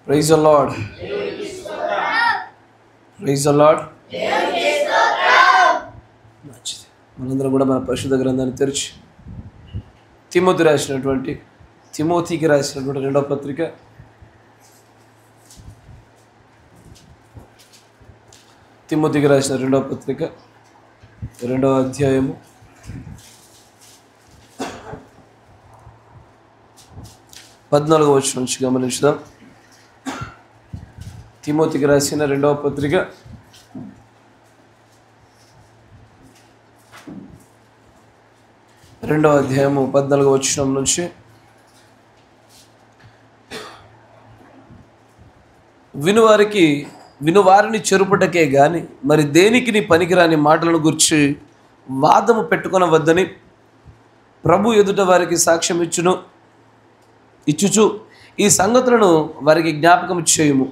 Praise the lord. Praise the lord. మంచిది. మనందరం కూడా మన పరిశుద్ధ గ్రంథాన్ని తెరిచి తిమోతికి రాసినటువంటి రెండవ పత్రిక తిమోతికి రాసిన రెండవ పత్రిక 2వ అధ్యాయము 14వ వచనం నుంచి గమనించుదాం. తిమోతికి రాసిన రెండవ పత్రిక 2వ అధ్యాయము 14వ వచనం నుంచి వినువారిని చెరుపుటకే గాని మరి దేనికి నీ పనికిరాని మాటలను గురించి వాదము పెట్టుకొనవద్దని ప్రభు ఎదుట వారికి సాక్ష్యం ఇచ్చుచు ఈ సంగతులను వారికి జ్ఞాపకం చేయుము.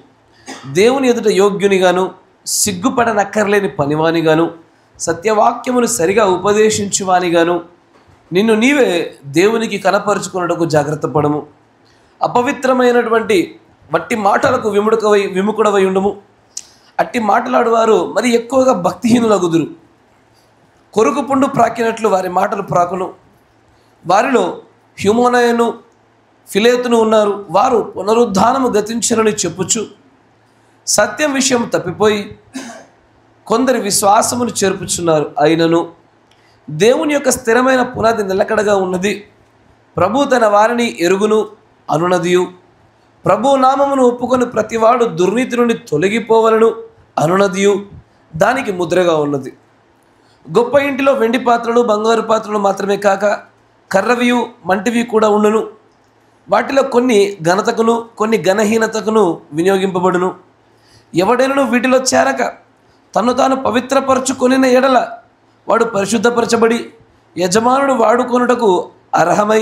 దేవుని ఎదుట యోగ్యునిగాను సిగ్గుపడనక్కర్లేని పనివానిగాను సత్యవాక్యమును సరిగా ఉపదేశించువానిగాను నిన్ను నీవే దేవునికి కనపరుచుకున్నటకు జాగ్రత్త పడము. అపవిత్రమైనటువంటి వట్టి మాటలకు విముఖుడవై ఉండుము. అట్టి మాటలాడువారు మరి ఎక్కువగా భక్తిహీనులగుదురు. కొరుకు పుండు ప్రాకినట్లు వారి మాటలు ప్రాకును. వారిలో హ్యూమోనయను ఫిలేతును ఉన్నారు. వారు పునరుద్ధానము గతించరని చెప్పుచు సత్యం విషయం తప్పిపోయి కొందరి విశ్వాసమును చేర్పుచున్నారు. అయినను దేవుని యొక్క స్థిరమైన పునాది నిలకడగా ఉన్నది. ప్రభు తన వారిని ఎరుగును అనునదియు ప్రభు నామమును ఒప్పుకొని ప్రతివాడు దుర్నీతి నుండి తొలగిపోవలను అనునదియు దానికి ముద్రగా ఉన్నది. గొప్ప ఇంటిలో వెండి పాత్రలు బంగారు పాత్రలు మాత్రమే కాక కర్రవియు మంటివి కూడా ఉండును. వాటిలో కొన్ని ఘనతకును కొన్ని ఘనహీనతకును వినియోగింపబడును. ఎవడైనను వీటిలో చేరక తను తాను పవిత్రపరచుకొనిన ఎడల వాడు పరిశుద్ధపరచబడి యజమానుడు వాడుకొనుటకు అర్హమై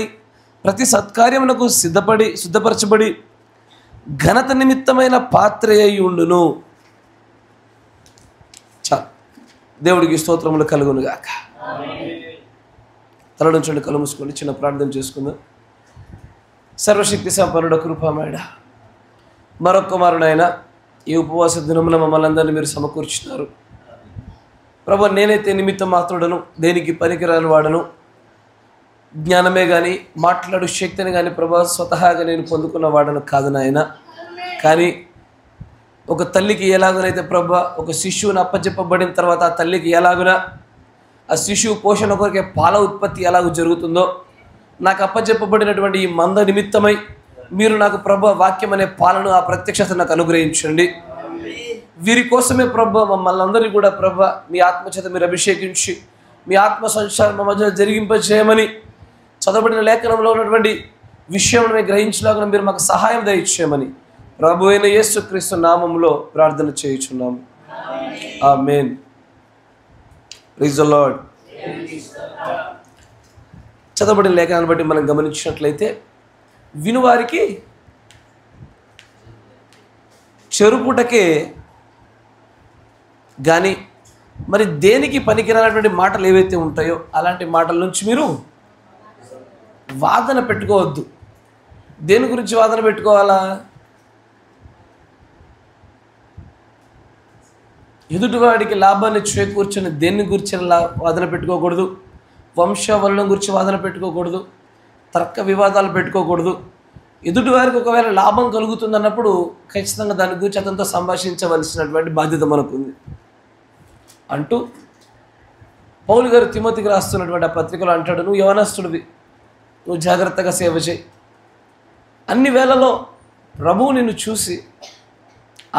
ప్రతి సత్కార్యమునకు సిద్ధపరచబడి ఘనత నిమిత్తమైన పాత్ర అయి ఉండును. చాలు. దేవుడికి స్తోత్రములు కలుగునుగాక. తల నుంచండి, కళ్ళు మూసుకొని చిన్న ప్రార్థన చేసుకుందాం. సర్వశక్తి సంపన్నుడ కృపామయుడ, మరొక్క మారునైనా ఈ ఉపవాస దినమున మమ్మల్ని అందరినీ మీరు సమకూర్చున్నారు. ప్రభు, నేనైతే నిమిత్త మాత్రుడను, దేనికి పనికిరాని వాడను. జ్ఞానమే కానీ మాట్లాడు శక్తిని కానీ ప్రభు స్వతహాగా నేను పొందుకున్న వాడను కాదు నాయన. కానీ ఒక తల్లికి ఎలాగనైతే ప్రభు ఒక శిశువుని అప్పచెప్పబడిన తర్వాత ఆ తల్లికి ఎలాగున ఆ శిశువు పోషణ కొరకే పాల ఉత్పత్తి ఎలాగ జరుగుతుందో నాకు అప్పచెప్పబడినటువంటి ఈ మంద నిమిత్తమై మీరు నాకు ప్రభు వాక్యం అనే పాలను ఆ ప్రత్యక్షత నాకు అనుగ్రహించండి. వీరి కోసమే ప్రభు మమ్మల్ని అందరినీ కూడా ప్రభు మీ ఆత్మచేత మీరు అభిషేకించి మీ ఆత్మ సంచారం మా మధ్య జరిగింపజేయమని చదవబడిన లేఖనంలో ఉన్నటువంటి విషయం గ్రహించలాగా మీరు మాకు సహాయం దయచేయమని ప్రభు అయిన యేసుక్రీస్తు నామములో ప్రార్థన చేయుచున్నాము. ఆమేన్. Praise the lord. చదవబడిన లేఖనాన్ని బట్టి మనం గమనించినట్లయితే వినువారికి చెరుపుటకే కానీ మరి దేనికి పనికిరానటువంటి మాటలు ఏవైతే ఉంటాయో అలాంటి మాటల నుంచి మీరు వాదన పెట్టుకోవద్దు. దేని గురించి వాదన పెట్టుకోవాలా? ఎదుటివాడికి లాభాన్ని చేకూర్చని దేన్ని గురించి వాదన పెట్టుకోకూడదు. వంశవలనం గురించి వాదన పెట్టుకోకూడదు. తర్క వివాదాలు పెట్టుకోకూడదు. ఎదుటివారికి ఒకవేళ లాభం కలుగుతుంది అన్నప్పుడు ఖచ్చితంగా దాని గురించి అతనితో సంభాషించవలసినటువంటి బాధ్యత మనకుంది అంటూ పౌలు గారు తిమోతికి రాస్తున్నటువంటి ఆ పత్రికలో అంటాడు, నువ్వు యవనస్తుడివి, నువ్వు జాగ్రత్తగా సేవ చేయి. అన్ని వేళలో ప్రభువు నిన్ను చూసి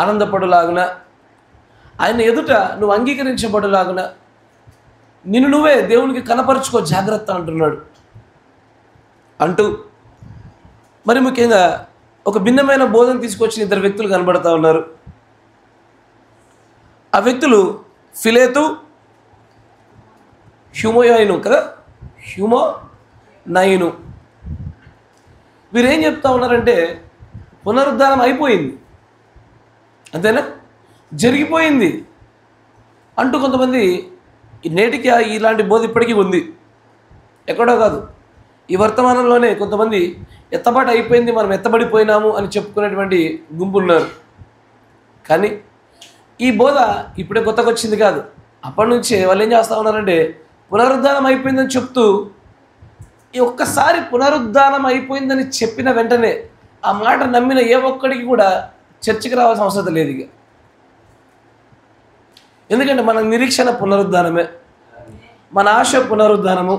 ఆనందపడులాగున, ఆయన ఎదుట నువ్వు అంగీకరించబడులాగున నిన్ను నువ్వే దేవునికి కనపరుచుకో, జాగ్రత్త అంటున్నాడు. అంటూ మరి ముఖ్యంగా ఒక భిన్నమైన బోధన తీసుకొచ్చిన ఇద్దరు వ్యక్తులు కనబడతా ఉన్నారు. ఆ వ్యక్తులు ఫిలేతు, హ్యూమోనయను కదా, హ్యూమోనయను. వీరేం చెప్తా ఉన్నారంటే పునరుద్ధానం అయిపోయింది, అంతేనా, జరిగిపోయింది అంటూ కొంతమంది నేటికి ఇలాంటి బోధ ఇప్పటికీ ఉంది. ఎక్కడో కాదు, ఈ వర్తమానంలోనే కొంతమంది ఎత్తబాటు అయిపోయింది, మనం ఎత్తబడిపోయినాము అని చెప్పుకునేటువంటి గుంపు ఉన్నారు. కానీ ఈ బోధ ఇప్పుడే కొత్తగా వచ్చింది కాదు. అప్పటి నుంచే వాళ్ళు ఏం చేస్తూ ఉన్నారంటే పునరుద్ధానం అయిపోయిందని చెప్తూ ఈ ఒక్కసారి పునరుద్ధానం అయిపోయిందని చెప్పిన వెంటనే ఆ మాట నమ్మిన ఏ ఒక్కడికి కూడా చర్చికి రావాల్సిన అవసరం లేదు ఇక. ఎందుకంటే మన నిరీక్షణ పునరుద్ధానమే, మన ఆశ పునరుద్ధానము,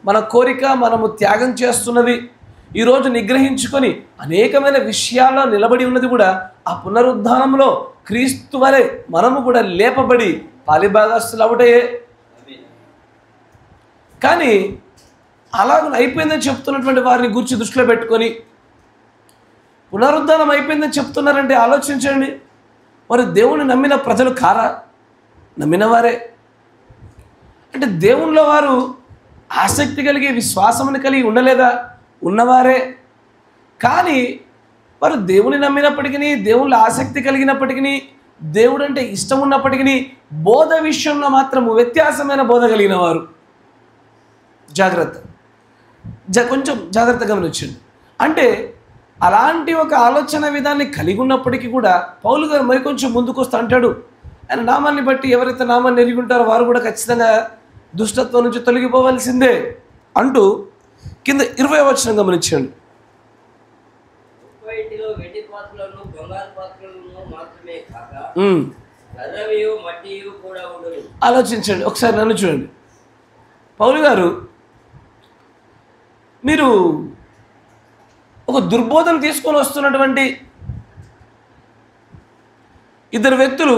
మన కోరిక మనము త్యాగం చేస్తున్నది, ఈరోజు నిగ్రహించుకొని అనేకమైన విషయాల్లో నిలబడి ఉన్నది కూడా ఆ పునరుద్ధానంలో క్రీస్తు వలె మనము కూడా లేపబడి పాలిభాగస్తులు అవుటయే. కానీ అలాగ అయిపోయిందని చెప్తున్నటువంటి వారిని గురించి దృష్టిలో పెట్టుకొని పునరుద్ధానం అయిపోయిందని చెప్తున్నారంటే ఆలోచించండి, మరి దేవుని నమ్మిన ప్రజలు కారా? నమ్మిన వారే. అంటే దేవునిలో వారు ఆసక్తి కలిగి విశ్వాసమును కలిగి ఉండలేదా? ఉన్నవారే. కానీ వారు దేవుని నమ్మినప్పటికీ, దేవునిలో ఆసక్తి కలిగినప్పటికీ, దేవుడు అంటే ఇష్టం ఉన్నప్పటికీ బోధ విషయంలో మాత్రము వ్యత్యాసమైన బోధ కలిగిన వారు. జాగ్రత్త, కొంచెం జాగ్రత్తగా గమనించండి. అంటే అలాంటి ఒక ఆలోచన విధాన్ని కలిగి ఉన్నప్పటికీ కూడా పౌలు గారు మరికొంచెం ముందుకు వస్తూ అంటాడు, ఆయన నామాన్ని బట్టి ఎవరైతే నామాన్ని ఎరిగి ఉంటారో వారు కూడా ఖచ్చితంగా దుష్టత్వం నుంచి తొలగిపోవలసిందే అంటూ కింద 20వ వచనం గమనించండి. ఆలోచించండి ఒకసారి, నన్ను చూడండి. పౌలు గారు, మీరు ఒక దుర్బోధన తీసుకొని వస్తున్నటువంటి ఇద్దరు వ్యక్తులు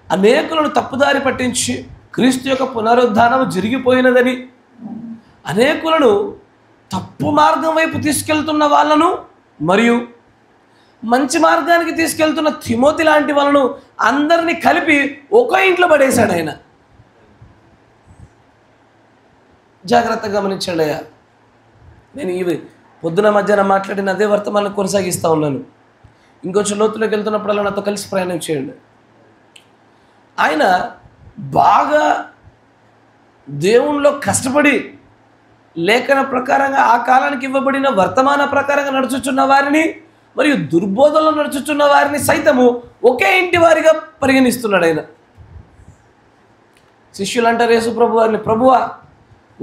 అనేకులను తప్పుదారి పట్టించి క్రీస్తు యొక్క పునరుద్ధానం జరిగిపోయినదని అనేకులను తప్పు మార్గం వైపు తీసుకెళ్తున్న వాళ్ళను మరియు మంచి మార్గానికి తీసుకెళ్తున్న తిమోతి లాంటి వాళ్ళను అందరినీ కలిపి ఒక ఇంట్లో పడేశాడు ఆయన. జాగ్రత్తగా గమనించండి అయ్యా. నేను ఇవి పొద్దున మధ్యాహ్నం మాట్లాడిన అదే వర్తమానం కొనసాగిస్తూ ఉన్నాను. ఇంకొంచెం లోతులోకి వెళ్తున్నప్పుడల్లా నాతో కలిసి ప్రయాణం చేయండి. ఆయన బాగా దేవునిలో కష్టపడి లేఖన ప్రకారంగా ఆ కాలానికి ఇవ్వబడిన వర్తమాన ప్రకారంగా నడుచుచున్న వారిని మరియు దుర్బోధనలో నడుచుచున్న వారిని సైతము ఒకే ఇంటి వారిగా పరిగణిస్తున్నాడు ఆయన. శిష్యులు అంటారు యేసు ప్రభు వారిని, ప్రభువా,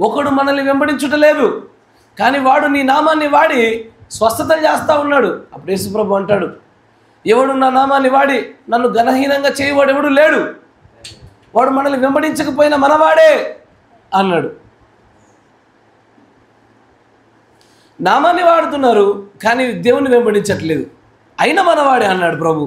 ఒకడు మనల్ని వెంబడించుటలేదు, కానీ వాడు నీ నామాన్ని వాడి స్వస్థతలు చేస్తూ ఉన్నాడు. అప్పుడు యేసు ప్రభు అంటాడు, ఎవడు నా నామాన్ని వాడి నన్ను ఘనహీనంగా చేయవాడు ఎవడు లేడు, వాడు మనల్ని వెంబడించకపోయినా మనవాడే అన్నాడు. నామాన్ని వాడుతున్నారు కానీ దేవుని వెంబడించట్లేదు, అయినా మనవాడే అన్నాడు ప్రభు.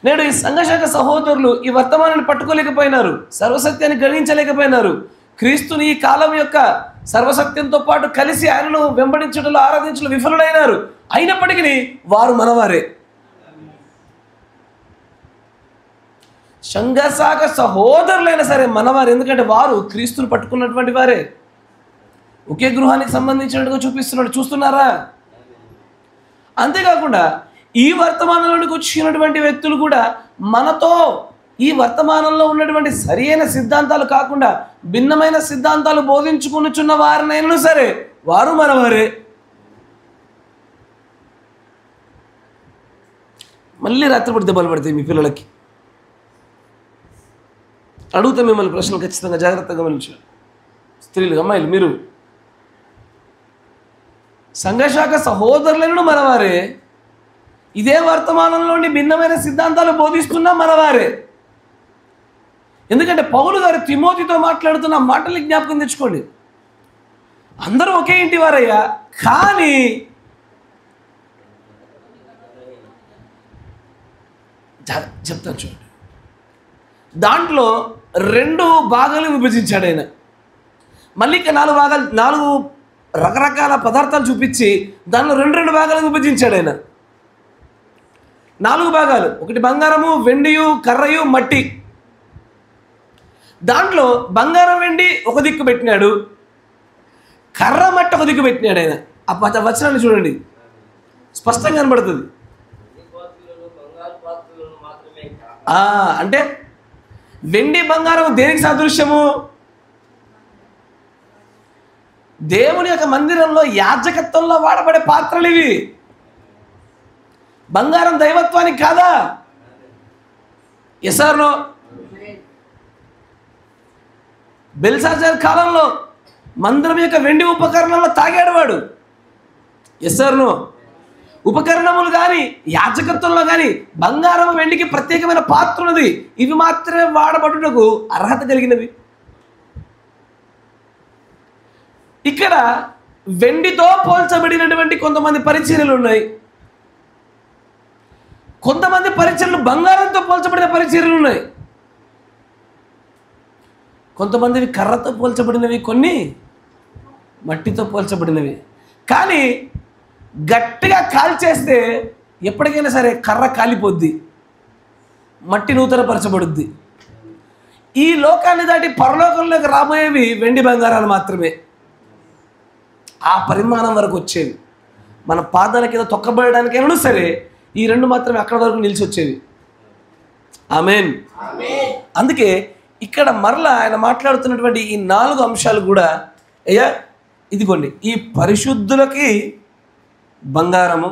నేడు ఈ సంఘశాఖ సహోదరులు ఈ వర్తమానాన్ని పట్టుకోలేకపోయినారు, సర్వసత్యాన్ని గ్రహించలేకపోయినారు. క్రీస్తుని ఈ కాలం యొక్క సర్వసత్యంతో పాటు కలిసి ఆయనను వెంబడించడంలో ఆరాధించడంలో విఫలుడైనారు. అయినప్పటికీ వారు మనవారే. సంఘశాఖ సహోదరులైనా సరే మనవారు, ఎందుకంటే వారు క్రీస్తుని పట్టుకున్నటువంటి వారే. ఒకే గృహానికి సంబంధించినట్టుగా చూపిస్తున్నాడు, చూస్తున్నారా? అంతేకాకుండా ఈ వర్తమానంలోనికి వచ్చినటువంటి వ్యక్తులు కూడా మనతో ఈ వర్తమానంలో ఉన్నటువంటి సరి అయిన సిద్ధాంతాలు కాకుండా భిన్నమైన సిద్ధాంతాలు బోధించుకునిచున్న వారినైనా సరే వారు మనవారే. మళ్ళీ రాత్రిపూట దెబ్బలు పడతాయి మీ పిల్లలకి. అడుగుతా మిమ్మల్ని ప్రశ్నలు ఖచ్చితంగా జాగ్రత్తగా గమనించారు. స్త్రీలు, అమ్మాయిలు, మీరు సంఘశాఖ సహోదరులను మనవారే, ఇదే వర్తమానంలోని భిన్నమైన సిద్ధాంతాలు బోధిస్తున్నా మనవారే. ఎందుకంటే పౌలు గారు తిమోతితో మాట్లాడుతున్న మాటలు జ్ఞాపకం తెచ్చుకోండి. అందరూ ఒకే ఇంటి వారయ్యా, కానీ చెప్తాను చూడండి, దాంట్లో 2 భాగాలు విభజించాడు ఆయన. మళ్ళీ 4 భాగాలు, 4 రకరకాల పదార్థాలు చూపించి దానిలో 2 భాగాలు విభజించాడు ఆయన. 4 భాగాలు, ఒకటి బంగారము, వెండియు, కర్రయు, మట్టి. దాంట్లో బంగారం వెండి ఒక దిక్కు పెట్టినాడు, కర్ర మట్టి ఒక దిక్కు పెట్టినాడు ఆయన. ఆ వచనాన్ని చూడండి, స్పష్టంగా కనబడుతుంది. అంటే వెండి బంగారం దేనికి సాదృశ్యము? దేవుని యొక్క మందిరంలో యాజకత్వంలో వాడబడే పాత్రలు ఇవి. బంగారం దైవత్వానికి కాదా? ఎసార్నో బెల్షాజర్ కాలంలో మందిరం యొక్క వెండి ఉపకరణంలో తాగాడు వాడు. ఎసార్నో ఉపకరణములు కానీ యాజకత్వంలో కానీ బంగారం వెండికి ప్రత్యేకమైన పాత్ర ఉన్నది. ఇవి మాత్రమే వాడబడుటకు అర్హత కలిగినవి. ఇక్కడ వెండితో పోల్చబడినటువంటి కొంతమంది పరిచర్యలు ఉన్నాయి. కొంతమంది పరిచర్యలు బంగారంతో పోల్చబడిన పరిచర్యలు ఉన్నాయి. కొంతమందివి కర్రతో పోల్చబడినవి, కొన్ని మట్టితో పోల్చబడినవి. కానీ గట్టిగా కాల్చేస్తే ఎప్పటికైనా సరే కర్ర కాలిపోద్ది, మట్టి నూతనపరచబడుద్ది. ఈ లోకాన్ని దాటి పరలోకంలోకి రాబోయేవి వెండి బంగారాలు మాత్రమే. ఆ పరిమాణం వరకు వచ్చేవి. మన పాదాల కింద తొక్కబడడానికైనా సరే ఈ రెండు మాత్రమే అక్కడ వరకు నిలిచి వచ్చేవి. ఆమేన్. అందుకే ఇక్కడ మరలా ఆయన మాట్లాడుతున్నటువంటి ఈ 4 అంశాలు కూడా అయ్యా ఇదిగోండి, ఈ పరిశుద్ధులకి బంగారము,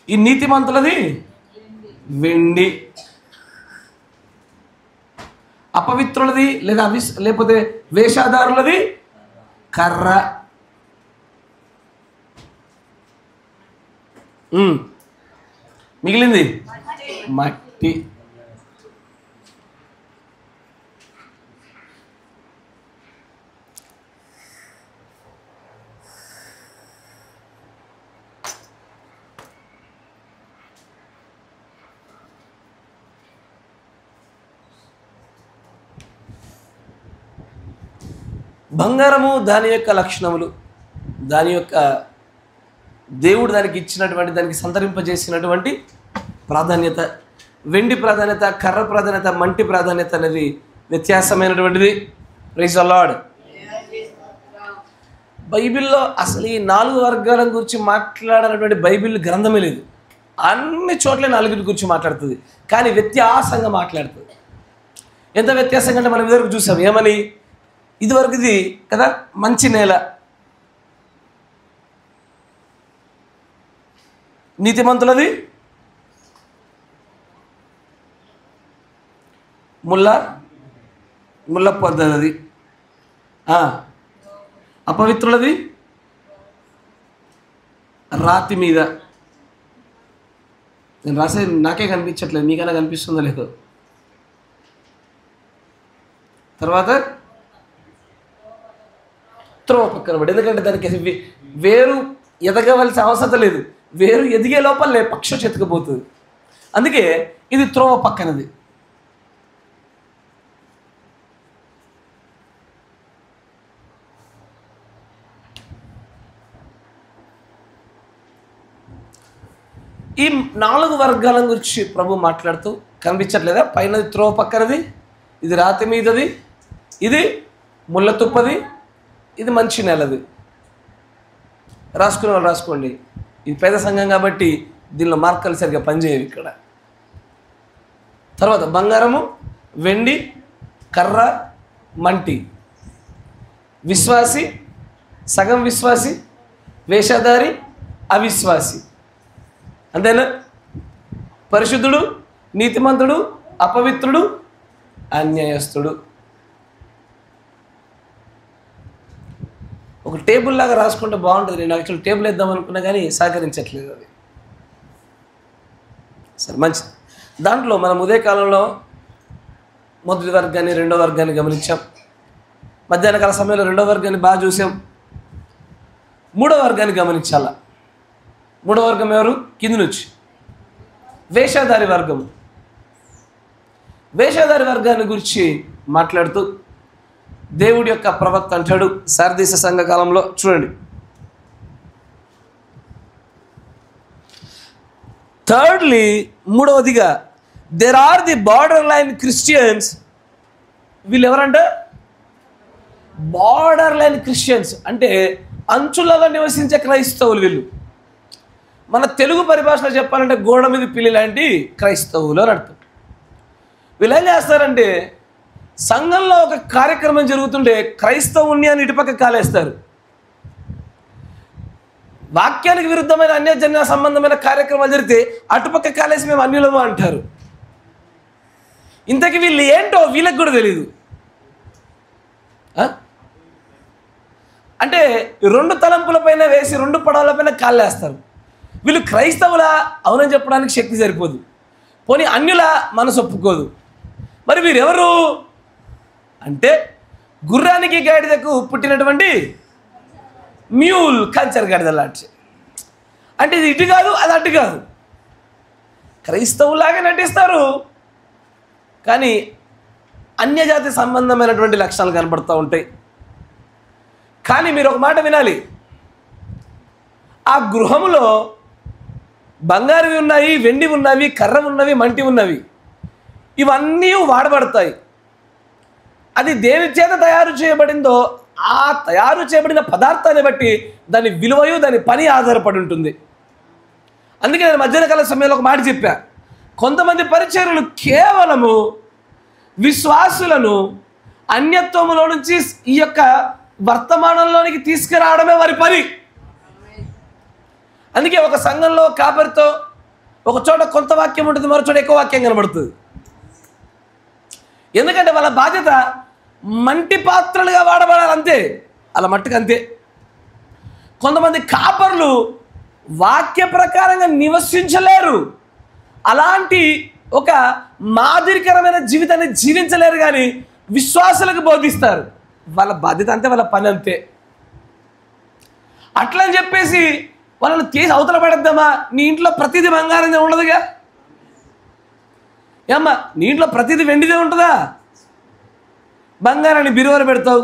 ఈ నీతిమంతులది వెండి, అపవిత్రులది లేకపోతే వేషధారులది కర్ర, మిగిలింది మట్టి. బంగారము దాని యొక్క లక్షణములు, దాని యొక్క దేవుడు దానికి ఇచ్చినటువంటి, దానికి సంతరింపజేసినటువంటి ప్రాధాన్యత, వెండి ప్రాధాన్యత, కర్ర ప్రాధాన్యత, మంటి ప్రాధాన్యత అనేది వ్యత్యాసమైనటువంటిది. Praise the lord. బైబిల్లో అసలు ఈ 4 వర్గాల గురించి మాట్లాడినటువంటి బైబిల్ గ్రంథమే లేదు. అన్ని చోట్ల 4 గురించి మాట్లాడుతుంది, కానీ వ్యత్యాసంగా మాట్లాడుతుంది. ఎంత వ్యత్యాసంగా అంటే మనం ఇదివరకు చూసాం. ఏమని? ఇదివరకు ఇది కదా మంచి నేల, నీతిమంతులది ముళ్ళ పొద్దది, అపవిత్రులది రాతి మీద. నేను రాసేది నాకే కనిపించట్లేదు, మీకైనా కనిపిస్తుందో లేదో. తర్వాత త్రోవ పక్కన పడి, ఎందుకంటే దానికి వేరు ఎదగవలసిన అవసరం లేదు. వేరు ఎదిగే లోపలే పక్షం చెతుకపోతుంది. అందుకే ఇది త్రోవ పక్కనది. ఈ 4 వర్గాల గురించి ప్రభు మాట్లాడుతూ కనిపించట్లేదా? పైనది త్రోవ పక్కనది, ఇది రాతి మీదది, ఇది ముళ్ళ తుప్పది, ఇది మంచి నెలది. రాసుకునే వాళ్ళు రాసుకోండి. ఇది పేద సంఘం కాబట్టి దీనిలో మార్కలు సరిగ్గా పనిచేయవు ఇక్కడ. తర్వాత బంగారము, వెండి, కర్ర, మంటి. విశ్వాసి, సగం విశ్వాసి, వేషధారి, అవిశ్వాసి. అంతేనా? పరిశుద్ధుడు, నీతిమంతుడు, అపవిత్రుడు, అన్యాయస్తుడు. ఒక టేబుల్ లాగా రాసుకుంటే బాగుంటుంది. నేను యాక్చువల్ టేబుల్ వేద్దాం అనుకున్నా కానీ సహకరించట్లేదు అది. సరే, మంచిది. దాంట్లో మనం ఉదయకాలంలో మొదటి వర్గాన్ని, రెండో వర్గాన్ని గమనించాం. మధ్యాహ్న కాల సమయంలో రెండో వర్గాన్ని బాగా చూసాం. మూడో వర్గాన్ని గమనించాల. మూడో వర్గం ఎవరు? కింది నుంచి వేషధారి వర్గం. వేషధారి వర్గాన్ని గురించి మాట్లాడుతూ దేవుడి యొక్క ప్రవక్త అంటాడు సార్దీస సంఘ కాలంలో, చూడండి, థర్డ్లీ, మూడవదిగా, there are the border line Christians. వీళ్ళు ఎవరంటే బార్డర్ లైన్ క్రిస్టియన్స్, అంటే అంచులలో నివసించే క్రైస్తవులు. వీళ్ళు మన తెలుగు పరిభాషలో చెప్పాలంటే గోడ మీద పిల్లి లాంటి క్రైస్తవులు అని అర్థం. వీళ్ళు ఏం చేస్తారంటే సంఘంలో ఒక కార్యక్రమం జరుగుతుంటే క్రైస్తవుని అని ఇటుపక్క కాలేస్తారు. వాక్యానికి విరుద్ధమైన అన్యజన్య సంబంధమైన కార్యక్రమాలు జరిగితే అటుపక్క కాలేసి మేము అన్యులము అంటారు. ఇంతకీ వీళ్ళు ఏంటో వీళ్ళకి కూడా తెలీదు. అంటే 2 తలంపులపైన వేసి 2 పడవలపైన కాళ్ళేస్తారు. వీళ్ళు క్రైస్తవులా అవునని చెప్పడానికి శక్తి సరిపోదు, పోనీ అన్యుల మనసు ఒప్పుకోదు. మరి వీరెవరు అంటే గుర్రానికి గాడిదకు పుట్టినటువంటి మ్యూల్, కంచర్ గాడిద లాంటి. అంటే ఇది ఇటు కాదు, అది అటు కాదు. క్రైస్తవులాగా నటిస్తారు కానీ అన్యజాతి సంబంధమైనటువంటి లక్షణాలు కనబడుతూ ఉంటాయి. కానీ మీరు ఒక మాట వినాలి, ఆ గృహములో బంగారువి ఉన్నాయి, వెండి ఉన్నవి, కర్ర ఉన్నవి, మంటి ఉన్నవి, ఇవన్నీ వాడబడతాయి. అది దేని చేత తయారు చేయబడిందో ఆ తయారు చేయబడిన పదార్థాన్ని బట్టి దాని విలువయు దాని పని ఆధారపడి ఉంటుంది. అందుకే నేను మధ్యాహ్న కాల సమయంలో ఒక మాట చెప్పా, కొంతమంది పరిచర్యలు కేవలము విశ్వాసులను అన్యత్వములో నుంచి ఈ యొక్క వర్తమానంలోనికి తీసుకురావడమే వారి పని. అందుకే ఒక సంఘంలో కాపరితో ఒక చోట కొంత వాక్యం ఉంటుంది, మరో చోట ఎక్కువ వాక్యం కనబడుతుంది. ఎందుకంటే వాళ్ళ బాధ్యత మంటి పాత్రలుగా వాడబడాలి, అంతే, అలా మట్టుకు అంతే. కొంతమంది కాపర్లు వాక్య ప్రకారంగా నివసించలేరు, అలాంటి ఒక మాదిరికరమైన జీవితాన్ని జీవించలేరు, కానీ విశ్వాసులకు బోధిస్తారు. వాళ్ళ బాధ్యత అంతే, వాళ్ళ పని అంతే. అట్లని చెప్పేసి వాళ్ళని తీసి అవతల పడేద్దామా? నీ ఇంట్లో ప్రతిదీ బంగారంగా ఉండదుగా. ఏమ్మా నీ ఇంట్లో ప్రతిదీ వెండిదే ఉంటుందా? బంగారాన్ని బిరువలు పెడతావు,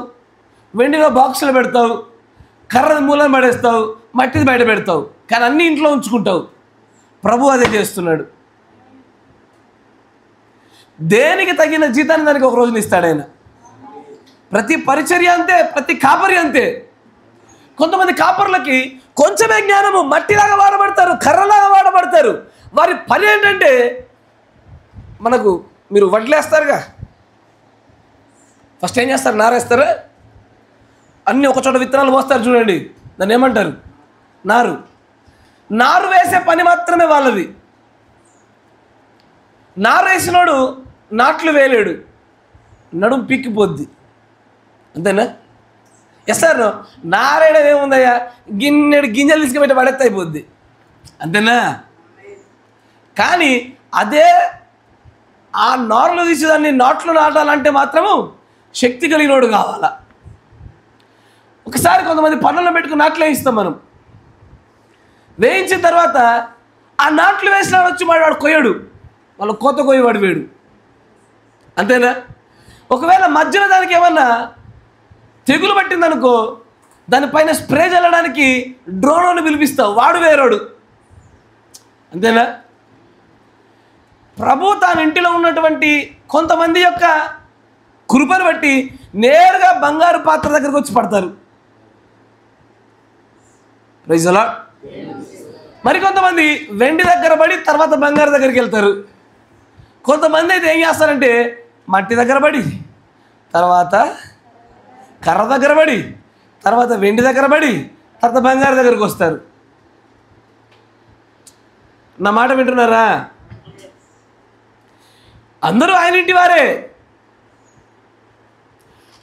వెండిలో బాక్సులు పెడతావు, కర్రది మూలను పడేస్తావు, మట్టిది బయట పెడతావు, కానీ అన్ని ఇంట్లో ఉంచుకుంటావు. ప్రభు అదే చేస్తున్నాడు. దేనికి తగిన జీతాన్ని దానికి ఒక రోజున ఇస్తాడు ఆయన. ప్రతి పరిచర్య అంతే, ప్రతి కాపరి అంతే. కొంతమంది కాపర్లకి కొంచెమే జ్ఞానము, మట్టిలాగా వాడబడతారు, కర్రలాగా వాడబడతారు. వారి పని ఏంటంటే, మనకు మీరు వడ్లేస్తారుగా, ఫస్ట్ ఏం చేస్తారు? నారేస్తారు, అన్నీ ఒకచోట విత్తనాలు పోస్తారు చూడండి, దాన్ని ఏమంటారు? నారు. నారు వేసే పని మాత్రమే వాళ్ళది. నారు వేసినోడు నాట్లు వేయలేడు, నడుము పిక్కిపోద్ది, అంతేనా? ఎస్తారు నారేయడం ఏముందయ్యా, గిన్నెడు గింజలు తీసుకుపెట్టి పడేస్తే అయిపోద్ది, అంతేనా? కానీ అదే ఆ నారులు తీసి దాన్ని నాట్లు నాటాలంటే మాత్రము శక్తి కలిగినోడు కావాలా. ఒకసారి కొంతమంది పనుల్లో పెట్టుకుని నాట్లు వేయిస్తాం మనం. వేయించిన తర్వాత ఆ నాట్లు వేసిన వచ్చి వాడు కొయ్యడు, వాళ్ళు కోత కొయ్యవాడు వేడు, అంతేనా? ఒకవేళ మధ్యలో దానికి ఏమన్నా తెగులు పట్టిందనుకో, దానిపైన స్ప్రే చల్లడానికి డ్రోన్ పిలిపిస్తావు, వాడు వేరోడు, అంతేనా? ప్రభు తాను ఇంటిలో ఉన్నటువంటి కొంతమంది యొక్క కృపను బట్టి నేరుగా బంగారు పాత్ర దగ్గరకు వచ్చి పడతారు. Praise the lord. మరికొంతమంది వెండి దగ్గర పడి తర్వాత బంగారు దగ్గరికి వెళ్తారు. కొంతమంది అయితే ఏం చేస్తారంటే మట్టి దగ్గర పడి, తర్వాత కర్ర దగ్గర పడి, తర్వాత వెండి దగ్గర పడి, తర్వాత బంగారు దగ్గరకు వస్తారు. నా మాట వింటున్నారా? అందరూ ఆయన ఇంటి వారే,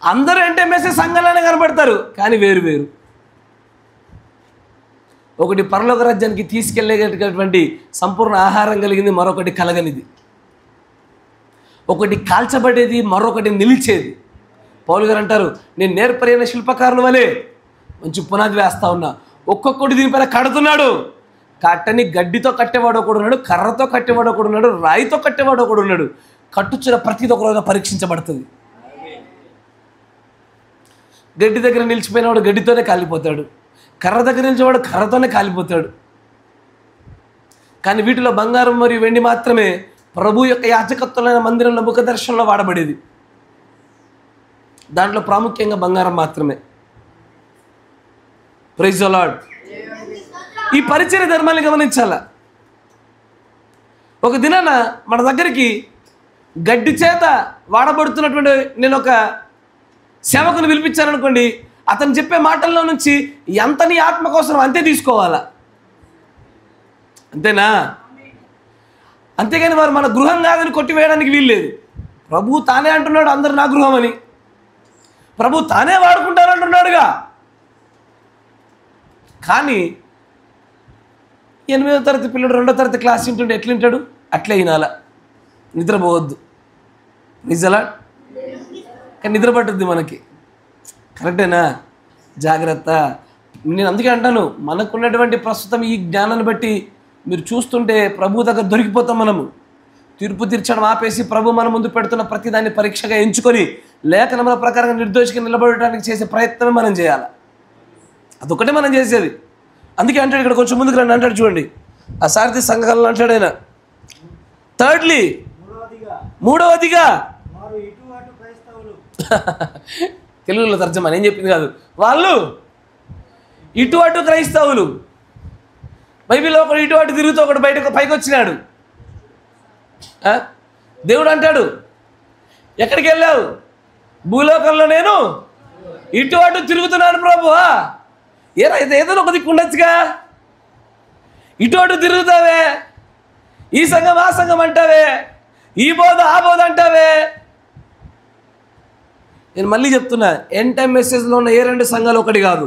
అందరూ ఎంటెంబేసీ సంఘాలనే కనబడతారు, కానీ వేరు వేరు. ఒకటి పరలోక రాజ్యానికి తీసుకెళ్ళేటటువంటి సంపూర్ణ ఆహారం కలిగింది, మరొకటి కలగనిది. ఒకటి కాల్చబడేది, మరొకటి నిలిచేది. పౌలు గారు అంటారు, నేను నేర్పరైన శిల్పకారుని వలె మంచి పునాది వేస్తా ఉన్నా, ఒక్కొక్కటి దీనిపైన కడుతున్నాడు. కట్టని గడ్డితో కట్టేవాడు ఒకడు ఉన్నాడు, కర్రతో కట్టేవాడు ఒకడు ఉన్నాడు, రాయితో కట్టేవాడు ఒకడు ఉన్నాడు. కట్టుచున్న ప్రతిది ఒక రోజున పరీక్షించబడుతుంది. గడ్డి దగ్గర నిలిచిపోయినవాడు గడ్డితోనే కాలిపోతాడు, కర్ర దగ్గర నిలిచేవాడు కర్రతోనే కాలిపోతాడు. కానీ వీటిలో బంగారం మరియు వెండి మాత్రమే ప్రభు యొక్క యాజకత్వమైన మందిరంలో ముఖ దర్శనంలో వాడబడేది. దాంట్లో ప్రాముఖ్యంగా బంగారం మాత్రమే. Praise the lord. ఈ పరిచర్య ధర్మాన్ని గమనించాల. ఒక దినాన మన దగ్గరికి గడ్డి చేత వాడబడుతున్నటువంటి నేను ఒక సేవకుని పిలిపించాననుకోండి, అతను చెప్పే మాటల్లో నుంచి ఎంత నీ ఆత్మ కోసం అంతే తీసుకోవాలా, అంతేనా? అంతేగాని వారు మన గృహం కాదని కొట్టివేయడానికి వీల్లేదు. ప్రభు తానే అంటున్నాడు అందరు నా గృహం అని, ప్రభు తానే వాడుకుంటానంటున్నాడుగా. కానీ 8వ తరగతి పిల్లడు 2వ తరగతి క్లాస్ వింటుంటే ఎట్లుంటాడు? అట్లే వినాల, నిద్రపోవద్దు. నిజలా? కానీ నిద్ర పట్టుద్ది మనకి, కరెక్టేనా? జాగ్రత్త. నేను అందుకే అంటాను, మనకున్నటువంటి ప్రస్తుతం ఈ జ్ఞానాన్ని బట్టి మీరు చూస్తుంటే ప్రభు దగ్గర దొరికిపోతాం. మనము తీర్పు తీర్చడం ఆపేసి ప్రభు మన ముందు పెడుతున్న ప్రతిదాన్ని పరీక్షగా ఎంచుకొని లేఖనముల ప్రకారంగా నిర్దోషిగా నిలబడటానికి చేసే ప్రయత్నమే మనం చేయాలి. అదొకటే మనం చేసేది. అందుకే అంటాడు ఇక్కడ, కొంచెం ముందుకు రండి అంటాడు, చూడండి ఆ సారథి సంఘాలను అంటాడు ఆయన. థర్డ్లీ, మూడవదిగా తెలుగులో తర్జమా నేను చెప్పింది కాదు, వాళ్ళు ఇటు అటు క్రైస్తవులు. బైబిల్లో ఒకడు ఇటు అటు తిరుగుతూ ఒకడు బయటకు పైకి వచ్చినాడు. దేవుడు అంటాడు, ఎక్కడికి వెళ్ళావు? భూలోకంలో నేను ఇటు అటు తిరుగుతున్నాను ప్రభువా. ఏదో ఒక దిక్కు ఉండొచ్చుగా, ఇటు అటు తిరుగుతావే, ఈ సంఘం ఆ సంఘం అంటావే, ఈ బోధ ఆ బోధ అంటావే. నేను మళ్ళీ చెప్తున్నా, ఎండ్ టైం మెసేజ్లో ఉన్న ఏ 2 సంఘాలు ఒకటి కాదు.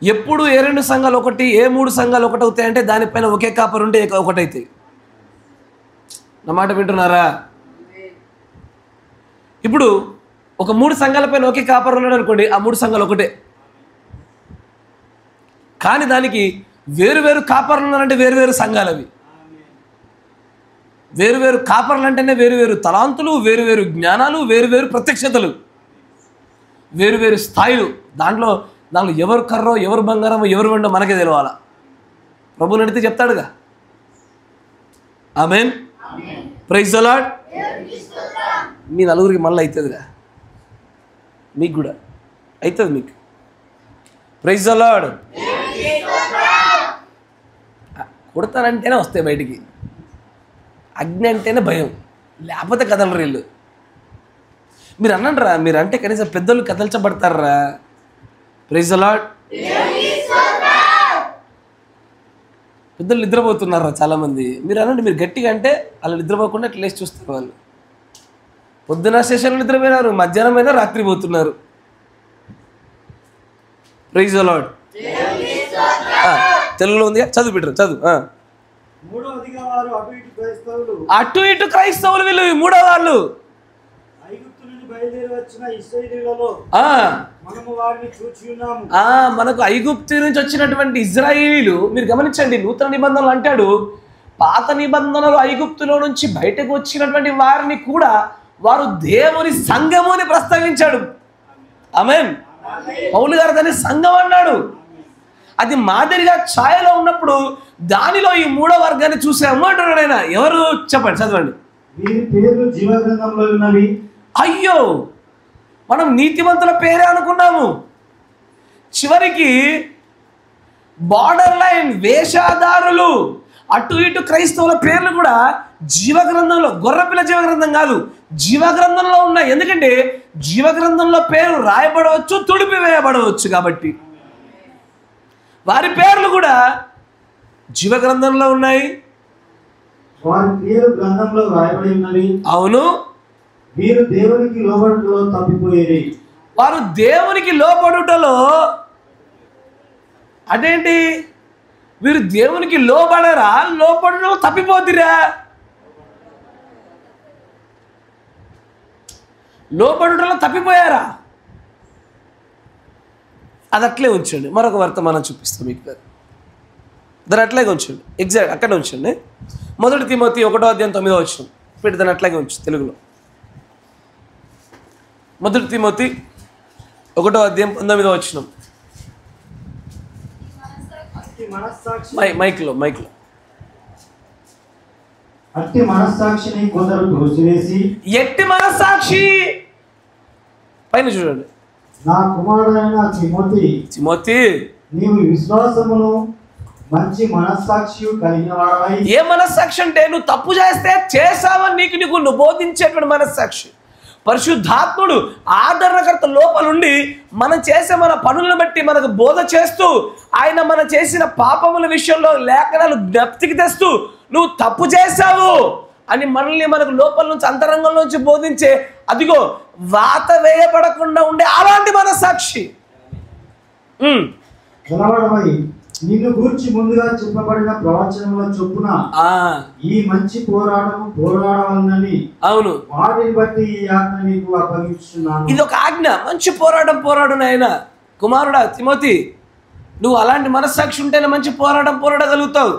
ఎప్పుడు ఏ 2 సంఘాలు ఒకటి, ఏ 3 సంఘాలు ఒకటి అవుతాయంటే దానిపైన ఒకే కాపర్ ఉంటే ఒకటైతాయి. నా మాట వింటున్నారా? ఇప్పుడు ఒక 3 సంఘాల పైన ఒకే కాపర్ ఉన్నాడు అనుకోండి, ఆ 3 సంఘాలు ఒకటే. కానీ దానికి వేరు కాపర్లు ఉన్నారంటే వేరు సంఘాలు అవి. వేరు కాపర్లు అంటేనే వేరు తలాంతులు, వేరు జ్ఞానాలు, వేరు ప్రత్యక్షతలు, వేరు స్థాయిలు. దాంట్లో ఎవరు కర్రో, ఎవరు బంగారమో, ఎవరు వెండో మనకే తెలవాలా. ప్రభు నడితే చెప్తాడుగా. ఆమేన్, ప్రైజ్ ది లార్డ్. మీ నలుగురికి మళ్ళీ అవుతుందిగా, మీకు కూడా అవుతుంది. మీకు ప్రైజ్ ది లార్డ్. కొడతానంటేనే వస్తాయి బయటికి, అగ్ని అంటేనే భయం, లేకపోతే కదలరు వీళ్ళు. మీరు అనండిరా, మీరు అంటే కనీసం పెద్దోళ్ళు కదల్చబడతారా? Praise the lord. పెద్దలు నిద్రపోతున్నారా చాలామంది? మీరు అనండి, మీరు గట్టిగా అంటే వాళ్ళు నిద్రపోకుండా అట్లా లేచి చూస్తారు. వాళ్ళు పొద్దున సెషన్లు నిద్రపోయినారు, మధ్యాహ్నం అయినా రాత్రి పోతున్నారు. Praise the lord. తెలుగులో ఉంది, చదువు బిడ్డరు, చదువు. అటు ఇటు క్రైస్తవులు వీళ్ళు, మూడో వాళ్ళు. మనకు ఐగుప్తు నుంచి వచ్చినటువంటి ఇజ్రాయేలీలు, మీరు గమనించండి, నూతన నిబంధనలు అంటాడు, పాత నిబంధనలు ఐగుప్తులో నుంచి బయటకు వచ్చినటువంటి వారిని కూడా వారు దేవుని సంఘము అని ప్రస్తావించాడు. ఆమేన్. పౌలు గారు దాన్ని సంఘం అన్నాడు. అది మాదిరిగా ఛాయలో ఉన్నప్పుడు దానిలో ఈ 3వ వర్గాన్ని చూసాము అంటున్నాడు ఆయన. ఎవరు చెప్పండి, చదవండి. అయ్యో, మనం నీతిమంతుల పేరే అనుకున్నాము, చివరికి బార్డర్ లైన్ వేషధారులు అటు ఇటు క్రైస్తవుల పేర్లు కూడా జీవగ్రంథంలో, గొర్రెపిల్ల జీవగ్రంథం కాదు, జీవగ్రంథంలో ఉన్నాయి. ఎందుకంటే జీవగ్రంథంలో పేరు రాయబడవచ్చు, తుడిపివేయబడవచ్చు. కాబట్టి వారి పేర్లు కూడా జీవగ్రంథంలో ఉన్నాయి. అవును, వీరు దేవునికి లోబడుటలో తప్పిపోయేది. వారు దేవునికి లోబడుటలో, అదేంటి? వీరు దేవునికి లోబడరా, లోబడుటలో తప్పిపోతురా? లోబడుటలో తప్పిపోయారా? అది అట్లే ఉంచండి. మరొక వర్తమానం చూపిస్తాం మీకు. దాన్ని అట్లాగే ఉంచండి, ఎగ్జాక్ట్ అక్కడే ఉంచండి. 1 తిమోతి 1వ అధ్యాయం 9వ వచనం పెట్టి దాన్ని అట్లాగే ఉంచు తెలుగులో. 1 తిమోతి 1వ అధ్యాయం 19వ వచనం. మైక్లో అట్టి మనస్సాక్షిని కొందరు త్రోసివేసి, ఎట్టి మనస్సాక్షి పైన చూడండి. నా కుమారుడైన తిమోతి, తిమోతి, నీవు విశ్వాసమును మంచి మనస్సాక్షి కలిగిన వాడవై. ఏ మనస్సాక్షి అంటే నువ్వు తప్పు చేస్తే చేసావని నీకు నువ్వు బోధించేటువంటి మనస్సాక్షి. పరిశుద్ధాత్ముడు ఆదరణకర్త లోపలుండి మనం చేసే మన పనులను బట్టి మనకు బోధ చేస్తూ ఆయన మనం చేసిన పాపముల విషయంలో లేఖనాలు జ్ఞప్తికి తెస్తూ నువ్వు తప్పు చేశావు అని మనల్ని మనకు లోపల నుంచి అంతరంగం నుంచి బోధించే, అదిగో వాత వేయబడకుండా ఉండే అలాంటి మనస్సాక్షి. గలవాడవై నిన్ను గూర్చి ముందుగా చెప్పబడిన ప్రవచనముల చొప్పున ఈ మంచి పోరాడవాలని అవును వాటిని బట్టి ఈ ఆజ్ఞ నీకు అప్పగించున్నాను. ఇది ఒక ఆజ్ఞ. మంచి పోరాడు నాయన. కుమారుడా తిమోతి, నువ్వు అలాంటి మనస్సాక్షి ఉంటేనే మంచి పోరాడగలుగుతావు.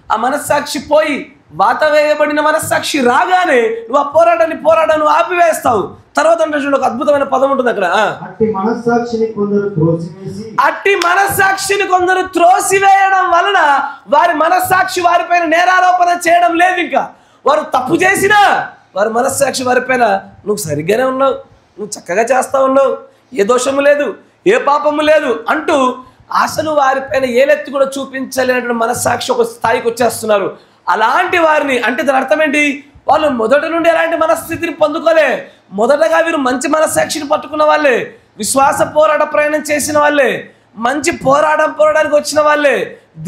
ఆ మనస్సాక్షి పోయి వాత వేయబడిన మనస్సాక్షి రాగానే నువ్వు ఆ పోరాటాన్ని ఆపివేస్తావు. తర్వాత అంటే చూడు, ఒక అద్భుతమైన పదం ఉంటుంది అక్కడ. అట్టి మనస్సాక్షిని కొందరు త్రోసివేయడం వలన వారి మనస్సాక్షి వారిపైన నేరారోపణ చేయడం లేదు. ఇంకా వారు తప్పు చేసినా వారి మనస్సాక్షి వారిపైన నువ్వు సరిగ్గానే ఉన్నావు, నువ్వు చక్కగా చేస్తా ఉన్నావు, ఏ దోషము లేదు, ఏ పాపము లేదు అంటూ అసలు వారిపైన ఏలెత్తి కూడా చూపించలేనటువంటి మనస్సాక్షి ఒక స్థాయికి వచ్చేస్తున్నారు. అలాంటి వారిని అంటే దాని అర్థం ఏంటి? వాళ్ళు మొదటి నుండి ఎలాంటి మనస్థితిని పొందుకోలే. మొదటగా వీరు మంచి మనస్సాక్షిని పట్టుకున్న వాళ్ళే, విశ్వాస పోరాట ప్రయాణం చేసిన వాళ్ళే, మంచి పోరాడానికి వచ్చిన వాళ్ళే,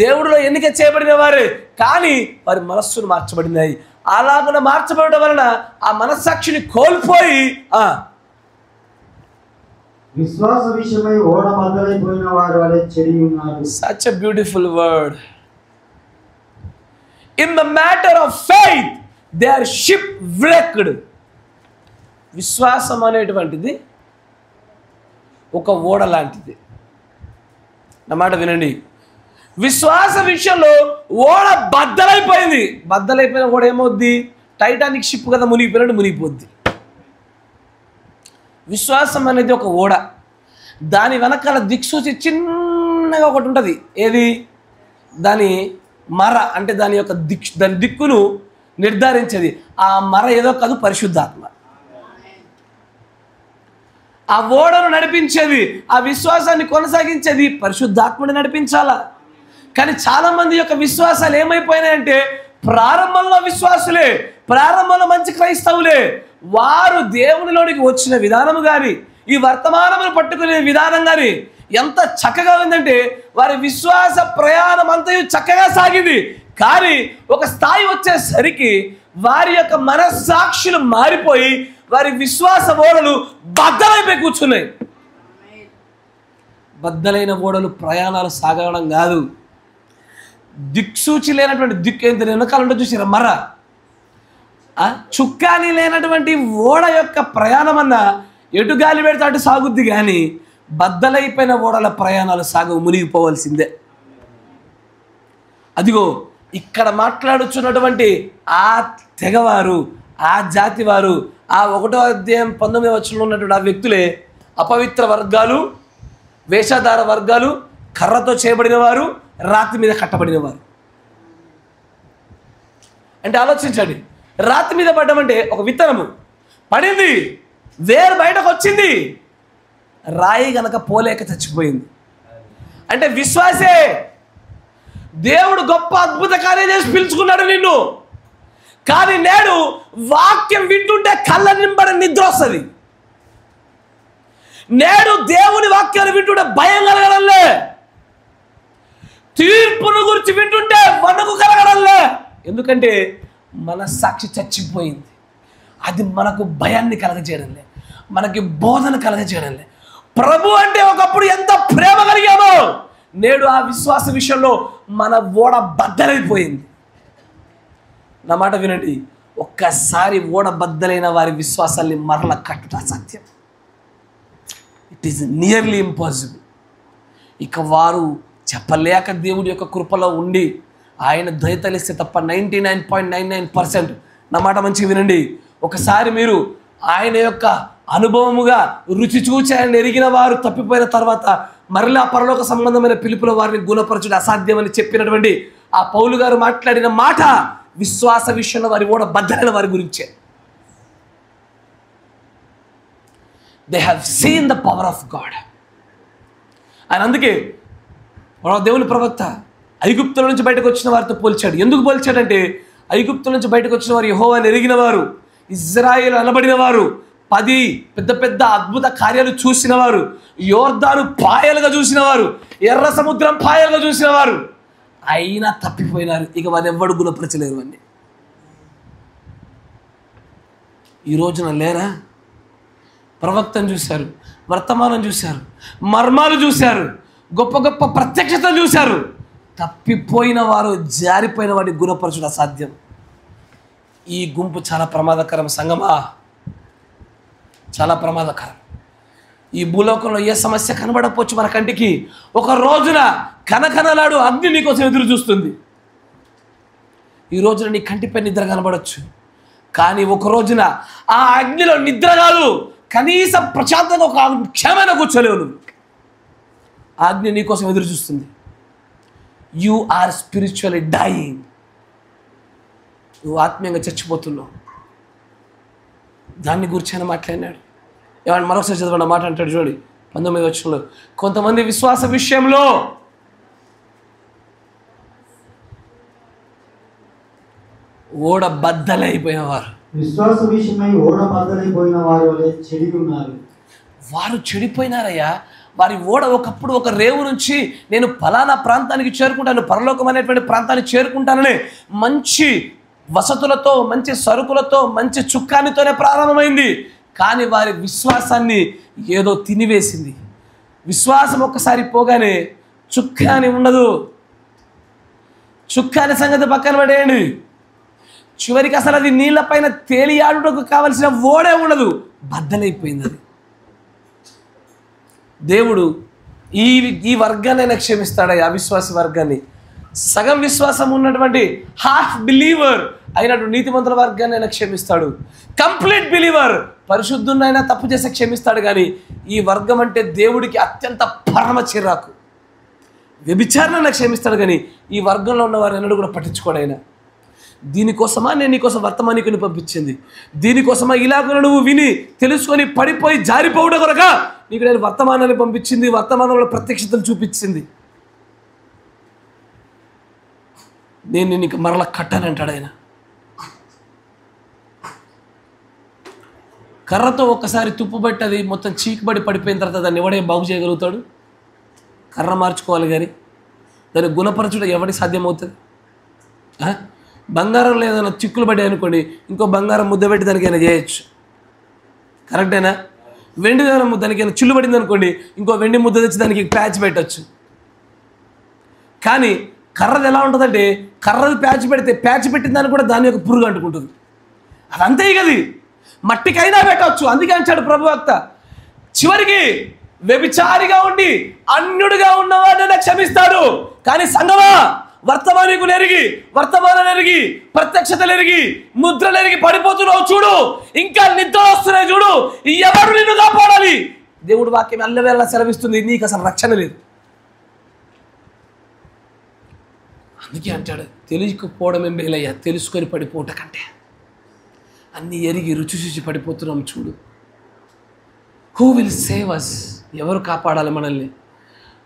దేవుడిలో ఎన్నిక చేయబడిన వారే. కానీ వారి మనస్సును మార్చబడినాయి. అలాగ మార్చబడడం వలన ఆ మనస్సాక్షిని కోల్పోయి విశ్వాస విషయమై ఓడబద్దలైపోయిన వారు వలె చెడి ఉన్నారు. Such a beautiful word. In the matter of faith, they are shipwrecked. విశ్వాసం అనేటువంటిది ఒక ఓడ లాంటిది. నా మాట వినండి. విశ్వాస విషయంలో ఓడ బద్దలైపోయిన ఓడ ఏమవుద్ది? టైటానిక్ షిప్ కదా, మునిగిపోయినట్టు మునిగిపోద్ది. విశ్వాసం అనేది ఒక ఓడ. దాని వెనకాల దిక్సూచి చిన్నగా ఒకటి ఉంటుంది. ఏది? దాని మర, అంటే దాని యొక్క దాని దిక్కును నిర్ధారించేది. ఆ మర ఏదో కాదు, పరిశుద్ధాత్మ. ఆ ఓడను నడిపించేది, ఆ విశ్వాసాన్ని కొనసాగించేది పరిశుద్ధాత్మని నడిపించాలా. కానీ చాలా మంది యొక్క విశ్వాసాలు ఏమైపోయినాయంటే ప్రారంభంలో విశ్వాసులే, ప్రారంభంలో మంచి క్రైస్తవులే, వారు దేవునిలోనికి వచ్చిన విధానము కానీ ఈ వర్తమానమును పట్టుకునే విధానం కానీ ఎంత చక్కగా ఉందంటే వారి విశ్వాస ప్రయాణం అంతయు చక్కగా సాగింది. కానీ ఒక స్థాయి వచ్చేసరికి వారి యొక్క మనస్సాక్షులు మారిపోయి వారి విశ్వాస ఓడలు బద్దలైపోయి కూర్చున్నాయి. బద్దలైన ఓడలు ప్రయాణాలు సాగడం కాదు, దిక్సూచి లేనటువంటి దిక్కు ఎంత వెనకాల ఉంటే చూసారా మర, చుక్కాని లేనటువంటి ఓడ యొక్క ప్రయాణం అన్న ఎటు గాలి పెడితే అటు సాగుద్ది. కానీ బద్దలైపోయిన ఓడల ప్రయాణాలు సాగు, మునిగిపోవాల్సిందే. అదిగో ఇక్కడ మాట్లాడుచున్నటువంటి ఆ తెగవారు, ఆ జాతి వారు, ఆ 1వ అధ్యాయం 19వ వచనంలో ఉన్నటువంటి ఆ వ్యక్తులే అపవిత్ర వర్గాలు, వేషధార వర్గాలు, కర్రతో చేయబడిన వారు, రాతి మీద కట్టబడిన వారు. అంటే ఆలోచించండి, రాతి మీద పడ్డమంటే ఒక విత్తనము పడింది, వేరు బయటకు వచ్చింది, రాయి గనక పోలేక చచ్చిపోయింది. అంటే విశ్వాసే. దేవుడు గొప్ప అద్భుత కార్యం చేసి పిలుచుకున్నాడు నిన్ను. కానీ నేడు వాక్యం వింటుంటే కళ్ళ నింబడి నిద్ర వస్తుంది. నేడు దేవుని వాక్యాలు వింటుంటే భయం కలగడంలే, తీర్పును గురించి వింటుంటే వణుకు కలగడంలే. ఎందుకంటే మనస్సాక్షి చచ్చిపోయింది. అది మనకు భయాన్ని కలగజేయడంలే, మనకి బోధన కలగజేయడంలే. ప్రభు అంటే ఒకప్పుడు ఎంత ప్రేమ కలిగామో నేడు ఆ విశ్వాస విషయంలో మన ఓడ బద్దలైపోయింది. నా మాట వినండి, ఒక్కసారి ఓడ బద్దలైన వారి విశ్వాసాన్ని మరల కట్టుట అసాధ్యం. It is nearly impossible. ఇక వారు చెప్పలేక దేవుడి యొక్క కృపలో ఉండి ఆయన దయతలిస్తే తప్ప 99.99%. నా మాట మంచిగా వినండి, ఒకసారి మీరు ఆయన యొక్క అనుభవముగా రుచి చూచి ఆయన ఎరిగిన వారు తప్పిపోయిన తర్వాత మరలా పరలోక సంబంధమైన పిలుపులో వారిని గుణపరచుడు అసాధ్యమని చెప్పినటువంటి ఆ పౌలు గారు మాట్లాడిన మాట విశ్వాస విషయంలో వారి ఓడ బద్దలైన వారి గురించే. They have seen the power of God. ఆయన అందుకే దేవుని ప్రవక్త ఐగుప్తుల నుంచి బయటకు వచ్చిన వారితో పోల్చాడు. ఎందుకు పోల్చాడంటే ఐగుప్తుల నుంచి బయటకు వచ్చిన వారు యెహోవాను ఎరిగిన వారు, ఇజ్రాయేలు అనబడిన వారు, 10 పెద్ద పెద్ద అద్భుత కార్యాలు చూసిన వారు, యోర్దాను పాయలుగా చూసిన వారు, ఎర్ర సముద్రం పాయలుగా చూసిన వారు, అయినా తప్పిపోయినారు. ఇక వారు ఎవ్వడు గుణపరచలేరు అని. ఈ రోజున లేరా? ప్రవక్తను చూశారు, వర్తమానం చూశారు, మర్మాలు చూశారు, గొప్ప గొప్ప ప్రత్యక్షతలు చూశారు. తప్పిపోయిన వారు, జారిపోయిన వాడిని గుణపరచుడు అసాధ్యం. ఈ గుంపు చాలా ప్రమాదకరం సంగమా, చాలా ప్రమాదకరం. ఈ భూలోకంలో ఏ సమస్య కనబడకపోవచ్చు మన కంటికి, ఒక రోజున కనకనలాడు అగ్ని నీకోసం ఎదురు చూస్తుంది. ఈ రోజున నీ కంటిపై నిద్ర కనబడవచ్చు, కానీ ఒక రోజున ఆ అగ్నిలో నిద్ర కాదు, కనీసం ప్రశాంతంగా ఒక క్షేమంగా కూర్చోలేవు నువ్వు. ఆ అగ్ని నీకోసం ఎదురు చూస్తుంది. You are spiritually dying. నువ్వు ఆత్మీయంగా చచ్చిపోతున్నావు. దాన్ని గురించి ఆయన మాట్లాడినాడు. ఏమన్నా మరొకసారి చదవండి మాట అంటాడు చూడండి 19వ వచనంలో. కొంతమంది విశ్వాస విషయంలో ఓడ బద్దలైపోయినవారు, విశ్వాస విషయమై ఓడ బద్దలైపోయిన వారు వలె చెడి ఉన్నారు. వారు చెడిపోయినారయ్యా. వారి ఓడ ఒకప్పుడు ఒక రేవు నుంచి నేను ఫలానా ప్రాంతానికి చేరుకుంటాను, పరలోకం అనేటువంటి ప్రాంతానికి చేరుకుంటాననే మంచి వసతులతో, మంచి సరుకులతో, మంచి చుక్కానితోనే ప్రారంభమైంది. కానీ వారి విశ్వాసాన్ని ఏదో తినివేసింది. విశ్వాసం ఒక్కసారి పోగానే చుక్కాని ఉండదు. చుక్కాని సంగతి పక్కన పడేయండి. చివరికి అసలు అది నీళ్ళపైన తేలియాడుటకు కావలసిన ఓడే ఉండదు, బద్దలైపోయింది అది. దేవుడు ఈ వర్గాన్ని ఆయన క్షమిస్తాడు, అవిశ్వాస వర్గాన్ని. సగం విశ్వాసం ఉన్నటువంటి హాఫ్ బిలీవర్ అయినటువంటి నీతిమంతుల వర్గాన్ని ఆయన క్షమిస్తాడు. కంప్లీట్ బిలీవర్ పరిశుద్ధున్నైనా తప్పు చేస్తే క్షమిస్తాడు. కానీ ఈ వర్గం అంటే దేవుడికి అత్యంత పరమ చిరాకు. వ్యభిచారణ క్షమిస్తాడు, కానీ ఈ వర్గంలో ఉన్న వారు ఎన్నడూ కూడా పట్టించుకోడు ఆయన. దీనికోసమా నేను నీకోసం వర్తమానికుని పంపించింది, దీనికోసమా ఇలాగ నువ్వు విని తెలుసుకొని పడిపోయి జారిపోవడం కొరక నీకు నేను వర్తమానాన్ని పంపించింది, వర్తమానంలో ప్రత్యక్షతలు చూపించింది. నేను నీకు మరలా కట్టానంటాడు ఆయన. కర్రతో ఒక్కసారి తుప్పుబట్టి అది మొత్తం చీకుబడి పడిపోయిన తర్వాత దాన్ని ఎవడే బాగు చేయగలుగుతాడు? కర్ర మార్చుకోవాలి, కానీ దాన్ని గుణపరచుడు ఎవరికి సాధ్యమవుతుంది? బంగారంలో ఏదైనా చిక్కులు పడ్డాయి అనుకోండి, ఇంకో బంగారం ముద్ద పెట్టి దానికైనా చేయొచ్చు, కరెక్టేనా? వెండి దానికైనా చిల్లు పడింది అనుకోండి, ఇంకో వెండి ముద్ద తెచ్చి దానికి ప్యాచ్ పెట్టచ్చు. కానీ కర్రది ఎలా ఉంటుందంటే, కర్రది ప్యాచ్ పెడితే ప్యాచ్ పెట్టిన దాన్ని కూడా దాని యొక్క పురుగు అంటుకుంటుంది. అదంతే కది, మట్టికైనా పెట్టవచ్చు. అందుకే అంటాడు ప్రభువక్త, చివరికి వ్యభిచారిగా ఉండి అన్యుడిగా ఉన్నవాడిని క్షమిస్తాడు. కానీ సంగమా, వర్తమానికులు ఎరిగి, వర్తమానం ఎరిగి, ప్రత్యక్షతలు ఎరిగి, ముద్రలు ఎరిగి పడిపోతున్నావు చూడు, ఇంకా నిద్ర వస్తున్నాయి చూడు, ఎవరు నిన్ను కాపాడాలి? దేవుడు వాక్యం అల్లవేళ సెలవిస్తుంది, నీకు అసలు రక్షణ లేదు. అందుకే అంటాడు, తెలియకపోవడం ఏం మేలయ్యా, తెలుసుకొని పడిపోవట కంటే. అన్నీ ఎరిగి రుచి చూసి పడిపోతున్నాం చూడు. Who will save us? ఎవరు కాపాడాలి మనల్ని?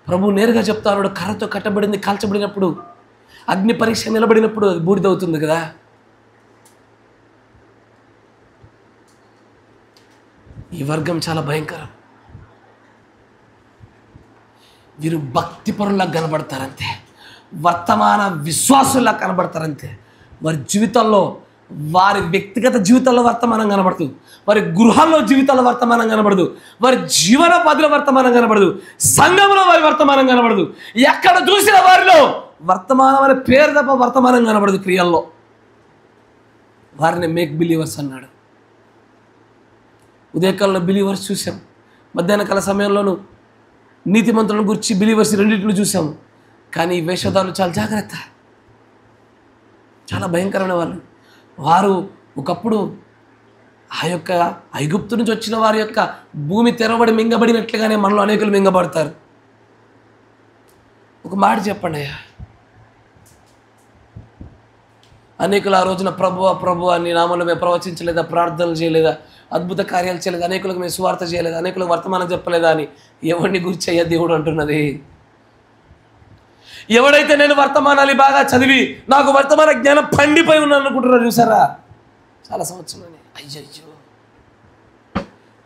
ప్రభు నేరుగా చెప్తాడు, కర్రతో కట్టబడింది కాల్చబడినప్పుడు, అగ్ని పరీక్ష నిలబడినప్పుడు అది బూడిదవుతుంది కదా. ఈ వర్గం చాలా భయంకరం. వీరు భక్తిపరుల్లా కనబడతారంతే, వర్తమాన విశ్వాసుల్లా కనబడతారంతే. వారి జీవితాల్లో, వారి వ్యక్తిగత జీవితాల్లో వర్తమానం కనబడదు, వారి గృహాల్లో జీవితాల్లో వర్తమానం కనబడదు, వారి జీవనోపాధిలో వర్తమానం కనబడదు, సంఘంలో వారి వర్తమానం కనబడదు. ఎక్కడ చూసిన వారిలో వర్తమానం అనే పేరు తప్ప వర్తమానం కనబడదు క్రియల్లో. వారిని మేక్ బిలీవర్స్ అన్నాడు. ఉదయకాలంలో బిలీవర్స్ చూసాం, మధ్యాహ్న కాల సమయంలోనూ నీతిమంతులను గురించి బిలీవర్స్ రెండింటిని చూసాము. కానీ ఈ వేషధారులు చాలా జాగ్రత్త, చాలా భయంకరమైన వాళ్ళు. వారు ఒకప్పుడు ఆ యొక్క ఐగుప్తు నుంచి వచ్చిన వారి యొక్క భూమి తెరవబడి మింగబడినట్లుగానే మనలో అనేకులు మింగబడతారు. ఒక మాట చెప్పండి అయ్యా, అనేకులు ఆ రోజున ప్రభువా నీ నామమున మేము ప్రవచించలేదా, ప్రార్థనలు చేయలేదా, అద్భుత కార్యాలు చేయలేదా, అనేకులకు మేము సువార్త చేయలేదా, అనేకులకు వర్తమానం చెప్పలేదా అని ఎవరిని గురించి అయ్యా దేవుడు అంటున్నది? ఎవడైతే నేను వర్తమానాలు బాగా చదివి నాకు వర్తమాన జ్ఞానం పండిపోయి ఉన్నాను అనుకుంటున్నారు చూసారా, చాలా సంవత్సరాలు అయ్యో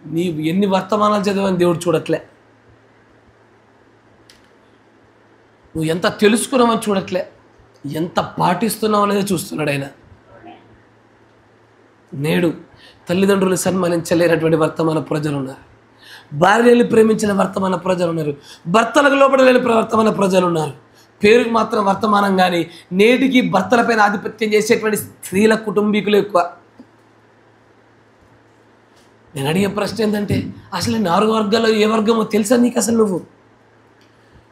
నీవు ఎన్ని వర్తమానాలు చదివని దేవుడు చూడట్లే, నువ్వు ఎంత తెలుసుకున్నావని చూడట్లే, ఎంత పాటిస్తున్నావు అనేది చూస్తున్నాడు ఆయన. నేడు తల్లిదండ్రులు సన్మానించలేనటువంటి వర్తమాన ప్రజలు ఉన్నారు, భార్యలు ప్రేమించిన వర్తమాన ప్రజలు ఉన్నారు, భర్తలకు లోపడలేని వర్తమాన ప్రజలు ఉన్నారు. పేరుకు మాత్రం వర్తమానం కానీ నేటికి భర్తలపైన ఆధిపత్యం చేసేటువంటి స్త్రీల కుటుంబీకులు ఎక్కువ. నేను అడిగే ప్రశ్న ఏంటంటే, అసలు 4 వర్గాల్లో ఏ వర్గమో తెలుసా నీకు? అసలు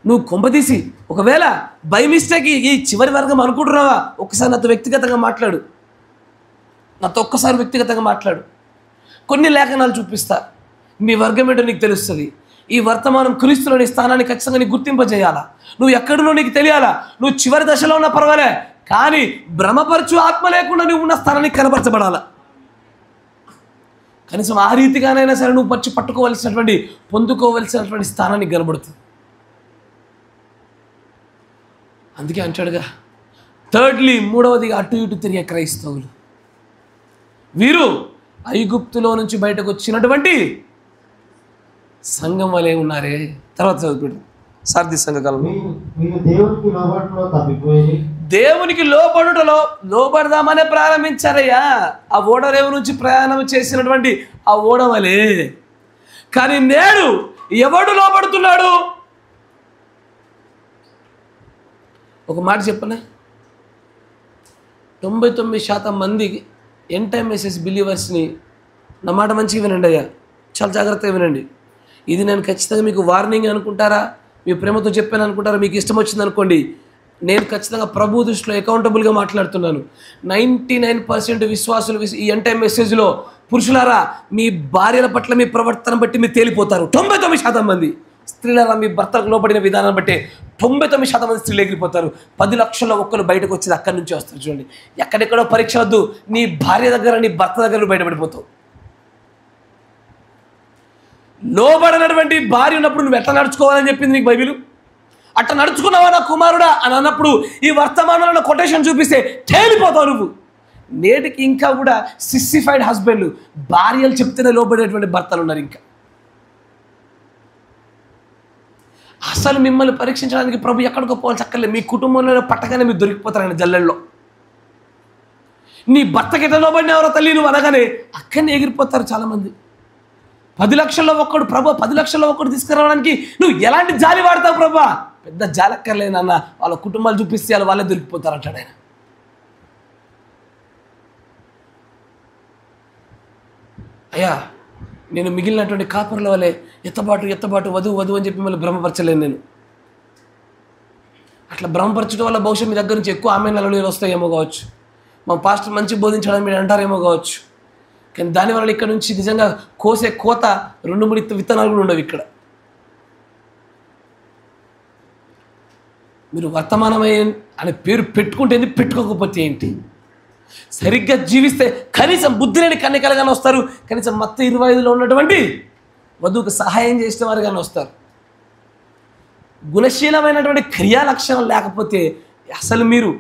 నువ్వు కొంపదీసి ఒకవేళ బై మిస్టేక్ ఈ చివరి వర్గం అనుకుంటున్నావా? ఒక్కసారి నాతో వ్యక్తిగతంగా మాట్లాడు, నాతో ఒక్కసారి వ్యక్తిగతంగా మాట్లాడు. కొన్ని లేఖనాలు చూపిస్తా, మీ వర్గం ఏంటో నీకు తెలుస్తుంది. ఈ వర్తమానం క్రీస్తులోని స్థానాన్ని ఖచ్చితంగా నీకు గుర్తింపజేయాలా. నువ్వు ఎక్కడునో నీకు తెలియాలా. నువ్వు చివరి దశలో ఉన్నా పర్వాలే, కానీ భ్రమపరచు ఆత్మ లేకుండా నువ్వు ఉన్న స్థానానికి కనపరచబడాలా. కనీసం ఆ రీతిగానైనా సరే నువ్వు పట్టుకోవలసినటువంటి పొందుకోవలసినటువంటి స్థానానికి కనబడుతుంది. అందుకే అంటాడుగా, థర్డ్లీ, మూడవదిగా అటు ఇటు తిరిగే క్రైస్తవులు, వీరు ఐగుప్తులో నుంచి బయటకు వచ్చినటువంటి సంఘం వలె ఉన్నారే. తర్వాత చదువుతాడు, సార్థి సంఘకాలం, దేవునికి లోబడదామనే ప్రారంభించారయ్యా. ఆ ఓడరేవు నుంచి ప్రయాణం చేసినటువంటి ఆ ఓడవలే. కానీ నేడు ఎవడు లోబడుతున్నాడు? ఒక మాట చెప్పనా, 99% మంది ఎండ్ టైమ్ మెసేజ్ బిలీవర్స్ని నా మాట మంచిగా వినండి అయ్యా, చాలా జాగ్రత్తగా వినండి. ఇది నేను ఖచ్చితంగా మీకు వార్నింగ్ అనుకుంటారా, మీ ప్రేమతో చెప్పాను అనుకుంటారా, మీకు ఇష్టం వచ్చింది అనుకోండి. నేను ఖచ్చితంగా ప్రభు దృష్టిలో అకౌంటబుల్గా మాట్లాడుతున్నాను. 99% విశ్వాసులు ఈ ఎండ్ టైమ్ మెసేజ్లో, పురుషులారా మీ భార్యల పట్ల మీ ప్రవర్తన బట్టి మీరు తేలిపోతారు. 99% మంది స్త్రీలారా మీ భర్తలకు లోబడిన విధానం బట్టి 99% మంది స్త్రీలు ఎగిరిపోతారు. 10 లక్షల్లో ఒక్కరు బయటకు వచ్చేది అక్కడి నుంచి వస్తారు. చూడండి, ఎక్కడెక్కడో పరీక్ష వద్దు, నీ భార్య దగ్గర నీ భర్త దగ్గర బయటపడిపోతావు. లోబడినటువంటి భార్య ఉన్నప్పుడు నువ్వు ఎట్లా నడుచుకోవాలని చెప్పింది నీకు బైబిల్. అట్లా నడుచుకున్నావా నా కుమారుడా అని అన్నప్పుడు ఈ వర్తమానంలో కొటేషన్ చూపిస్తే తేలిపోతావు నువ్వు. నేటికి ఇంకా కూడా సిస్సిఫైడ్ హస్బెండ్లు, భార్యలు చెప్తేనే లోబడేటువంటి భర్తలు ఉన్నారు. ఇంకా అసలు మిమ్మల్ని పరీక్షించడానికి ప్రభు ఎక్కడికో పోవాల్సి అక్కర్లేదు, మీ కుటుంబంలో పట్టగానే మీరు దొరికిపోతారు ఆయన జల్లెల్లో. నీ భర్తకి ఎట్లా లోబడిన ఎవరో తల్లి నువ్వు అనగానే అక్కడనే ఎగిరిపోతారు చాలామంది. 10 లక్షల్లో ఒక్కడు ప్రభు, 10 లక్షల్లో ఒక్కడు తీసుకురావడానికి నువ్వు ఎలాంటి జాలి వాడతావు ప్రభా? పెద్ద జాలక్కర్లేనన్న, వాళ్ళ కుటుంబాలు చూపిస్తే వాళ్ళే దొరికిపోతారు అంటాడు ఆయన. అయ్యా, నేను మిగిలినటువంటి కాపర్ల వల్లే ఎత్తబాటు వధువు అని చెప్పి మళ్ళీ భ్రమపరచలేను నేను. అట్లా భ్రమపరచడం వల్ల బహుశా మీ దగ్గర నుంచి ఎక్కువ ఆమె నెలలు వస్తాయేమో కావచ్చు, మా పాస్టర్ మంచి బోధించడం మీరు అంటారేమో కావచ్చు. కానీ దానివల్ల ఇక్కడ నుంచి నిజంగా కోసే కోత 2-3 విత్తనాలు కూడా ఉండవు ఇక్కడ. మీరు వర్తమానమై అనే పేరు పెట్టుకుంటే ఏంటి, పెట్టుకోకపోతే ఏంటి? సరిగ్గా జీవిస్తే కనీసం బుద్ధి లేని కన్యకలుగానే వస్తారు, కనీసం మత్తయి 25లో ఉన్నటువంటి వధువుకు సహాయం చేసిన వారు కానీ వస్తారు. గుణశీలమైనటువంటి క్రియా లక్షణం లేకపోతే అసలు మీరు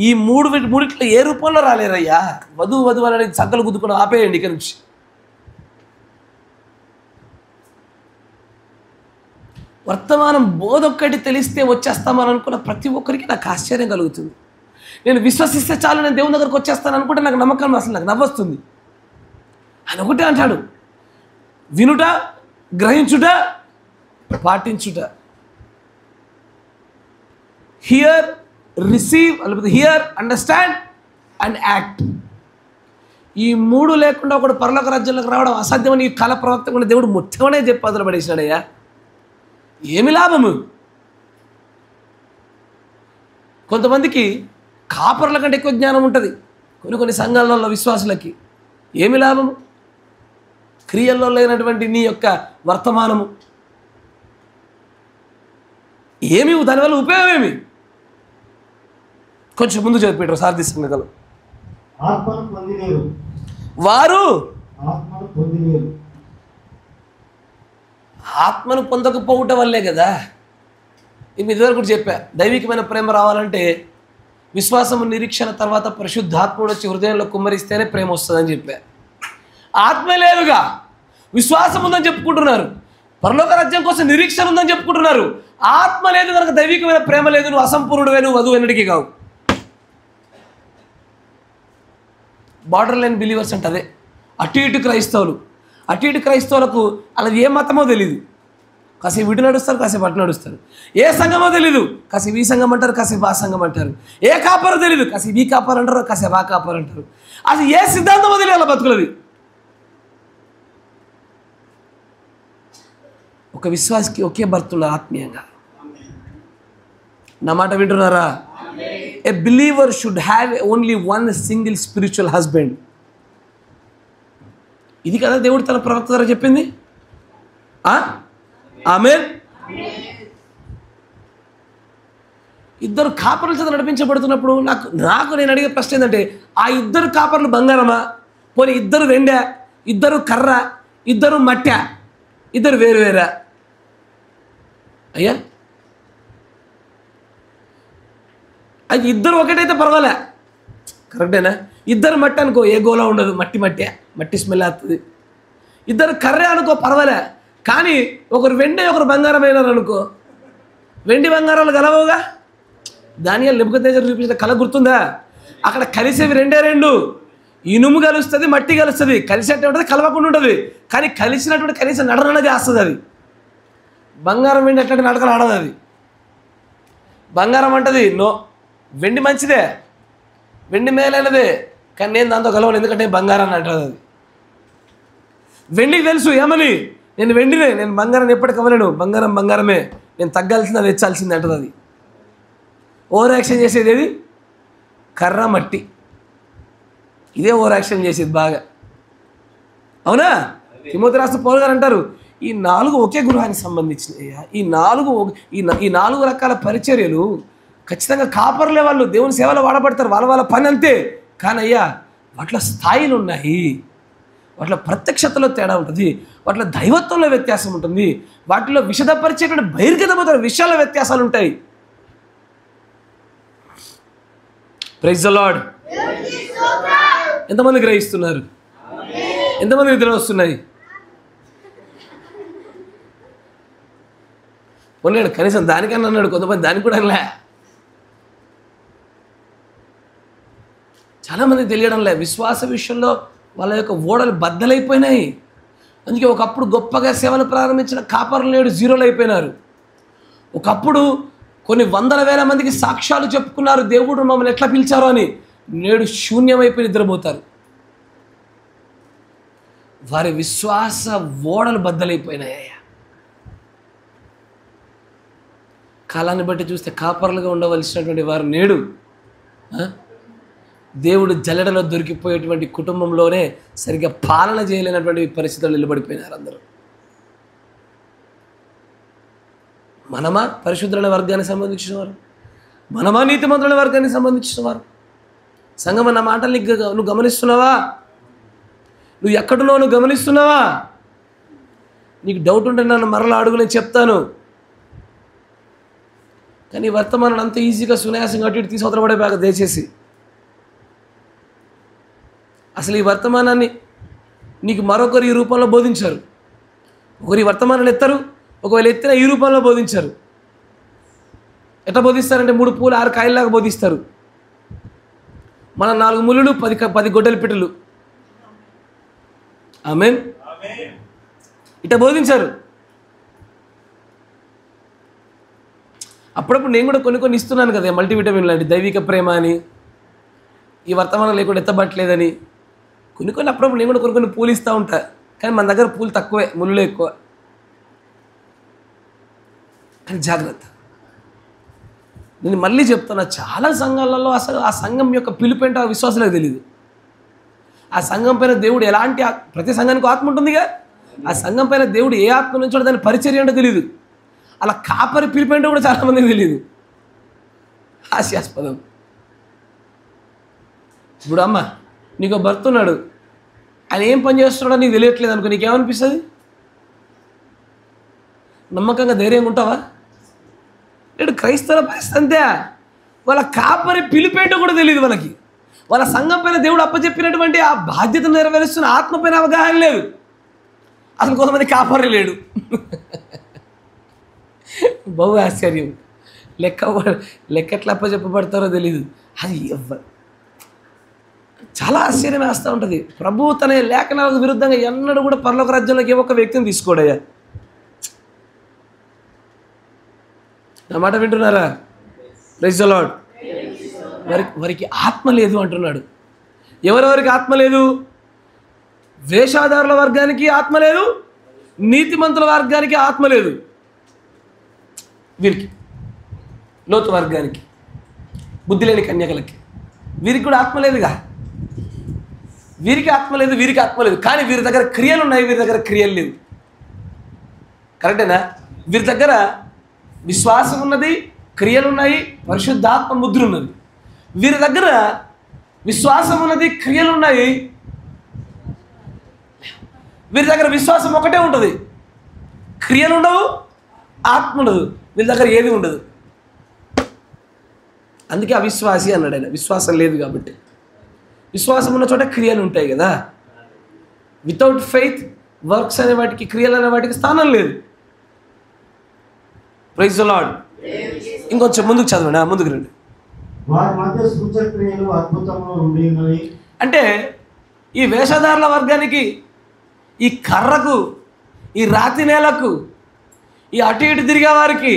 ఈ మూడిట్లో ఏ రూపంలో రాలేరయ్యా. వధువు అనేది సంకలు గుద్దుకొని ఆపేయండి ఇక నుంచి. వర్తమానం బోధొక్కటి తెలిస్తే వచ్చేస్తామని అనుకున్న ప్రతి ఒక్కరికి నాకు ఆశ్చర్యం కలుగుతుంది. నేను విశ్వసిస్తే చాలు నేను దేవుని దగ్గరకు వచ్చేస్తాను అనుకుంటే నాకు నమ్మకం, అసలు నాకు నవ్వొస్తుంది. ఆయన ఒకటే అంటాడు, వినుట, గ్రహించుట, పాటించుట. హియర్, రిసీవ్, లేకపోతే హియర్, అండర్స్టాండ్ అండ్ యాక్ట్. ఈ 3 లేకుండా ఒకడు పరలోక రాజ్యంలోకి రావడం అసాధ్యమని ఈ కాల ప్రవక్త కూడా దేవుడు మొత్తమనే చెప్పి అదలు పడేసినాడయ్యా. ఏమి లాభము? కొంతమందికి కాపర్ల కంటే ఎక్కువ జ్ఞానం ఉంటుంది కొన్ని సంఘాలలో విశ్వాసులకి. ఏమి లాభము? క్రియల్లో లేనటువంటి నీ యొక్క వర్తమానము ఏమి, దానివల్ల ఉపయోగం ఏమి? కొంచెం ముందు చెప్పారు సార్థి సంఘాలు, వారు ఆత్మను పొందకపోవటం వల్లే కదా. ఇది ఇదివరకు కూడా చెప్పా, దైవికమైన ప్రేమ రావాలంటే విశ్వాసము నిరీక్షణ తర్వాత పరిశుద్ధాత్ముడు వచ్చి హృదయంలో కుమ్మరిస్తేనే ప్రేమ వస్తుందని చెప్పా. ఆత్మ లేదుగా, విశ్వాసం ఉందని చెప్పుకుంటున్నారు, పరలోక రాజ్యం కోసం నిరీక్షణ ఉందని చెప్పుకుంటున్నారు. ఆత్మ లేదు కనుక దైవికమైన ప్రేమ లేదు, నువ్వు అసంపూర్ణుడువే, నువ్వు వధువు ఎన్నటికీ కావు. బార్డర్ లైన్ బిలీవర్స్ అంటే అదే. అటు ఇటు క్రైస్తవులకు అలా ఏ మతమో తెలీదు, కాసేపు ఇటు నడుస్తారు, కాసేపు అటు నడుస్తారు. ఏ సంఘమో తెలీదు, కాసేపు ఈ సంఘం అంటారు, కాసేపు ఆ సంఘం అంటారు. ఏ కాపరో తెలీదు, కాసేపు ఈ కాపర్ అంటారు, కాసేపు ఆ కాపర్ అంటారు. అసలు ఏ సిద్ధాంతమో తెలియదు అలా బతుకులది. ఒక విశ్వాసికి ఒకే భర్త ఉన్నారు ఆత్మీయంగా. నా మాట వింటున్నారా? A believer should have only one single spiritual husband. ఇది కదా దేవుడు తన ప్రవక్త ద్వారా చెప్పింది. ఆమేన్. ఇద్దరు కాపర్ల చేత నడిపించబడుతున్నప్పుడు నాకు నేను అడిగే ప్రశ్న ఏంటంటే, ఆ ఇద్దరు కాపర్లు బంగారమా, పోనీ ఇద్దరు వెండా, ఇద్దరు కర్ర, ఇద్దరు మట్ట, ఇద్దరు వేరువేరా? అయ్యా, అది ఇద్దరు ఒకటైతే పర్వాలే, కరెక్టేనా? ఇద్దరు మట్టి అనుకో, ఏ గోలా ఉండదు, మట్టి స్మెల్ వస్తుంది. ఇద్దరు కర్రే అనుకో, పర్వాలే. కానీ ఒకరు వెండి ఒకరు బంగారం అయినారు అనుకో, వెండి బంగారాలు కలవుగా. దానియాలు నెబుకద్నెజరు చూపించిన కళ గుర్తుందా? అక్కడ కలిసేవి రెండు, ఇనుము కలుస్తుంది, మట్టి కలుస్తుంది. కలిసేట్టు ఉంటుంది, కలవకుండా ఉంటుంది. కానీ కలిసినటువంటి కనీసం నడనది వస్తుంది. అది బంగారం వెండి అట్లాంటి నడకలు ఆడదు. అది బంగారం అంటది నో, వెండి మంచిదే, వెండి మేలైనదే, కానీ నేను దాంతో కలవను, ఎందుకంటే బంగారాన్ని అంటుంది. అది వెండికి తెలుసు ఏమని, నేను వెండినే, నేను బంగారం ఎప్పటికి అవ్వలేను, బంగారమే, నేను తగ్గాల్సింది, అది తెచ్చాల్సింది అంటుంది. అది ఓవర్ యాక్షన్ చేసేది ఏది? కర్ర మట్టి, ఇదే ఓవర్ యాక్షన్ చేసేది బాగా. అవునా? తిమోతి రాసిన పౌలు గారు అంటారు, ఈ 4 ఒకే గృహానికి సంబంధించినవి. ఈ నాలుగు రకాల పరిచర్యలు ఖచ్చితంగా కాపర్లే, వాళ్ళు దేవుని సేవలో వాడబడతారు, వాళ్ళ పని అంతే. కానీ అయ్యా, వాటిలో స్థాయిలు ఉన్నాయి, వాటిలో ప్రత్యక్షతలో తేడా ఉంటుంది, వాటిలో దైవత్వంలో వ్యత్యాసం ఉంటుంది, వాటిలో విషదపరిచేటువంటి బహిర్గతమైన విషయాల వ్యత్యాసాలు ఉంటాయి. Praise the lord. ఎంతమంది గ్రహిస్తున్నారు? ఎంతమంది నిద్ర వస్తున్నాయి? పోలేడు, కనీసం దానికన్నా అన్నాడు, కొంతమంది దానికి కూడా అనలే. చాలామంది తెలియడంలే, విశ్వాస విషయంలో వాళ్ళ యొక్క ఓడలు బద్దలైపోయినాయి. అందుకే ఒకప్పుడు గొప్పగా సేవలు ప్రారంభించిన కాపర్లు నేడు జీరోలు అయిపోయినారు. ఒకప్పుడు కొన్ని 100,000 మందికి సాక్ష్యాలు చెప్పుకున్నారు, దేవుడు మమ్మల్ని ఎట్లా పిలిచారో అని, నేడు శూన్యమైపోయి నిద్రపోతారు. వారి విశ్వాస ఓడలు బద్దలైపోయినాయి. కాలాన్ని బట్టి చూస్తే కాపర్లుగా ఉండవలసినటువంటి వారు నేడు దేవుడు జల్లెడలో దొరికిపోయేటువంటి కుటుంబంలోనే సరిగ్గా పాలన చేయలేనటువంటి పరిస్థితులు నిలబడిపోయినారు అందరూ. మనమా పరిశుద్ధులైన వర్గానికి సంబంధించిన వారు? మనమా నీతిమంతులైన వర్గానికి సంబంధించిన వారు? సంగమ, నా మాటలు నువ్వు గమనిస్తున్నావా? నువ్వు ఎక్కడున్నావు నువ్వు గమనిస్తున్నావా? నీకు డౌట్ ఉంటే నన్ను మరలా అడుగు, నేను చెప్తాను. కానీ వర్తమానం అంత ఈజీగా సునాయాసంగా అటు ఇటు తీసి అవతలపడేపాక దయచేసి. అసలు ఈ వర్తమానాన్ని నీకు మరొకరు ఈ రూపంలో బోధించారు. ఒకరు ఈ వర్తమానాన్ని ఎత్తారు, ఒకవేళ ఎత్తిన ఈ రూపంలో బోధించారు. ఎట్లా బోధిస్తారంటే 3 పూలు 6 కాయల్లాగా బోధిస్తారు. మన 4 ముళ్ళు 10 గొడ్డలి పిట్టలు. ఆమేన్. ఇట్లా బోధించారు. అప్పుడప్పుడు నేను కూడా కొన్ని ఇస్తున్నాను కదా, మల్టీవిటమిన్ లాంటి దైవిక ప్రేమ అని, ఈ వర్తమానం లేకుండా ఎత్తబట్టలేదని. కొన్ని అప్పుడప్పుడు నేను కూడా కొన్ని పూలు ఇస్తూ ఉంటా. కానీ మన దగ్గర పూలు తక్కువే, ముళ్ళు ఎక్కువ. కానీ జాగ్రత్త, నేను మళ్ళీ చెప్తున్నా, చాలా సంఘాలలో అసలు ఆ సంఘం యొక్క పిలుపేంటో ఆ విశ్వాసాలకు తెలియదు. ఆ సంఘం పైన దేవుడు ఎలాంటి, ప్రతి సంఘానికి ఆత్మ ఉంటుందిగా, ఆ సంఘం పైన దేవుడు ఏ ఆత్మ నుంచో దాని పరిచర్య అంటే తెలియదు. అలా కాపరి పిలిపేంటో కూడా చాలామందికి తెలియదు. హాస్యాస్పదం. ఇప్పుడు అమ్మ, నీకు భర్త ఉన్నాడు, ఆయన ఏం పని చేస్తున్నాడో నీకు తెలియట్లేదు అనుకో, నీకేమనిపిస్తుంది? నమ్మకంగా ధైర్యంగా ఉంటావా? నేడు క్రైస్తవుల పరిస్థితి అంతే. వాళ్ళ కాపరి పిలిపేంటో కూడా తెలియదు వాళ్ళకి. వాళ్ళ సంఘం పైన దేవుడు అప్పచెప్పినటువంటి ఆ బాధ్యతను నెరవేరుస్తున్న ఆత్మ పైన అవగాహన లేదు. అసలు కొంతమంది కాపరి లేడు. బహు ఆశ్చర్యం. లెక్క ఎట్లా అప్పచెప్పబడతారో తెలియదు. అది చాలా ఆశ్చర్యం వేస్తూ ఉంటుంది. ప్రభువు తన లేఖనాలకు విరుద్ధంగా ఎన్నడూ కూడా పరలోక రాజ్యంలోకి ఏ ఒక్క వ్యక్తిని తీసుకోడయ్యా. నా మాట వింటున్నారా? Praise the lord. వారికి ఆత్మ లేదు అంటున్నాడు. ఎవరెవరికి ఆత్మ లేదు? వేషాదారుల వర్గానికి ఆత్మ లేదు, నీతిమంతుల వర్గానికి ఆత్మ లేదు. వీరికి లోతు వర్గానికి, బుద్ధి లేని కన్యకలకి, వీరికి కూడా ఆత్మ లేదుగా. వీరికి ఆత్మ లేదు, వీరికి ఆత్మ లేదు. కానీ వీరి దగ్గర క్రియలు ఉన్నాయి, వీరి దగ్గర క్రియలు లేవు. కరెక్టేనా? వీరి దగ్గర విశ్వాసం ఉన్నది, క్రియలు ఉన్నాయి, పరిశుద్ధాత్మ ముద్ర ఉన్నది. వీరి దగ్గర విశ్వాసం ఉన్నది, క్రియలు ఉన్నాయి, వీరి దగ్గర విశ్వాసం ఒకటే ఉంటుంది, క్రియలు ఉండవు, ఆత్మ ఉండదు. వీరి దగ్గర ఏది ఉండదు. అందుకే అవిశ్వాసి అన్నాడు ఆయన. విశ్వాసం లేదు కాబట్టి. విశ్వాసం ఉన్న చోట క్రియలు ఉంటాయి కదా. వితౌట్ ఫెయిత్ వర్క్స్ అనే వాటికి, క్రియలు అనే వాటికి స్థానం లేదు. Praise the lord. ఇంకొంచెం ముందుకు చదవండి, ముందుకు రండి. వారి మధ్య సూచక్రియలు అద్భుతములు ఉండేవి. అంటే ఈ వేషధారుల వర్గానికి, ఈ కర్రకు, ఈ రాతి నేలకు, ఈ అటు ఇటు తిరిగే వారికి,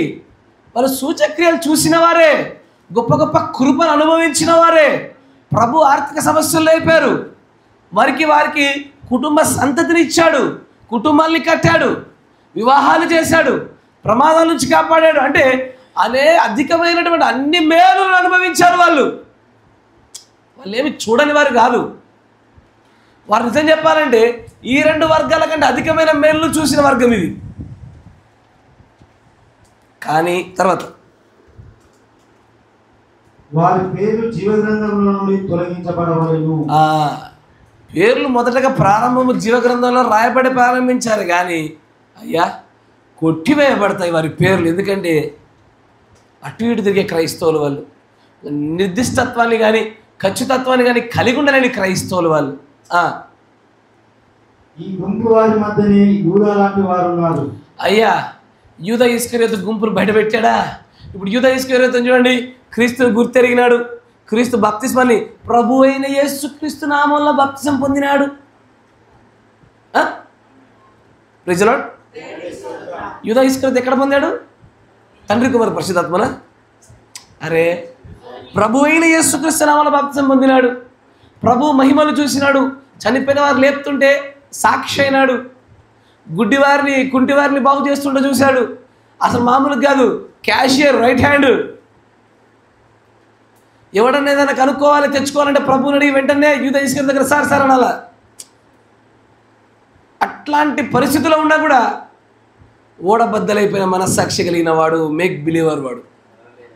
వాళ్ళు సూచక్రియలు చూసిన వారే, గొప్ప గొప్ప కృపను అనుభవించిన వారే. ప్రభు ఆర్థిక సమస్యలు అయిపోయారు. వారికి కుటుంబ సంతతిని ఇచ్చాడు, కుటుంబాన్ని కట్టాడు, వివాహాలు చేశాడు, ప్రమాదాల నుంచి కాపాడాడు. అంటే అధికమైనటువంటి అన్ని మేలులను అనుభవించారు. వాళ్ళు ఏమి చూడని వారు కాదు. వారు నిజం చెప్పాలంటే ఈ రెండు వర్గాల కంటే అధికమైన మేలును చూసిన వర్గం ఇది. కానీ తర్వాత వారి పేర్లు జీవగ్రంథంలో నుండి తొలగించబడవలెను. పేర్లు మొదటగా ప్రారంభము జీవగ్రంథంలో రాయబడి ప్రారంభించారు, కానీ అయ్యా కొట్టివేయబడతాయి వారి పేర్లు. ఎందుకంటే అటు ఇటు తిరిగే క్రైస్తవులు వాళ్ళు, నిర్దిష్టత్వాన్ని కానీ ఖచ్చితత్వాన్ని కానీ కలిగి ఉండలేని క్రైస్తవులు వాళ్ళు. ఈ గుంపు వారి మధ్యనే యూదా లాంటి వారు ఉన్నారు. అయ్యా, యూదా ఇస్కరియోతు గుంపును బయటపెట్టాడా? ఇప్పుడు యూదా ఇస్కరియోతు చూడండి, క్రీస్తుని గుర్తెరిగినాడు, క్రీస్తు బాప్తిస్మాన్ని ప్రభు అయిన యేసు క్రీస్తు నామంలో బాప్తిసం పొందినాడు. Praise the lord. యూదా ఇస్కరియోతు ఎక్కడ పొందాడు? తండ్రి కుమార పరిశుద్ధాత్మన? అరే, ప్రభు అయిన యేసు క్రీస్తు నామంలో బాప్తిసం పొందినాడు, ప్రభు మహిమలు చూసినాడు, చనిపోయిన వారు లేపుతుంటే సాక్షి అయినాడు, గుడ్డివారిని కుంటివారిని బాగు చేస్తుంటే చూశాడు. అసలు మామూలుగా కాదు, క్యాషియర్, రైట్ హ్యాండ్. ఎవడన్నా ఏదైనా కనుక్కోవాలి, తెచ్చుకోవాలంటే ప్రభువుని అడిగి వెంటనే యూదా ఇస్కరియోతు దగ్గర సార్ అనాలా. అట్లాంటి పరిస్థితుల్లో ఉన్నా కూడా ఓడబద్దలైపోయిన మనస్సాక్షి కలిగిన వాడు, మేక్ బిలీవర్ వాడు,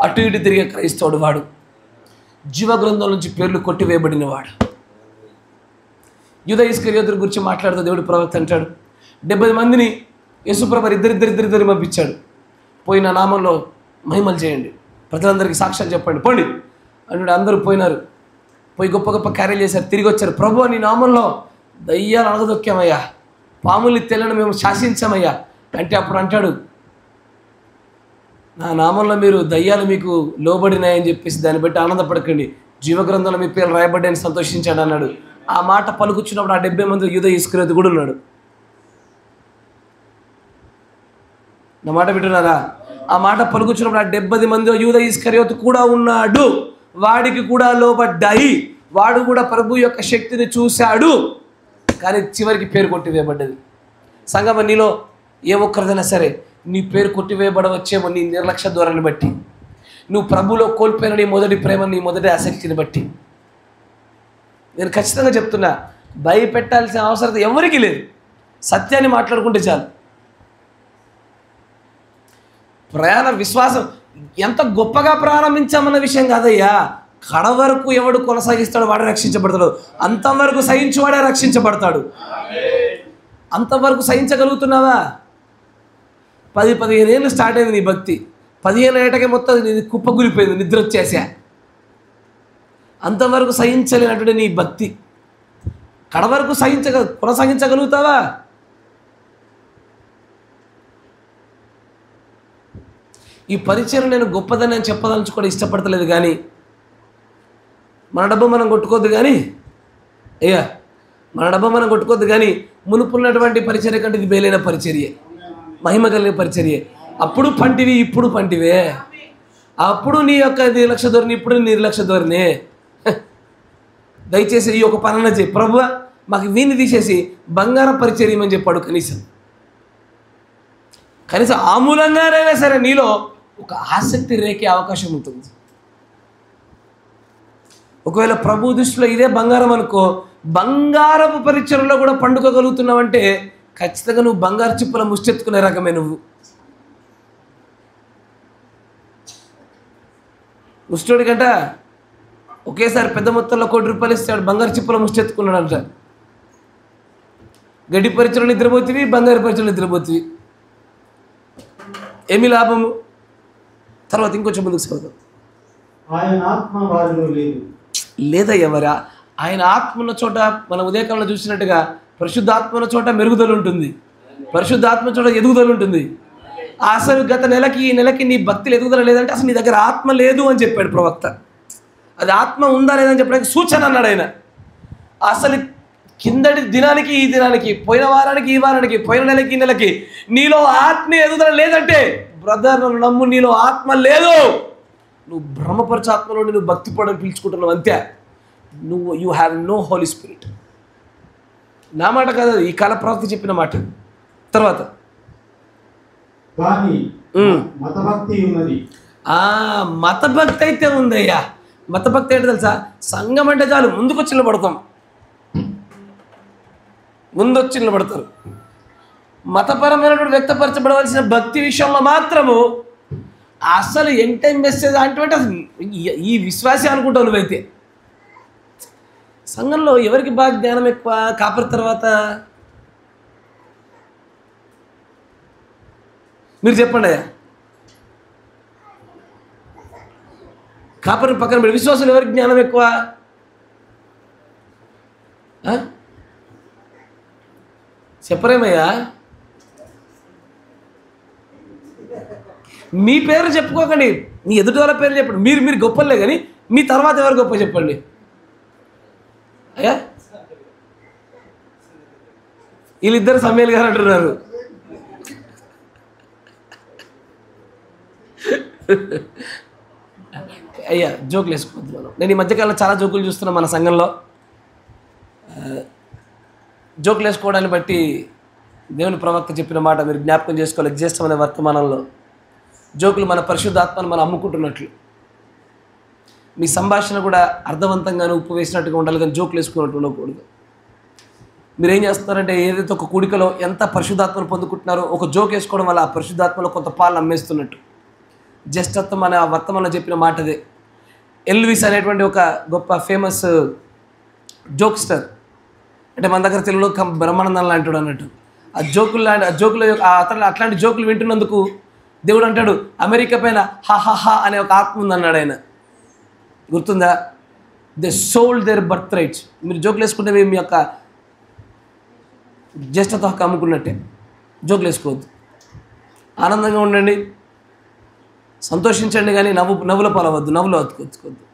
అటు ఇటు తిరిగే క్రైస్తవుడు వాడు, జీవగ్రంథం నుంచి పేర్లు కొట్టివేయబడిన వాడు. యూదా ఇస్కరియోతు గురించి మాట్లాడుతూ దేవుడు ప్రవక్త అంటాడు, 70 మందిని యేసుప్రభు ఇద్దరిద్దరు పంపించాడు. పోయి నా నామంలో మహిమలు చేయండి, ప్రజలందరికీ సాక్ష్యాలు చెప్పండి, పోండి అన్నాడు. అందరూ పోయినారు, పోయి గొప్ప గొప్ప కార్యాలు చేశారు, తిరిగి వచ్చారు. ప్రభు నీ నామంలో దయ్యాలు అణగదొక్కామయ్యా, పాముల్ని తెల్లని మేము శాసించామయ్యా అంటే అప్పుడు అంటాడు, నా నామంలో మీరు దయ్యాలు మీకు లోబడినాయని చెప్పేసి దాన్ని బట్టి ఆనందపడకండి, జీవగ్రంథంలో మీ పేర్లు రాయబడ్డాయని సంతోషించాడు అన్నాడు. ఆ మాట పలుకుచ్చినప్పుడు ఆ 70 మంది యూదా ఇస్కరియోతు కూడా ఉన్నాడు. నా మాట వింటున్నారా? ఆ మాట పలుకుచ్చినప్పుడు ఆ 70 మంది యూదా ఇస్కరియోతు కూడా ఉన్నాడు. వాడికి కూడా లోబడ్డాయి, వాడు కూడా ప్రభు యొక్క శక్తిని చూశాడు. కానీ చివరికి పేరు కొట్టివేయబడ్డది. సంగమ, నీలో ఏ ఒక్కరిదైనా సరే నీ పేరు కొట్టివేయబడవచ్చేమో నీ నిర్లక్ష్య ధోరణిని బట్టి, నువ్వు ప్రభులో కోల్పోయిన నీ మొదటి ప్రేమ, నీ మొదటి ఆసక్తిని బట్టి. నేను ఖచ్చితంగా చెప్తున్నా, భయపెట్టాల్సిన అవసరం ఎవరికీ లేదు. సత్యాన్ని మాట్లాడుకుంటే చాలు. విశ్వాసం ఎంత గొప్పగా ప్రారంభించామన్న విషయం కాదయ్యా, కడ వరకు ఎవడు కొనసాగిస్తాడో వాడే రక్షించబడతాడు. అంతవరకు సహించువాడే రక్షించబడతాడు. అంతవరకు సహించగలుగుతున్నావా? 10-15 ఏళ్ళు స్టార్ట్ అయింది నీ భక్తి, 15 ఏటకే మొత్తం ఇది కుప్పకూలిపోయింది, నిద్ర వచ్చేసా. అంతవరకు సహించలేనటువంటి నీ భక్తి కడవరకు కొనసాగించగలుగుతావా? ఈ పరిచయం నేను గొప్పదని నేను చెప్పదలుచుకోవడం ఇష్టపడతలేదు, కానీ మన డబ్బు మనం కొట్టుకోవద్దు, కానీ మన డబ్బు మనం కొట్టుకోవద్దు, కానీ మునుపున్నటువంటి పరిచర్య కంటే ఇది మేలైన పరిచర్యే, మహిమ కలిగిన పరిచర్యే. అప్పుడు పంటివి, ఇప్పుడు పంటివే. అప్పుడు నీ యొక్క నిర్లక్ష్య ధోరణి, ఇప్పుడు నిర్లక్ష్య ధోరణి. దయచేసి ఈ యొక్క పనున చేయి. ప్రభువా మాకు వీని తీసేసి బంగారం పరిచర్యమని చెప్పాడు. కనీసం ఆమూలంగానైనా సరే నీలో ఒక ఆసక్తి రేకే అవకాశం ఉంటుంది. ఒకవేళ ప్రభు దృష్టిలో ఇదే బంగారం అనుకో, బంగారపు పరిచర్యలో కూడా పండుకోగలుగుతున్నావంటే ఖచ్చితంగా నువ్వు బంగారు చిప్పుల ముష్టెత్తుకునే రకమే. నువ్వు ముష్టోడి కంట ఒకేసారి పెద్ద మొత్తంలో ₹1,00,00,000 ఇస్తాడు, బంగారు చిప్పుల ముష్టెత్తుకున్నాడంట. గడ్డి పరిచయలు నిద్రపోతుంది, బంగారు పరిచయలు నిద్రపోతుంది, ఏమి లాభము? తర్వాత ఇంకొంచెం ముందుకు సాగుతాం. ఆయన ఆత్మ వారిలో లేదు. లేదయ్యా, మరి ఆయన ఆత్మ ఉన్న చోట మనం ఉదయకాలంలో చూసినట్టుగా పరిశుద్ధాత్మ ఉన్న చోట మెరుగుదల ఉంటుంది, పరిశుద్ధాత్మ చోట ఎదుగుదల ఉంటుంది. అసలు గత నెలకి ఈ నెలకి నీ భక్తిలో ఎదుగుదల లేదంటే అసలు నీ దగ్గర ఆత్మ లేదు అని చెప్పాడు ప్రవక్త. అది ఆత్మ ఉందా లేదని చెప్పడానికి సూచన అన్నాడు ఆయన. అసలు కిందటి దినానికి ఈ దినానికి, పోయిన వారానికి ఈ వారానికి, పోయిన నెలకి ఈ నెలకి నీలో ఆత్మీయ ఎదుగుదల లేదంటే బ్రదర్ నన్ను నమ్ము, నీలో ఆత్మ లేదు. నువ్వు బ్రహ్మపరచ ఆత్మ నుండి నువ్వు భక్తి పడని పిలుచుకుంటున్నావు అంతే. You have no holy spirit. నా మాట కాదు, ఈ కాల ప్రవక్త చెప్పిన మాట. తర్వాత మతభక్తి ఉన్నది. మతభక్తి అయితే ఉందయ్యా. మతభక్తి ఏంటో తెలుసా? సంఘం అంటే చాలు ముందుకొచ్చి నిలబడతాం, ముందొచ్చి నిలబడతారు. మతపరమైనటువంటి వ్యక్తపరచబడవలసిన భక్తి విషయంలో మాత్రము అసలు ఎంటైం మెసేజ్ అంటే ఈ విశ్వాసి అనుకుంటావు నువ్వైతే. సంఘంలో ఎవరికి బాగా జ్ఞానం ఎక్కువ? కాపరి తర్వాత మీరు చెప్పండి అయ్యా. కాపరిని పక్కన పెట్టి విశ్వాసులు ఎవరికి జ్ఞానం ఎక్కువ? చెప్పరేమయ్యా? మీ పేరు చెప్పుకోకండి, మీ ఎదుటి వాళ్ళ పేరు చెప్పండి. మీరు గొప్పలే, కానీ మీ తర్వాత ఎవరు గొప్ప చెప్పండి అయ్యా. వీళ్ళిద్దరు సమయాలు గారు అంటున్నారు. అయ్యా జోకులు వేసుకోవద్దు మనం. నేను ఈ మధ్యకాలంలో చాలా జోకులు చూస్తున్నాను మన సంఘంలో. జోకులు వేసుకోవడాన్ని బట్టి దేవుని ప్రవక్త చెప్పిన మాట మీరు జ్ఞాపకం చేసుకోవాలి. జ్యేష్ఠమైన వర్తమానంలో జోకులు మన పరిశుద్ధాత్మను మనం అమ్ముకుంటున్నట్లు. మీ సంభాషణ కూడా అర్థవంతంగాను ఉప్పు వేసినట్టుగా ఉండాలి, కానీ జోకులు వేసుకున్నట్టు ఉండకూడదు. మీరు ఏం చేస్తున్నారంటే ఏదైతే ఒక కూడికలో ఎంత పరిశుద్ధాత్మను పొందుకుంటున్నారో ఒక జోక్ వేసుకోవడం వల్ల ఆ పరిశుద్ధాత్మలో కొంత పాలు అమ్మేస్తున్నట్టు. జ్యేష్ఠత్వం అనే ఆ వర్తమానంలో చెప్పిన మాట అదే. ఎల్విస్ అనేటువంటి ఒక గొప్ప ఫేమస్ జోక్స్టర్, అంటే మన దగ్గర తెలుగులో బ్రహ్మానందం లాంటివాడు అన్నట్టు. ఆ జోకులు అతను అట్లాంటి జోకులు వింటున్నందుకు దేవుడు అంటాడు అమెరికా పైన హా అనే ఒక ఆత్మ ఉందన్నాడు ఆయన. గుర్తుందా? They sold their birth rights. మీరు జోకులు వేసుకుంటే మీ యొక్క జ్యేష్ఠత హక్కు అమ్ముకున్నట్టే. జోకులు వేసుకోవద్దు, ఆనందంగా ఉండండి, సంతోషించండి, కానీ నవ్వుల పాలవద్దు, నవ్వులు అతుకొచ్చుకోవద్దు.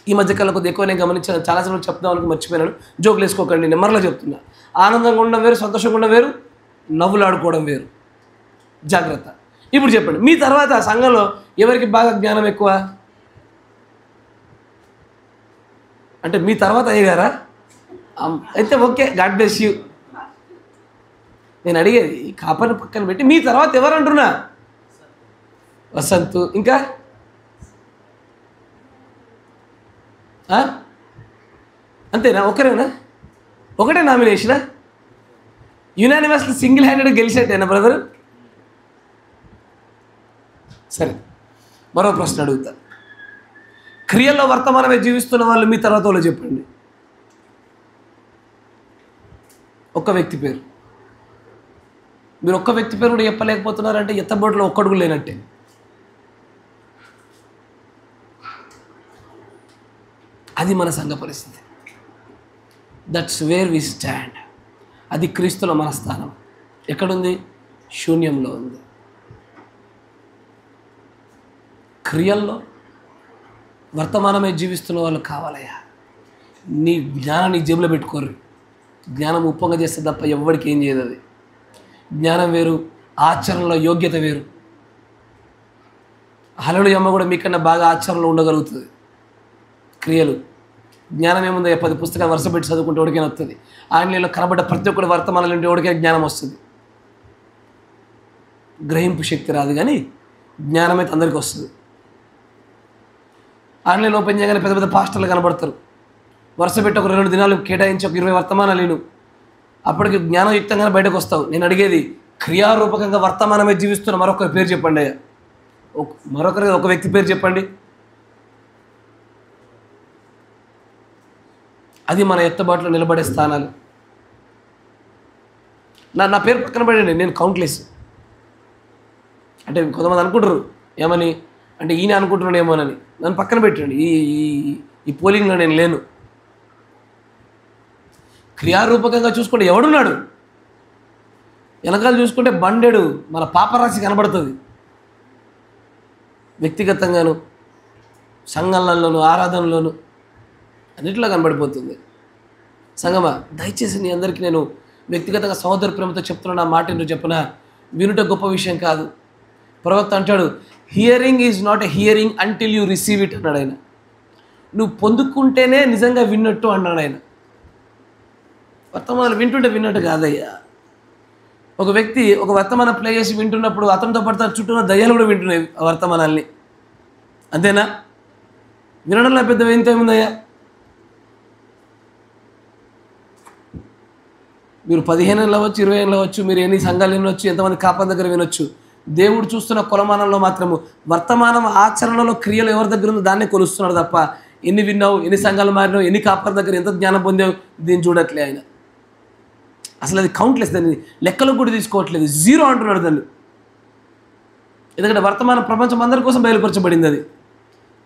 ఈ మధ్యకాలంలో కొద్దిగా ఎక్కువ నేను గమనించాను, చాలాసార్లు చెప్దామని మర్చిపోయినాను. జోకులు వేసుకోకండి, నేను మరలా చెప్తున్నా. ఆనందంగా ఉండడం వేరు, సంతోషంగా ఉండడం వేరు, నవ్వులు ఆడుకోవడం వేరు. జాగ్రత్త. ఇప్పుడు చెప్పండి, మీ తర్వాత సంఘంలో ఎవరికి బాగా జ్ఞానం ఎక్కువ? అంటే మీ తర్వాత అయ్యగారా? అయితే ఓకే, గాడ్ బ్లెస్ యూ. నేను అడిగేది కాపర్ని పక్కన పెట్టి మీ తర్వాత ఎవరు అంటున్నా? వసంత్, ఇంకా అంతేనా? ఒకరేనా? ఒకటే నామినేషనా? యునానిమస్లీ సింగిల్ హ్యాండెడ్ గెలిచేటేనా బ్రదరు? సరే, మరో ప్రశ్న అడుగుతా. క్రియల్లో వర్తమానమే జీవిస్తున్న వాళ్ళు మీ తర్వాత వాళ్ళు చెప్పండి. ఒక్క వ్యక్తి పేరు. మీరు ఒక్క వ్యక్తి పేరు కూడా చెప్పలేకపోతున్నారంటే ఎత్తబోట్లో ఒక్కడుగు లేనట్టే. అది మన సంఘ పరిస్థితి. That's where we stand. అది క్రీస్తులో మన స్థానం. ఎక్కడుంది? శూన్యంలో ఉంది. క్రియల్లో వర్తమానమే జీవిస్తున్న వాళ్ళు కావాలయ్యా. నీ జ్ఞానాన్ని జేబులో పెట్టుకోరు. జ్ఞానం ఉప్పొంగ చేస్తే తప్ప ఎవరికి ఏం చేయదు. అది జ్ఞానం వేరు, ఆచరణలో యోగ్యత వేరు. హల్లెలూయా అమ్మ కూడా మీకన్నా బాగా ఆచరణలో ఉండగలుగుతుంది. క్రియలు జ్ఞానం ఏముందో 10 పుస్తకాలు వరుస పెట్టి చదువుకుంటే ఎవరికైనా వస్తుంది. ఆంగ్లంలో కనబడ్డ ప్రతి ఒక్కటి వర్తమానాలు ఉంటే ఎవరికైనా జ్ఞానం వస్తుంది. గ్రహింపు శక్తి రాదు, కానీ జ్ఞానం అయితే అందరికీ వస్తుంది. ఆన్లైన్ ఓపెన్ చేయగానే పెద్ద పెద్ద పాస్టర్లు కనబడతారు. వరుస పెట్టి ఒక 2 దినాలు కేటాయించి ఒక 20 వర్తమానాలు విను. అప్పటికి జ్ఞానయుక్తంగానే బయటకు వస్తావు. నేను అడిగేది, క్రియారూపకంగా వర్తమానమే జీవిస్తున్న మరొకరి పేరు చెప్పండి అయ్యా. మరొకరి ఒక వ్యక్తి పేరు చెప్పండి. అది మన ఎత్తబాటులో నిలబడే స్థానాలు. నా పేరు పక్కన పడండి, నేను కౌంట్లెస్. అంటే కొంతమంది అనుకుంటారు ఏమని, అంటే ఈయన అనుకుంటున్నాడు ఏమోనని. నన్ను పక్కన పెట్టండి. ఈ పోలింగ్లో నేను లేను. క్రియారూపకంగా చూసుకుంటే ఎవడున్నాడు? వెనకాల చూసుకుంటే బండెడు మన పాపరాశి కనబడుతుంది. వ్యక్తిగతంగాను, సంఘాలలోను, ఆరాధనలోను అన్నిట్లో కనబడిపోతుంది. సంగమా, దయచేసి నీ అందరికీ నేను వ్యక్తిగతంగా సహోదర ప్రేమతో చెప్తున్నా. నా మాట నువ్వు చెప్పినా వినుట గొప్ప విషయం కాదు. ప్రవక్త అంటాడు, hearing is not a hearing until you receive it అన్నాడు ఆయన. నువ్వు పొందుకుంటేనే నిజంగా విన్నట్టు అన్నాడు ఆయన. వర్తమానాలు వింటుంటే విన్నట్టు కాదయ్యా. ఒక వ్యక్తి ఒక వర్తమానం ప్లే చేసి వింటున్నప్పుడు అతనితో పాటు చుట్టూ ఉన్న దయ్యాలు కూడా వింటున్నాయి ఆ వర్తమానాల్ని. అంతేనా? వినడంలో పెద్ద ఎంత ఏముందయ్యా? మీరు 15 ఏళ్ళు అవ్వచ్చు, 20 ఏళ్ళు అవ్వచ్చు, మీరు ఎన్ని సంఘాలు వినొచ్చు, ఎంతమంది కాపల దగ్గర వినొచ్చు. దేవుడు చూస్తున్న కొలమానంలో మాత్రము వర్తమానం ఆచరణలో క్రియలు ఎవరి దగ్గర ఉందో దాన్నే కొలుస్తున్నాడు తప్ప ఎన్ని విన్నావు, ఎన్ని సంఘాలు మారినావు, ఎన్ని కాపల దగ్గర ఎంత జ్ఞానం పొందావు, దీన్ని చూడట్లే ఆయన. అసలు అది కౌంట్లెస్. దాన్ని లెక్కలకు కూడా తీసుకోవట్లేదు. 0 అంటున్నాడు దాన్ని. ఎందుకంటే వర్తమాన ప్రపంచం అందరి కోసం బయలుపరచబడింది అది.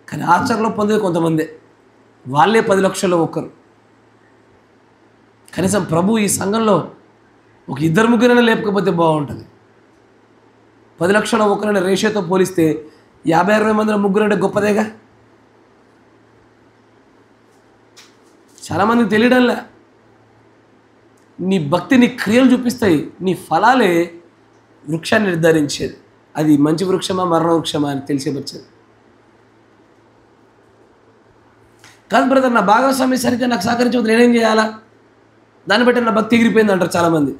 కానీ ఆచరణలో పొందేది కొంతమందే. వాళ్ళే 10 లక్షల్లో ఒక్కరు. కనీసం ప్రభు ఈ సంఘంలో ఒక 2-3 లేపకపోతే బాగుంటుంది. 10 లక్షల ఒకరైనా రేషియోతో పోలిస్తే 50-60 మందిలో 3 అంటే గొప్పదేగా. చాలామందికి తెలియడంలే. నీ భక్తి, నీ క్రియలు చూపిస్తాయి. నీ ఫలాలే వృక్షాన్ని నిర్ధారించేది. అది మంచి వృక్షమా మరణ వృక్షమా అని తెలిసేపరిచేది కాదు. బ్రదర్, నా భాగస్వామి సరిగ్గా నాకు సహకరించవద్దు, నేనేం చేయాలా? దాన్ని బట్టి నా భక్తి ఎగిరిపోయింది అంటారు చాలామంది.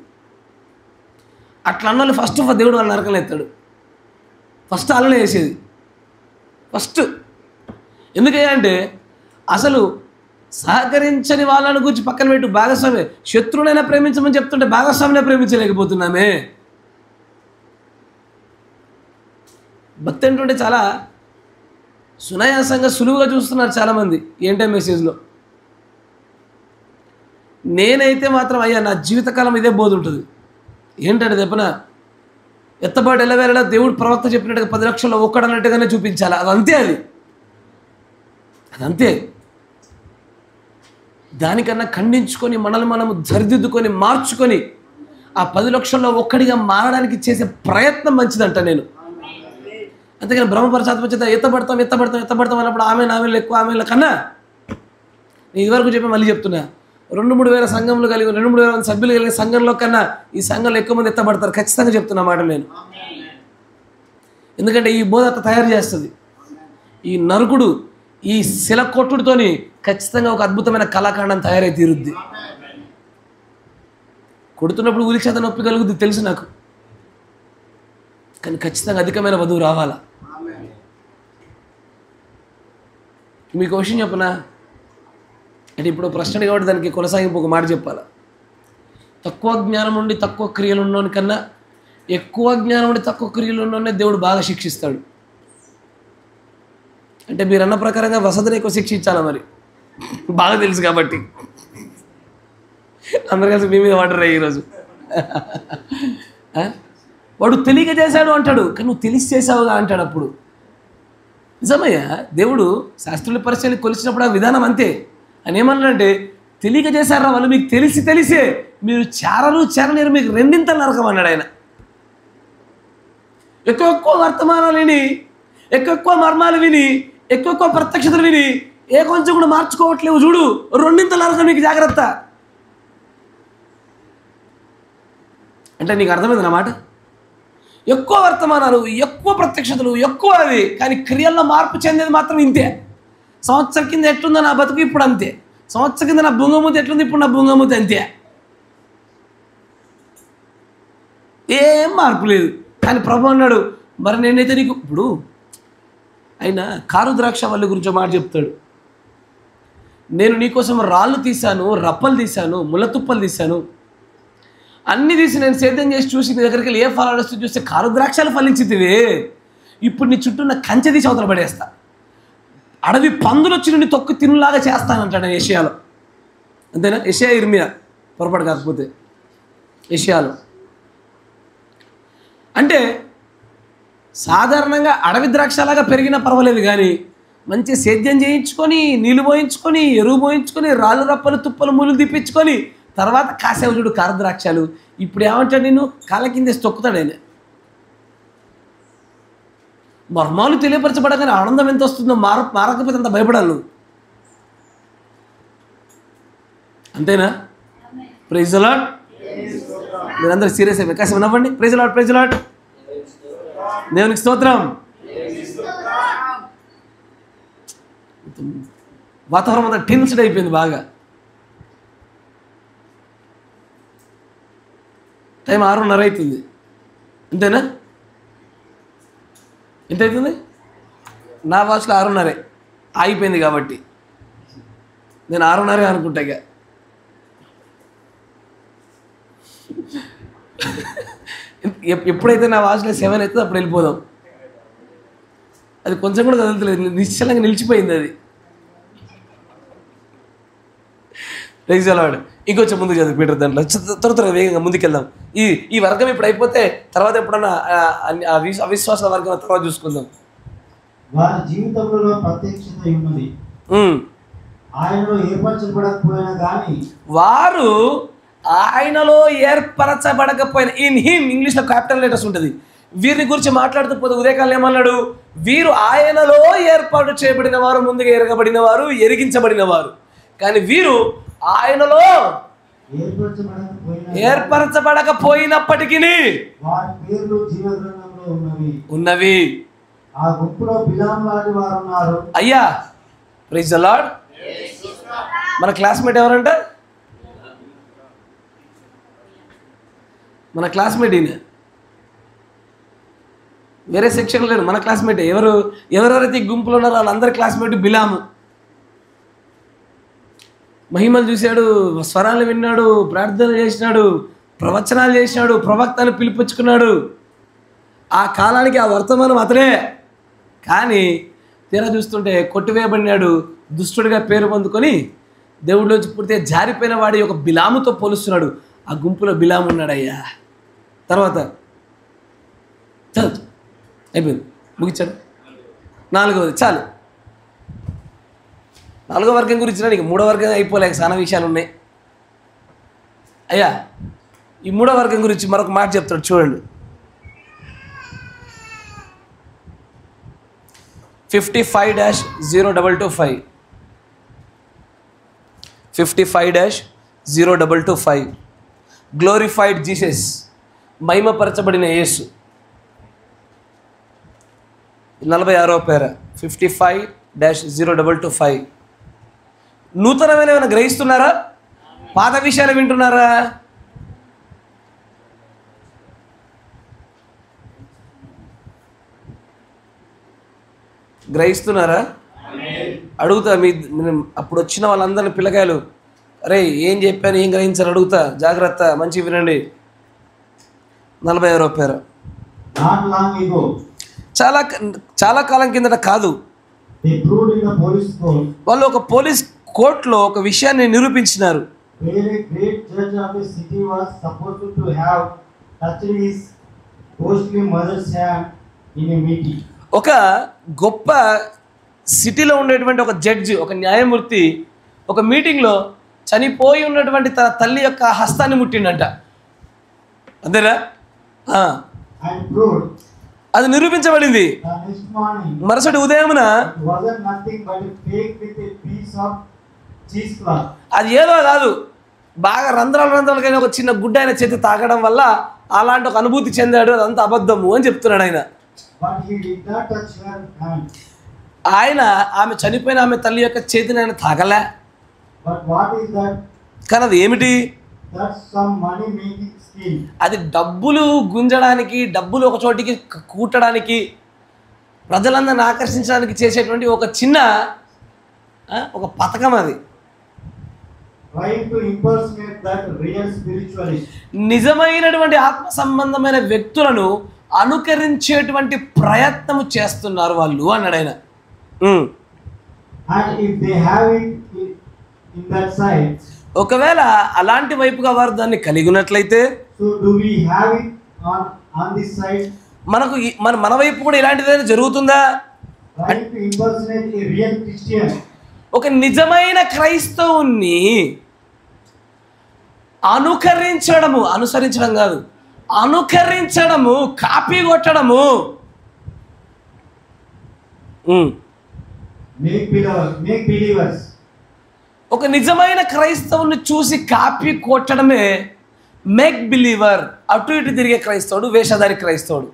అట్లా అన్నోళ్ళు ఫస్ట్ దేవుడు వాళ్ళ నరకలు ఎత్తాడు. ఫస్ట్ అల్లనే వేసేది. ఫస్ట్ ఎందుకంటే అసలు సహకరించని వాళ్ళని గురించి పక్కన పెట్టు. భాగస్వామి, శత్రువునైనా ప్రేమించమని చెప్తుంటే భాగస్వామినే ప్రేమించలేకపోతున్నామే. భక్తి ఏంటంటే చాలా సునాయాసంగా సులువుగా చూస్తున్నారు చాలామంది ఏంటో మెసేజ్లో. నేనైతే మాత్రం అయ్యా నా జీవితకాలం ఇదే బోధ ఉంటుంది. ఏంటంటే చెప్పిన ఎత్తబాటు ఎల్లవేళ దేవుడు ప్రవక్త చెప్పినట్టుగా 10 లక్షల్లో ఒక్కడన్నట్టుగానే చూపించాలి. అదంతే. అదంతే. దానికన్నా ఖండించుకొని మనల్ని మనము సరిదిద్దుకొని మార్చుకొని ఆ 10 లక్షల్లో ఒక్కడిగా మారడానికి చేసే ప్రయత్నం మంచిదంట నేను. అంతేగాని బ్రహ్మపరచాత్మచేత ఎత్తబడతాం అన్నప్పుడు ఆమెలు ఎక్కువ ఆమెల కన్నా నేను ఇదివరకు చెప్పి మళ్ళీ చెప్తున్నా, 2-3 వేల సంఘంలో కలిగి 2-3 వేల సభ్యులు కలిగిన సంఘంలో కన్నా ఈ సంఘంలో ఎక్కువ మంది ఎత్తబడతారు. ఖచ్చితంగా చెప్తున్నా మాట నేను. ఎందుకంటే ఈ బోధ తయారు చేస్తుంది. ఈ నరుకుడు, ఈ శిల కొట్టుడితోని ఖచ్చితంగా ఒక అద్భుతమైన కళాఖండం తయారై తీరుద్ది. కొడుతున్నప్పుడు ఉలి చేత నొప్పి కలుగుద్ది తెలుసు నాకు, కానీ ఖచ్చితంగా అధికమైన వధువు రావాలా. మీకు విషయం చెప్పనా అంటే ఇప్పుడు ప్రశ్న కాబట్టి దానికి కొనసాగింపు ఒక మాట చెప్పాలా. తక్కువ జ్ఞానం ఉండి తక్కువ క్రియలు ఉన్నోని కన్నా ఎక్కువ జ్ఞానం ఉండి తక్కువ క్రియలు ఉన్నోనే దేవుడు బాగా శిక్షిస్తాడు. అంటే మీరు అన్న ప్రకారంగా వసతిని ఎక్కువ శిక్షించాలా మరి, బాగా తెలుసు కాబట్టి. అందరు కలిసి మీ మీద పడ్డరా ఈరోజు. వాడు తెలియక చేశాడు అంటాడు, కానీ నువ్వు తెలిసి చేసావుగా అంటాడు. అప్పుడు నిజమయ్యా, దేవుడు శాస్త్రుల పరిచయాన్ని కొలిచినప్పుడు ఆ విధానం అంతే. అని ఏమన్నాడంటే, తెలియక చేశారా వాళ్ళు, మీకు తెలిసే మీరు చేరలేరు, మీకు రెండింతలు నరకం అన్నాడు ఆయన. ఎక్కువ వర్తమానాలు విని, ఎక్కువ మర్మాలు విని, ఎక్కువ ప్రత్యక్షతలు విని ఏ కొంచెం కూడా మార్చుకోవట్లేవు చూడు, రెండింతలు నరకం నీకు, జాగ్రత్త. అంటే నీకు అర్థమైంది అన్నమాట. ఎక్కువ వర్తమానాలు, ఎక్కువ ప్రత్యక్షతలు, ఎక్కువ అది, కానీ క్రియల్లో మార్పు చెందేది మాత్రం ఇంతే. సంవత్సరం కింద ఎట్లుందో నా బతుకు ఇప్పుడు అంతే, సంవత్సరం కింద నా బుంగమూతి ఎట్లుంది ఇప్పుడు నా బుంగమూతి అంతే, ఏం మార్పు లేదు. కానీ ప్రభు అన్నాడు, మరి నేనైతే నీకు ఇప్పుడు ఆయన కారు ద్రాక్ష వల్లి గురించి మాట చెప్తాడు. నేను నీకోసం రాళ్ళు తీశాను, రప్పలు తీశాను, ముళ్ళతుప్పలు తీశాను, అన్నీ తీసి నేను సేద్యం చేసి చూసి నీ దగ్గరికి వెళ్ళి ఏ ఫలాలు వస్తూ చూస్తే కారు ద్రాక్షాలు ఫలించితివే, ఇప్పుడు నీ చుట్టూ నా కంచె తీసి అవతల పడేస్తా, అడవి పందులు వచ్చి నిన్ను తొక్కు తినులాగా చేస్తానంటాడు ఏషియాలో. అంతేనా? ఏషియా ఇర్మియా పొరపాటు కాకపోతే ఏషియాలో. అంటే సాధారణంగా అడవి ద్రాక్షలాగా పెరిగినా పర్వాలేదు, కానీ మంచి సేద్యం చేయించుకొని, నీళ్ళు పోయించుకొని, ఎరువు పోయించుకొని, రాళ్ళు రప్పలు తుప్పలు ముళ్ళు తిప్పించుకొని తర్వాత కాసేవు చూడు కారు ద్రాక్షాలు. ఇప్పుడు ఏమంటాడు, నిన్ను కాళ్ళ కిందేసి తొక్కుతాడు ఆయన. మర్మాలు తెలియపరచబడగానే ఆనందం ఎంత వస్తుందో మారకపోతే అంత భయపడాలి నువ్వు. అంతేనా? Praise the lord. మీరందరూ సీరియస్ అయిపోయి కాసేపు నవ్వండి. Praise the lord, praise the lord. దేవునికి స్తోత్రం. వాతావరణం అంతా టెన్స్డ్ అయిపోయింది బాగా. టైం 6:30 అవుతుంది. అంతేనా? ఎంత అవుతుంది? నా వాచ్లో 6:30 ఆగిపోయింది కాబట్టి నేను 6:30 అనుకుంటా. ఇక ఎప్పుడైతే నా వాచ్లో 7 అవుతుందో అప్పుడు వెళ్ళిపోదాం. అది కొంచెం కూడా కదలలేదు, నిశ్చలంగా నిలిచిపోయింది అది. Praise the lord. ఇంకొంచెం ముందుకు చదువు పీటర్, దాంట్లో త్వరగా వేగంగా ముందుకెళ్దాం. ఈ వర్గం ఇప్పుడు అయిపోతే తర్వాత ఎప్పుడన్నా అవిశ్వాసాల వర్గం తర్వాత చూసుకుందాం. వారి జీవితంలో ప్రత్యక్షత ఉన్నది, ఆయనలో ఏర్పరచబడకపోయినా కానీ, వారు ఆయనలో ఏర్పరచబడకపోయినా, ఇన్ హిమ్ ఇంగ్లీష్లో క్యాపిటల్ లెటర్స్ ఉంటుంది. వీరిని గురించి మాట్లాడుతూ పోతే ఉదయకాలం ఏమన్నాడు, వీరు ఆయనలో ఏర్పాటు చేయబడిన వారు, ముందుగా ఎరగబడిన వారు, ఎరిగించబడిన వారు. కానీ వీరు ఆయనలో ఏర్పరచబడకపోయినప్పటికీ వారి పేర్లు జీవ గ్రంథంలో ఉన్నవి. ఆ గుంపులో బిలాము లాంటి వారు ఉన్నారు. అయ్యా, ప్రైజ్ ది లార్డ్. మన క్లాస్మేట్ ఎవరంట? మన క్లాస్మేట్ ఈయన, వేరే సెక్షన్ లేడు, మన క్లాస్మేట్. ఎవరెవరైతే ఈ గుంపులో ఉన్నారో వాళ్ళందరి క్లాస్మేట్ బిలాము. మహిమలు చూశాడు, స్వరాలు విన్నాడు, ప్రార్థన చేసినాడు, ప్రవచనాలు చేసినాడు, ప్రవక్తను పిలిపించుకున్నాడు. ఆ కాలానికి ఆ వర్తమానం అతడే. కానీ తీరా చూస్తుంటే కొట్టివేయబడినాడు, దుష్టుడిగా పేరు పొందుకొని దేవుడిలోంచి పుడితే జారిపోయిన వాడి ఒక బిలాముతో పోలుస్తున్నాడు. ఆ గుంపులో బిలాము ఉన్నాడయ్యా. తర్వాత చదువు అయిపోయింది, ముగించాడు. 4వది చాలు. 4వ వర్గం గురించి నీకు 3వ వర్గం అయిపోలేక చాలా విషయాలు ఉన్నాయి. అయ్యా, ఈ 3వ వర్గం గురించి మరొక మాట చెప్తాడు చూడండి. 55-0225 55-0225 గ్లోరిఫైడ్ జీసస్, మహిమపరచబడిన యేసు. 46వ పేర 55-0225. నూతనమైన ఏమైనా గ్రహిస్తున్నారా? పాత విషయాలు వింటున్నారా? గ్రహిస్తున్నారా? అడుగుతా. అప్పుడు వచ్చిన వాళ్ళందరినీ పిల్లకాయలు, అరే ఏం చెప్పాను, ఏం గ్రహించారు అడుగుతా, జాగ్రత్త, మంచి వినండి. 46వ పేర. చాలా కాలం కిందట కాదు, వాళ్ళు ఒక పోలీస్ కోర్టులో ఒక విషయాన్ని నిరూపించినారు. ఒక గొప్ప సిటీలో ఉండేటువంటి ఒక జడ్జి, ఒక న్యాయమూర్తి ఒక మీటింగ్లో చనిపోయి ఉన్నటువంటి తన తల్లి యొక్క హస్తాన్ని ముట్టిండంట. అంతేనా? And proved అది నిరూపించబడింది. the next morning మరుసటి ఉదయమున it wasn't nothing but a cake with a piece of cheesecloth. అది ఏదో కాదు, బాగా రంధ్రాలుగా ఒక చిన్న గుడ్డ ఆయన చేతి తాకడం వల్ల అలాంటి ఒక అనుభూతి చెందాడు, అదంతా అబద్ధము అని చెప్తున్నాడు ఆయన. But he did not touch her hand. ఆయన ఆమె చనిపోయిన ఆమె తల్లి యొక్క చేతిని ఆయన తాకలే. But what is that? కానీ అది ఏమిటి? That's some money making scheme. అది డబ్బులు గుంజడానికి, డబ్బులు ఒక చోటికి కూట్టడానికి, ప్రజలందరిని ఆకర్షించడానికి చేసేటువంటి ఒక చిన్న ఒక పథకం అది. Trying to impersonate that real spiritualist. నిజమైనటువంటి ఆత్మ సంబంధమైన వ్యక్తులను అనుకరించేటువంటి ప్రయత్నము చేస్తున్నారు వాళ్ళు అన్నాడు ఆయన. And if they have it in that side, ఒకవేళ అలాంటి వైపుగా వారు దాన్ని కలిగి ఉన్నట్లయితే, so do we have it on this side? మనకు మన వైపు కూడా ఇలాంటిదైనా జరుగుతుందా? Trying to impersonate a real Christian. ఒక నిజమైన క్రైస్తవుని అనుసరించడం కాదు, అనుకరించడము, కాపీ కొట్టడము. Make believers. ఒక నిజమైన క్రైస్తవుని చూసి కాపీ కొట్టడమే మేక్ బిలీవర్. అటు ఇటు తిరిగే క్రైస్తవుడు వేషధారి క్రైస్తవుడు.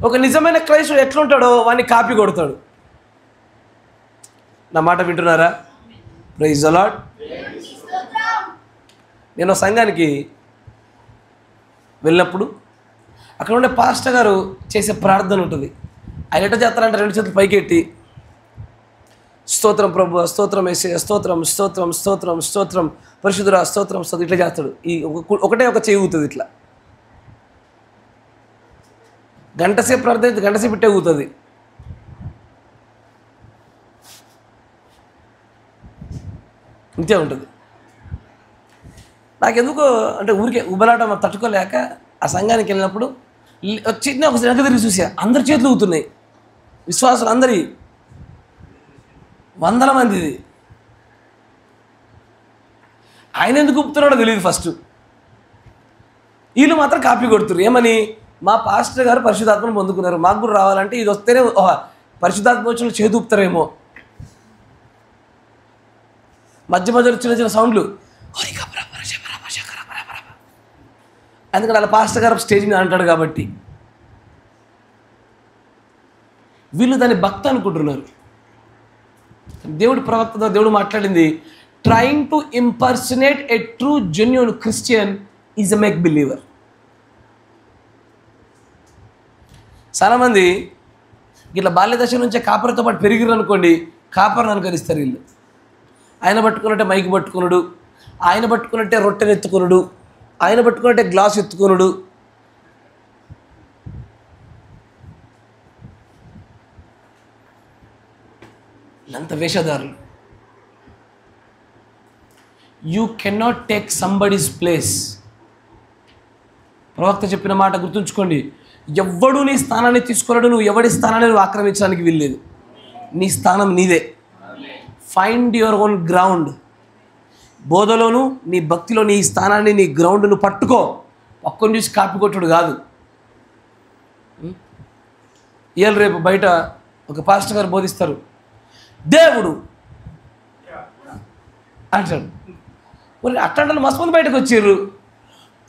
ఒక నిజమైన క్రైస్తవుడు ఎట్లుంటాడో వాడిని కాపీ కొడతాడు. నా మాట వింటున్నారా? Praise the lord. నేను సంఘానికి వెళ్ళినప్పుడు అక్కడ ఉండే పాస్టర్ గారు చేసే ప్రార్థన ఉంటుంది. ఆయన ఎట్లా చేస్తారంటే 2 చేతులు పైకెట్టి, స్తోత్రం ప్రభు, స్తోత్రం యేసయ్య, స్తోత్రం స్తోత్రం స్తోత్రం స్తోత్రం పరిశుద్ధుడా, స్తోత్రం స్తోత్రం ఇట్లా చేస్తాడు. ఈ ఒకటే ఒక చేయి ఊతుంది ఇట్లా. గంటసేపు ప్రార్థన, గంటసేపు ఇట్టే ఊతుంది. ఇంతే ఉంటుంది. నాకెందుకో అంటే ఊరికే ఉబలాటం తట్టుకోలేక ఆ సంఘానికి వెళ్ళినప్పుడు చిన్న ఒక వెనక తిరిగి చూసా, అందరి చేతులు ఊగుతున్నాయి, విశ్వాసులు అందరి 100 మందిది. ఆయన ఎందుకు ఊపుతున్నాడో తెలియదు ఫస్ట్. వీళ్ళు మాత్రం కాపీ కొడుతున్నారు. ఏమని? మా పాస్టర్ గారు పరిశుద్ధాత్మను పొందుకున్నారు, మాకు కూడా రావాలంటే ఇది వస్తేనే పరిశుద్ధాత్మ వచ్చిన చేతి ఊపుతారేమో. మధ్య మధ్యలో చిన్న చిన్న సౌండ్లు, ఎందుకంటే వాళ్ళ పాస్టర్ గారు స్టేజ్ మీద అంటాడు కాబట్టి. వీళ్ళు దాన్ని భక్తి అనుకుంటున్నారు. దేవుడి ప్రవక్తతో దేవుడు మాట్లాడింది, trying to impersonate a true genuine Christian is a make believer. చాలామంది ఇట్లా బాల్యదశ నుంచే కాపర్తో పాటు పెరిగిరు అనుకోండి, కాపర్ని అనుకరిస్తారు వీళ్ళు. ఆయన పట్టుకున్నట్టే మైకి పట్టుకున్నాడు, ఆయన పట్టుకున్నట్టే రొట్టెను ఎత్తుకున్నాడు, ఆయన పట్టుకున్నట్టే గ్లాస్ ఎత్తుకున్నాడు. వీళ్ళంత వేషధారులు. You cannot take somebody's place. ప్రవక్త చెప్పిన మాట గుర్తుంచుకోండి, ఎవ్వడు నీ స్థానాన్ని తీసుకున్నాడు, నువ్వు ఎవడి స్థానాన్ని నువ్వు ఆక్రమించడానికి వీల్లేదు. నీ స్థానం నీదే. Find your own ground. బోధలోను నీ భక్తిలో నీ స్థానాన్ని, నీ గ్రౌండ్ను పట్టుకో. పక్కన చూసి కాపీ కొట్టుడు కాదు. ఇవాళ రేపు బయట ఒక పాస్టర్ గారు బోధిస్తారు, దేవుడు అంటాడు. మరి అట్లాంటి మస్తు మంది బయటకు వచ్చారు,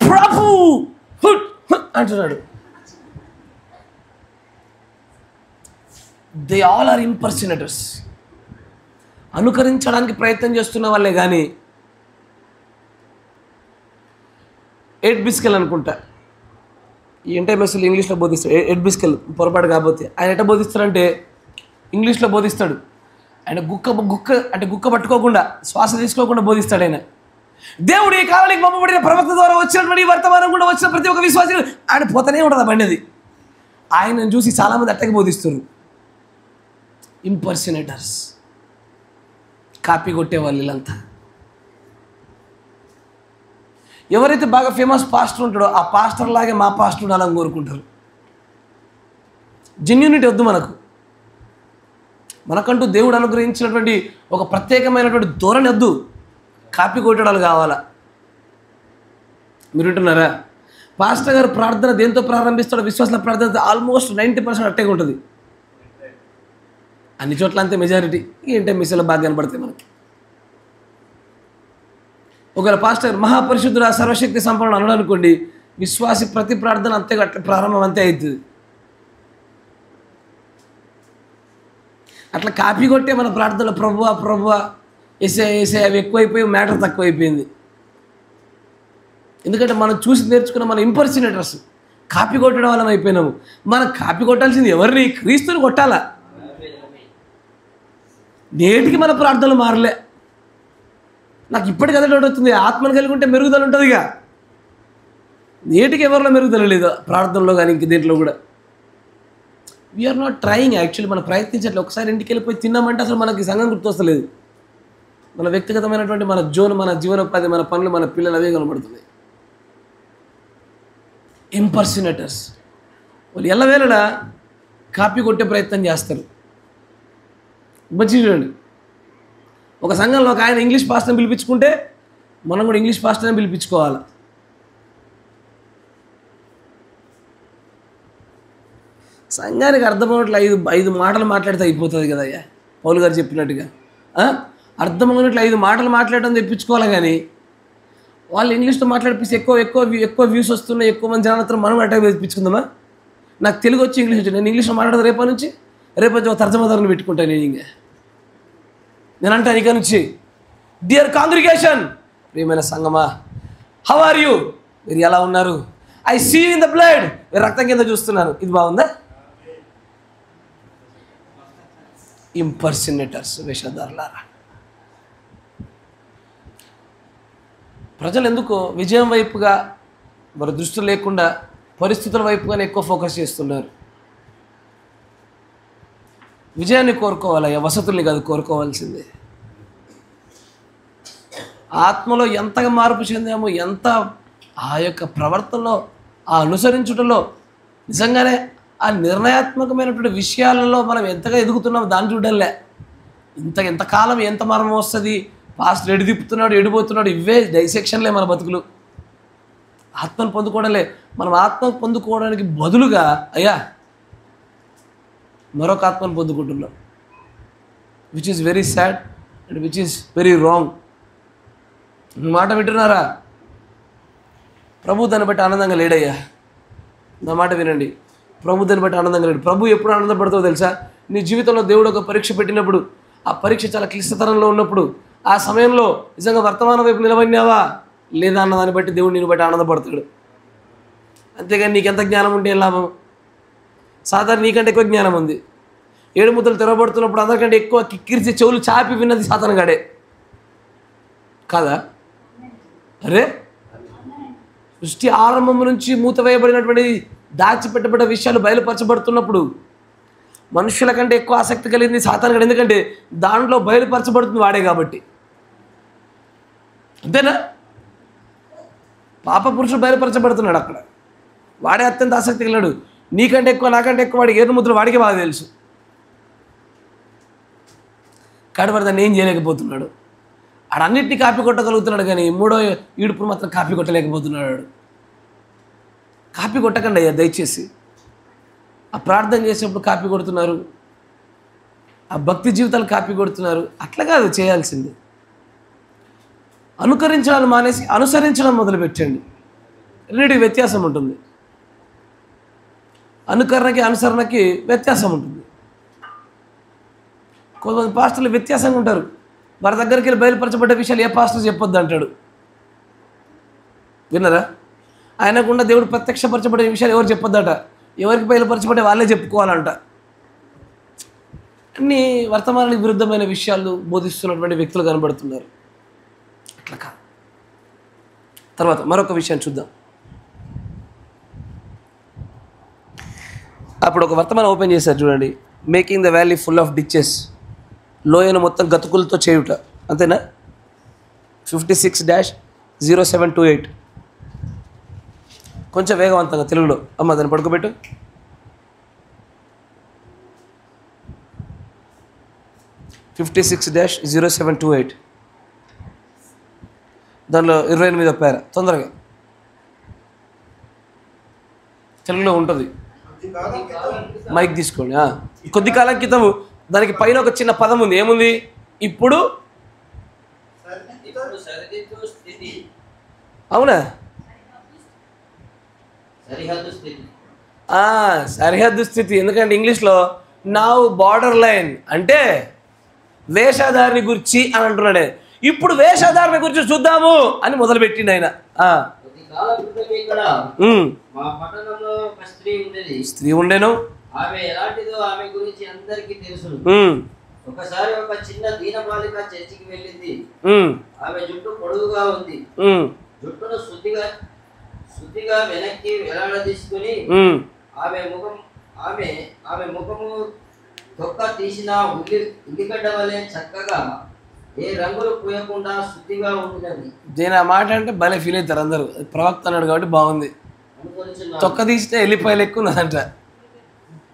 ప్రభు అంటున్నాడు. They all are impersonators. అనుకరించడానికి ప్రయత్నం చేస్తున్న వాళ్ళే కానీ. 8 బిస్కెల్ అనుకుంటా, ఈ ఎంటైమెస్లు ఇంగ్లీష్లో బోధిస్తాడు. 8 బిస్కెల్ పొరపాటు కాకపోతే ఆయన ఎట్లా బోధిస్తాడంటే ఇంగ్లీష్లో బోధిస్తాడు. ఆయన గుక్క పట్టుకోకుండా, శ్వాస తీసుకోకుండా బోధిస్తాడు. ఆయన దేవుడు ఈ కాలానికి పంపబడిన ప్రవక్త ద్వారా వచ్చినటువంటి వర్తమానం కూడా వచ్చిన ప్రతి ఒక్క విశ్వాసం ఆయన పోతనే ఉంటుంది. ఆ బండిది ఆయనను చూసి చాలామంది అట్టకి బోధిస్తారు. ఇంపర్సనేటర్స్, కాపీ కొట్టేవాళ్ళు వీళ్ళంతా. ఎవరైతే బాగా ఫేమస్ పాస్టర్ ఉంటాడో ఆ పాస్టర్ లాగే మా పాస్టర్ ఉండాలని కోరుకుంటారు. జెన్యూనిటీ వద్దు మనకంటూ దేవుడు అనుగ్రహించినటువంటి ఒక ప్రత్యేకమైనటువంటి ధోరణి వద్దు. కాపీ కొట్టడాలు కావాలా? మీరు వింటున్నారా? పాస్టర్ గారు ప్రార్థన దేంతో ప్రారంభిస్తాడో, విశ్వాసాల ప్రార్థన ఆల్మోస్ట్ 90% అట్టేగా ఉంటుంది. అన్ని చోట్ల అంతే మెజారిటీ. ఏంటంటే మిస్సులో బాగా కనపడతాయి మనకి. ఒకవేళ పాస్టర్ మహాపరిశుద్ధుడు సర్వశక్తి సంపన్నుడు అన్నాడు అనుకోండి, విశ్వాసి ప్రతి ప్రార్థన అంతే అట్లా ప్రారంభం అంతే అవుతుంది. అట్లా కాపీ కొట్టే మన ప్రార్థనలో ప్రభువా ఏసే అవి ఎక్కువైపోయి మ్యాటర్ తక్కువైపోయింది. ఎందుకంటే మనం చూసి నేర్చుకున్న మన ఇంపర్సినేటర్స్ కాపీ కొట్టడం వల్ల అయిపోయినాము. మనం కాపీ కొట్టాల్సింది ఎవరిని? క్రీస్తుని కొట్టాలా. నేటికి మన ప్రార్థనలు మారలే. నాకు ఇప్పటికి అదే డౌట్ అవుతుంది. ఆత్మను కలిగి ఉంటే మెరుగుదల ఉంటుందిగా. నేటికి ఎవరిలో మెరుగుదల లేదు ప్రార్థనలో కానీ ఇంక దేంట్లో కూడా. We are not trying. యాక్చువల్లీ మనం ప్రయత్నించట్లేదు. ఒకసారి ఇంటికి వెళ్ళిపోయి తిన్నామంటే అసలు మనకి సంఘం గుర్తొస్తలేదు. మన వ్యక్తిగతమైనటువంటి మన జోన్, మన జీవనోపాధి, మన పనులు, మన పిల్లలు అవే కనబడుతున్నాయి. ఇంపర్సినేటర్స్ వాళ్ళు ఎల్లవేళలా కాపీ కొట్టే ప్రయత్నం చేస్తారు. మంచి చూడండి, ఒక సంఘంలో ఒక ఆయన ఇంగ్లీష్ పాస్టర్ని పిలిపించుకుంటే మనం కూడా ఇంగ్లీష్ పాస్టర్ని పిలిపించుకోవాలి. సంఘానికి అర్థమవునట్లు ఐదు మాటలు మాట్లాడితే అయిపోతుంది కదా అయ్యా, పౌలు గారు చెప్పినట్టుగా. అర్థమవునట్లు 5 మాటలు మాట్లాడడం తెప్పించుకోవాలి. కానీ వాళ్ళు ఇంగ్లీష్లో మాట్లాడిపిస్తే ఎక్కువ వ్యూస్ వస్తున్నాయి, ఎక్కువ మంది జనాలతో మనం అటాక్ తెప్పించుకుందామా? నాకు తెలుగు వచ్చి ఇంగ్లీష్ వచ్చి నేను ఇంగ్లీష్లో మాట్లాడదు. రేపటి నుంచి ఒక తర్జమాదారుని పెట్టుకుంటాను నేను అంటాను ఇక నుంచి, డియర్ కాంగ్రిగేషన్, ప్రియమైన సంగమా, హౌ ఆర్ యూ, మీరు ఎలా ఉన్నారు? I see in the blood, మీరు రక్తం కింద చూస్తున్నాను. ఇది బాగుందా? ఇంపర్సినేటర్స్, వేషధారులారా. ప్రజలు ఎందుకో విజయం వైపుగా మరి దృష్టి లేకుండా పరిస్థితుల వైపుగానే ఎక్కువ ఫోకస్ చేస్తున్నారు. విజయాన్ని కోరుకోవాలయ్యా, వసతుల్ని కాదు కోరుకోవాల్సిందే. ఆత్మలో ఎంతగా మార్పు చెందామో, ఎంత ఆ యొక్క ప్రవర్తనలో, ఆ అనుసరించుటలో, నిజంగానే ఆ నిర్ణయాత్మకమైనటువంటి విషయాలలో మనం ఎంతగా ఎదుగుతున్నామో దాన్ని చూడలే. ఎంతకాలం ఎంత మరణం వస్తుంది, పాస్ట్ ఎడు తిప్పుతున్నాడు, ఎడిపోతున్నాడు, ఇవే డైసెక్షన్లే మన బతుకులు. ఆత్మను పొందుకోవడంలే. మనం ఆత్మను పొందుకోవడానికి బదులుగా అయ్యా మరొక ఆత్మను పొందుకుంటున్నాం, which is very sad and which is very wrong. మాట వింటున్నారా? ప్రభు దాన్ని బట్టి ఆనందంగా లేడయ్యా. నా మాట వినండి, ప్రభు దాన్ని బట్టి ఆనందంగా లేడు. ప్రభు ఎప్పుడు ఆనందపడతావో తెలుసా? నీ జీవితంలో దేవుడు ఒక పరీక్ష పెట్టినప్పుడు, ఆ పరీక్ష చాలా క్లిష్టతరంలో ఉన్నప్పుడు, ఆ సమయంలో నిజంగా వర్తమానం వైపు నిలబడినావా లేదా అన్న దాన్ని బట్టి దేవుడు నిన్ను బట్టి ఆనందపడతాడు. అంతేగాని నీకెంత జ్ఞానం ఉంటే ఏం లాభం? సాధారణ నీకంటే ఎక్కువ జ్ఞానం ఉంది. 7 ముద్దలు తెరవబడుతున్నప్పుడు అందరికంటే ఎక్కువ కిక్కిరిచి చెవులు చాపి విన్నది సాతానుగాడే కాదా? అరే, సృష్టి ఆరంభం నుంచి మూత వేయబడినటువంటి దాచిపెట్టబడ్డ విషయాలు బయలుపరచబడుతున్నప్పుడు మనుషుల కంటే ఎక్కువ ఆసక్తి కలిగింది సాతానుగాడు. ఎందుకంటే దాంట్లో బయలుపరచబడుతుంది వాడే కాబట్టి. అంతేనా? పాప పురుషుడు బయలుపరచబడుతున్నాడు అక్కడ, వాడే అత్యంత ఆసక్తి కలిగాడు. నీకంటే ఎక్కువ, నాకంటే ఎక్కువ వాడికి 7 ముద్రలు వాడికే బాగా తెలుసు. కాబట్టి దాన్ని ఏం చేయలేకపోతున్నాడు. ఆడన్నింటినీ కాపీ కొట్టగలుగుతున్నాడు, కానీ 3వ ఈడుపును మాత్రం కాపీ కొట్టలేకపోతున్నాడు. కాపీ కొట్టకండి అయ్యా దయచేసి. ఆ ప్రార్థన చేసేప్పుడు కాపీ కొడుతున్నారు, ఆ భక్తి జీవితాలు కాపీ కొడుతున్నారు. అట్లా కాదు చేయాల్సింది. అనుకరించడాన్ని మానేసి అనుసరించడం మొదలుపెట్టండి. రెండింటికి వ్యత్యాసం ఉంటుంది. అనుకరణకి అనుసరణకి వ్యత్యాసం ఉంటుంది. కొంతమంది పాస్టర్లు వ్యత్యాసంగా ఉంటారు. వారి దగ్గరికి వెళ్ళి బయలుపరచబడ్డ విషయాలు ఏ పాస్టర్ చెప్పొద్దు అంటాడు. విన్నారా? ఆయనకుండా దేవుడు ప్రత్యక్షపరచబడే విషయాలు ఎవరు చెప్పొద్దట. ఎవరికి బయలుపరచబడే వాళ్ళే చెప్పుకోవాలంట. అన్ని వర్తమానానికి విరుద్ధమైన విషయాలు బోధిస్తున్నటువంటి వ్యక్తులు కనబడుతున్నారు. అట్లా కాదు. తర్వాత మరొక విషయాన్ని చూద్దాం. అప్పుడు ఒక వర్తమానం ఓపెన్ చేశారు చూడండి. Making the valley full of ditches, లోయను మొత్తం గతుకులతో చేయుట. అంతేనా? 56-0728. కొంచెం వేగవంతంగా తెలుగులో. అమ్మ దాన్ని పడుకోబెట్టు. 56-0728. దానిలో 28 పేర తొందరగా తెలుగులో ఉంటుంది. మైక్ తీసుకోండి. కొద్ది కాలం క్రితం దానికి పైన ఒక చిన్న పదం ఉంది. ఏముంది? ఇప్పుడు అవునా? సరిహద్దు స్థితి. ఎందుకంటే ఇంగ్లీష్లో నౌ బార్డర్ లైన్ అంటే వేషధారిని గురించి అని అంటున్నాడే. ఇప్పుడు వేషధారిని గురించి చూద్దాము అని మొదలుపెట్టిండు ఆయన. స్త్రీ ఉండేను. ఆమె ఎలాంటిదో ఆమె గురించి అందరికీ తెలుసు. ఒకసారి ఒక చిన్న దీనబాలిక చర్చికి వెళ్ళింది. ఆమె జుట్టు పొడవుగా ఉంది. జుట్టును శుద్ధిగా వెనక్కి వేలాడదీసుకుని ఆమె ముఖము తొక్క తీసిన ఉల్లిగడ్డ వలె చక్కగా ఏ రంగులు పూయకుండా శుద్ధిగా ఉంటున్నది. దీని ఆ మాట అంటే భలే ఫీల్ అవుతారు అందరూ. ప్రవక్త అన్నాడు కాబట్టి బాగుంది. తొక్క తీస్తే ఎల్లిపాయలు ఎక్కువ ఉన్నదంట.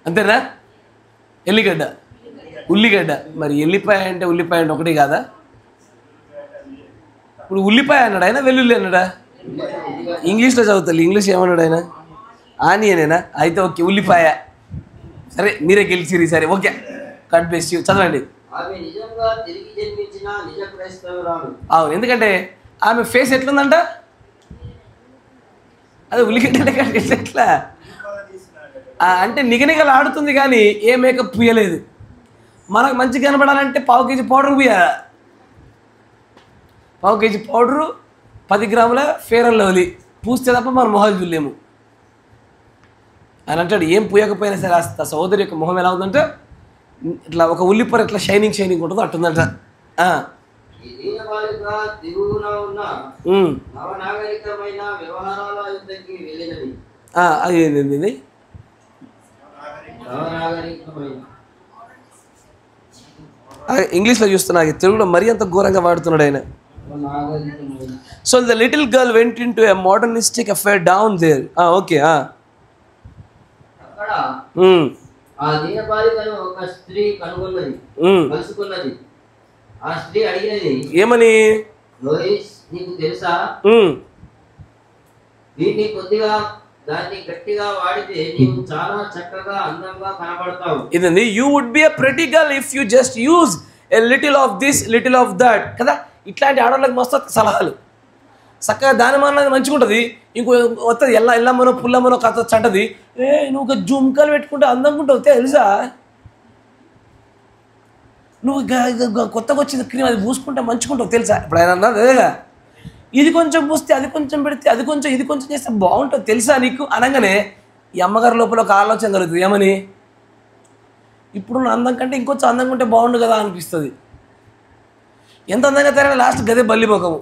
అంతేనా? ఉల్లిగడ్డ. మరి ఎల్లిపాయ అంటే ఉల్లిపాయ అంటే ఒకటి కాదా? ఇప్పుడు ఉల్లిపాయ అన్నాడు ఆయన, వెల్లుల్లి అన్నాడా? ఇంగ్లీష్లో చదువుతారు. ఇంగ్లీష్ ఏమన్నాడు ఆయన? ఆనియనేనా? అయితే ఓకే, ఉల్లిపాయ. సరే, మీరే గెలిచిరి. సరే, ఓకే, కట్ బేస్ చదవండి. అవును, ఎందుకంటే ఆమె ఫేస్ ఎట్లుందంట? అదే ఉల్లిగడ్డ ఎట్లా అంటే నిగనిగలు ఆడుతుంది కానీ ఏ మేకప్ పూయలేదు. మనకు మంచిగా కనబడాలంటే 1/2 కేజీ పౌడర్ పూయాలి. 1/2 కేజీ పౌడరు, 10 గ్రాముల ఫేర్ అండ్ లవ్లీ పూస్తే తప్ప మనం మొహాలు చూడలేము అని అంటాడు. ఏం పూయకపోయినా సరే ఆ సహోదరి యొక్క మొహం ఎలా ఉందంటే ఇట్లా ఒక ఉల్లిపొర ఎట్లా షైనింగ్ ఉంటుందో అట్టుందంట. అది ఏంది? ఇంగ్లీష్లో చూస్తున్నా, తెలుగులో మరీ అంత ఘోరంగా వాడుతున్నాడు ఆయన. So the little girl went in to a modernistic affair down there. Okay. ఆ దీనబాలికను ఒక స్త్రీ కలుసుకున్నది. ఆ స్త్రీ అడిగినది, ఏమని? లోయిస్, నీకు తెలుసా, దీన్ని కొద్దిగా దాన్ని గట్టిగా వాడితే నీవు చాలా చక్కగా అందంగా కనబడతావు. ఇదండి, you would be a pretty girl if you just use a little of this little of that కదా. ఇట్లాంటి ఆడవాళ్ళకి మస్తు సలహాలు. చక్కగా దానిమన్నది మంచిగా ఉంటుంది. ఇంకో వస్తుంది ఎల్లమ్మనో పుల్లమ్మనో కథ చంటది. నువ్వు ఒక జుమ్కాలు పెట్టుకుంటే అందంగా ఉంటావు తెలుసా, నువ్వు కొత్తగా వచ్చింది క్రీమ్ అది పూసుకుంటే మంచుకుంటావు తెలుసా. ఇప్పుడు ఆయన అన్నారు అదేగా, ఇది కొంచెం పూస్తే అది కొంచెం పెడితే అది కొంచెం ఇది కొంచెం చేస్తే బాగుంటుంది తెలుసా నీకు అనగానే ఈ అమ్మగారి లోపల ఒక ఆలోచన కలుగుతుంది. ఏమని? ఇప్పుడున్న అందం కంటే ఇంకొంచెం అందంగా ఉంటే బాగుండు కదా అనిపిస్తుంది. ఎంత అందంగా తయారైనా లాస్ట్ గదే బల్లిపోకము.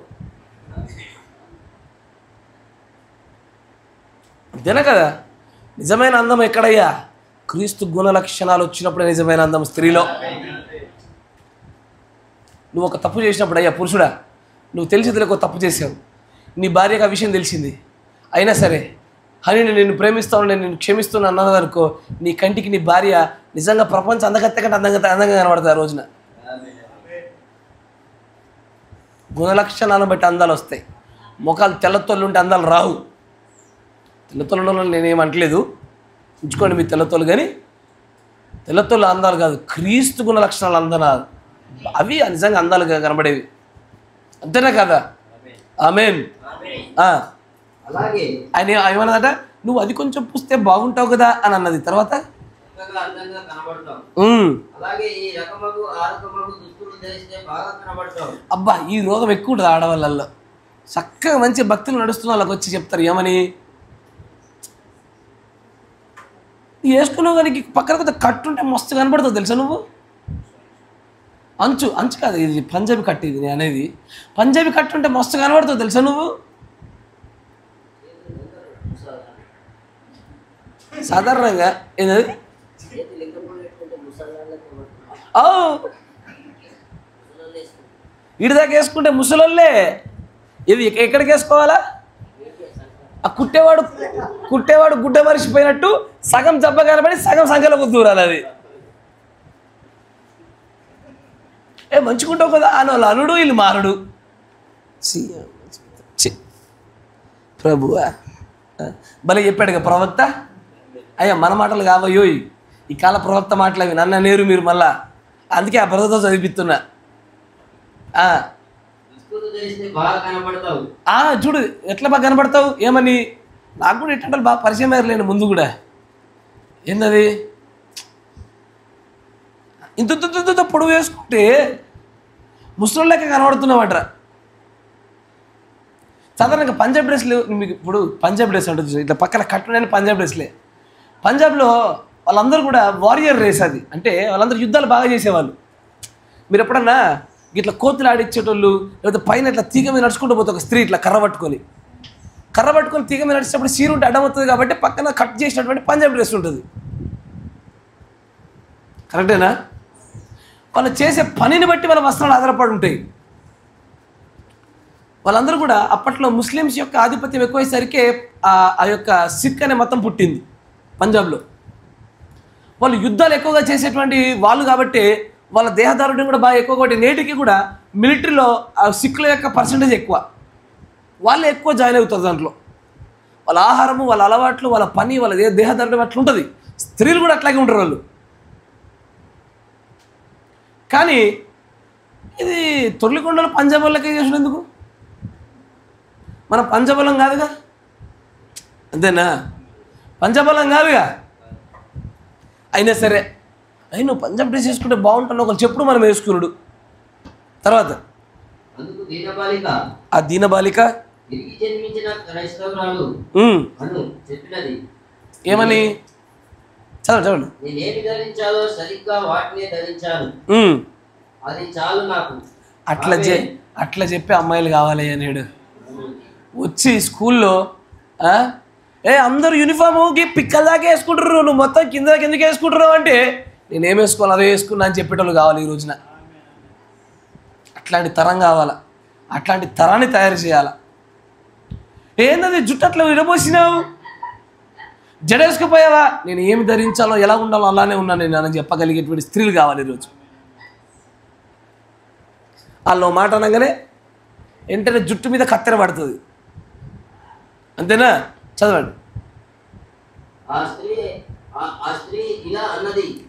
అంతేనా కదా? నిజమైన అందం ఎక్కడయ్యా? క్రీస్తు గుణ లక్షణాలు వచ్చినప్పుడే నిజమైన అందం స్త్రీలో. నువ్వు ఒక తప్పు చేసినప్పుడు, అయ్యా పురుషుడా, నువ్వు తెలిసి తెలియక తప్పు చేశావు, నీ భార్యకు ఆ విషయం తెలిసింది, అయినా సరే అని నేను నిన్ను ప్రేమిస్తాను, నేను నిన్ను క్షమిస్తున్నాను అన్నదనుకో, నీ కంటికి నీ భార్య నిజంగా ప్రపంచం అందగత్తే కంటే అందంగా కనబడుతుంది ఆ రోజున. గుణలక్షణాలను బట్టి అందాలు వస్తాయి. ముఖాలు తెల్లతోళ్ళు ఉంటే అందాలు రావు. తెల్లతోళ్ళు నేనేమంటలేదు, ఉంచుకోండి మీ తెల్లతోళ్ళు, కానీ తెల్లతోళ్ళు అందాలు కాదు, క్రీస్తు గుణ లక్షణాలు అందనాలు అవి నిజంగా అందాలుగా కనబడేవి. అంతేనా కదా? ఆమేన్. ఆయన ఏమన్నదట, నువ్వు అది కొంచెం పూస్తే బాగుంటావు కదా అని అన్నది. తర్వాత అబ్బా ఈ రోగం ఎక్కువ ఉంటుంది ఆడవాళ్ళల్లో. చక్కగా మంచి భక్తులు నడుస్తున్న వాళ్ళకి వచ్చి చెప్తారు ఏమని, వేసుకున్నావు కానీ పక్కన కొద్దిగా కట్టు ఉంటే మస్తు కనబడుతుంది తెలుసా. నువ్వు అంచు కాదు, ఇది పంజాబీ కట్టు, ఇది అనేది పంజాబీ కట్టు ఉంటే మస్తు కనబడుతుంది తెలుసా. నువ్వు సాధారణంగా ఏంటది ఇడిదాకా వేసుకుంటే ముసలోళ్ళే. ఇది ఎక్కడికి వేసుకోవాలా? ఆ కుట్టేవాడు గుడ్డ మరిచిపోయినట్టు సగం జబ్బ కనబడి సగం సంఖ్యలోకి దూరాలి. అది మంచుకుంటావు కదా అని వాళ్ళు అనుడు వీళ్ళు మారుడు. ప్రభువా భలే చెప్పాడుగా ప్రవక్త. అయ్యా మన మాటలు కావయ్యో, ఈ కాల ప్రవక్త మాటలు అవి నన్ను నేరు మీరు మళ్ళా. అందుకే ఆ బ్రదర్తో చదివిస్తున్నా. చూడు ఎట్లా బాగా కనబడతావు. ఏమని నాకు కూడా ఎట్లా బాగా పరిచయం అయ్యలేండి ముందు కూడా. ఏందది ఇంత పొడవు వేసుకుంటే ముస్లిం లెక్క కనబడుతున్నామంటారా. సాధారణంగా పంజాబ్ డ్రెస్లు మీకు ఇప్పుడు పంజాబ్ డ్రెస్ ఉంటుంది, ఇట్లా పక్కన కట్టుడైన పంజాబ్ డ్రెస్లే. పంజాబ్లో వాళ్ళందరూ కూడా వారియర్ రేస్ అది. అంటే వాళ్ళందరూ యుద్ధాలు బాగా చేసేవాళ్ళు. మీరు ఎప్పుడన్నా ఇట్లా కోతులు ఆడిచ్చేటోళ్ళు, లేకపోతే పైన ఇట్లా తీగ మీద నడుచుకుంటూ పోతే ఒక స్త్రీ ఇట్లా కర్ర పట్టుకొని తీగ మీద నడిచేటప్పుడు సీరు ఉంటే అడ్డం అవుతుంది కాబట్టి పక్కన కట్ చేసినటువంటి పంజాబ్ డ్రెస్ ఉంటుంది. కరెక్టేనా? వాళ్ళు చేసే పనిని బట్టి వాళ్ళ వస్త్రాలు ఆధారపడి ఉంటాయి. వాళ్ళందరూ కూడా అప్పట్లో ముస్లిమ్స్ యొక్క ఆధిపత్యం ఎక్కువయ్యేసరికి ఆ యొక్క సిక్ అనే మతం పుట్టింది పంజాబ్లో. వాళ్ళు యుద్ధాలు ఎక్కువగా చేసేటువంటి వాళ్ళు కాబట్టి వాళ్ళ దేహదారుణ్యం కూడా బాగా ఎక్కువ. కాబట్టి నేటికి కూడా మిలిటరీలో ఆ సిక్కుల యొక్క పర్సంటేజ్ ఎక్కువ. వాళ్ళే ఎక్కువ జాయిన్ అవుతారు దాంట్లో. వాళ్ళ ఆహారము, వాళ్ళ అలవాట్లు, వాళ్ళ పని, వాళ్ళ దేహదారుణ్యం అట్లా ఉంటుంది. స్త్రీలు కూడా అట్లాగే ఉంటారు వాళ్ళు. కానీ ఇది తొర్లికొండలో పంజాబ్ వాళ్ళకే చేసినందుకు మన పంజాబలం కాదుగా. అంతేనా? పంజాబలం కాదుగా. అయినా సరే నువ్వు పంజాబ్ డ్రెస్ వేసుకుంటే బాగుంటున్నావు ఒకరు చెప్పుడు మనం వేసుకున్నాడు. తర్వాత ఆ దీనబాలిక ఏమని చదవండి. అట్లా చెప్పి అమ్మాయిలు కావాలి అనేడు వచ్చి స్కూల్లో అందరూ యూనిఫామ్కి పిక్కల దాకా వేసుకుంటారు, నువ్వు మొత్తం కింద కిందకి వేసుకుంటున్నావు అంటే నేనేం వేసుకోవాలి అదే వేసుకున్నా అని చెప్పేటోళ్ళు కావాలి ఈ రోజున. అట్లాంటి తరం కావాలా, అట్లాంటి తరాన్ని తయారు చేయాలా. ఏందది జుట్టు అట్లా విడబోసినావు, జడేసుకుపోయావా, నేను ఏమి ధరించాలో ఎలా ఉండాలో అలానే ఉన్నాను నేను అని చెప్పగలిగేటువంటి స్త్రీలు కావాలి ఈరోజు. వాళ్ళు మాట అనగానే వెంటనే జుట్టు మీద కత్తెర పడుతుంది. అంతేనా? చదవండి.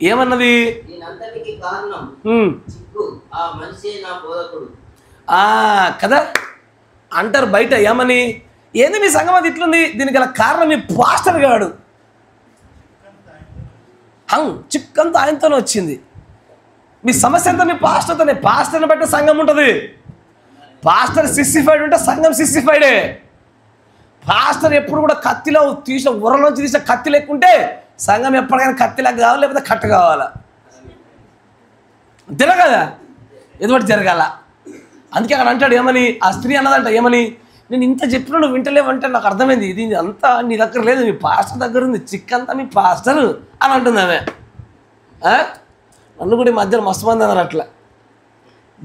ఏమన్నది? కదా అంటారు బయట. ఏమని? ఏంది మీ సంగం అది ఇట్లుంది, దీనికి గల కారణం మీ పాస్టర్ గాడు. చిక్కంతా ఆయనతోనే వచ్చింది. మీ సమస్య అంతా మీ పాస్టర్తోనే. పాస్టర్ని బట్టి సంఘం ఉంటుంది. పాస్టర్ సిస్సిఫైడ్ ఉంటే సంఘం సిస్సిఫైడే. పాస్టర్ ఎప్పుడు కూడా కత్తిలో తీసిన ఉరలోంచి తీసిన కత్తి లెక్కుంటే సంఘం ఎప్పటికైనా కత్తిలాగా కావాలి, లేకపోతే కట్ట కావాలా. అంతేనా కదా? ఎదుటి జరగాల. అందుకే అక్కడ అంటాడు ఏమని, ఆ స్త్రీ అన్నదంట ఏమని, నేను ఇంత చెప్పినా నువ్వు వింటలేవంటే నాకు అర్థమైంది ఇది అంతా నీ దగ్గర లేదు, మీ పాస్టర్ దగ్గర ఉంది, చిక్కంతా మీ పాస్టర్ అని అంటుంది ఆమె. నన్ను కూడా ఈ మధ్యలో మస్తు మంది అన్నారు అట్లా.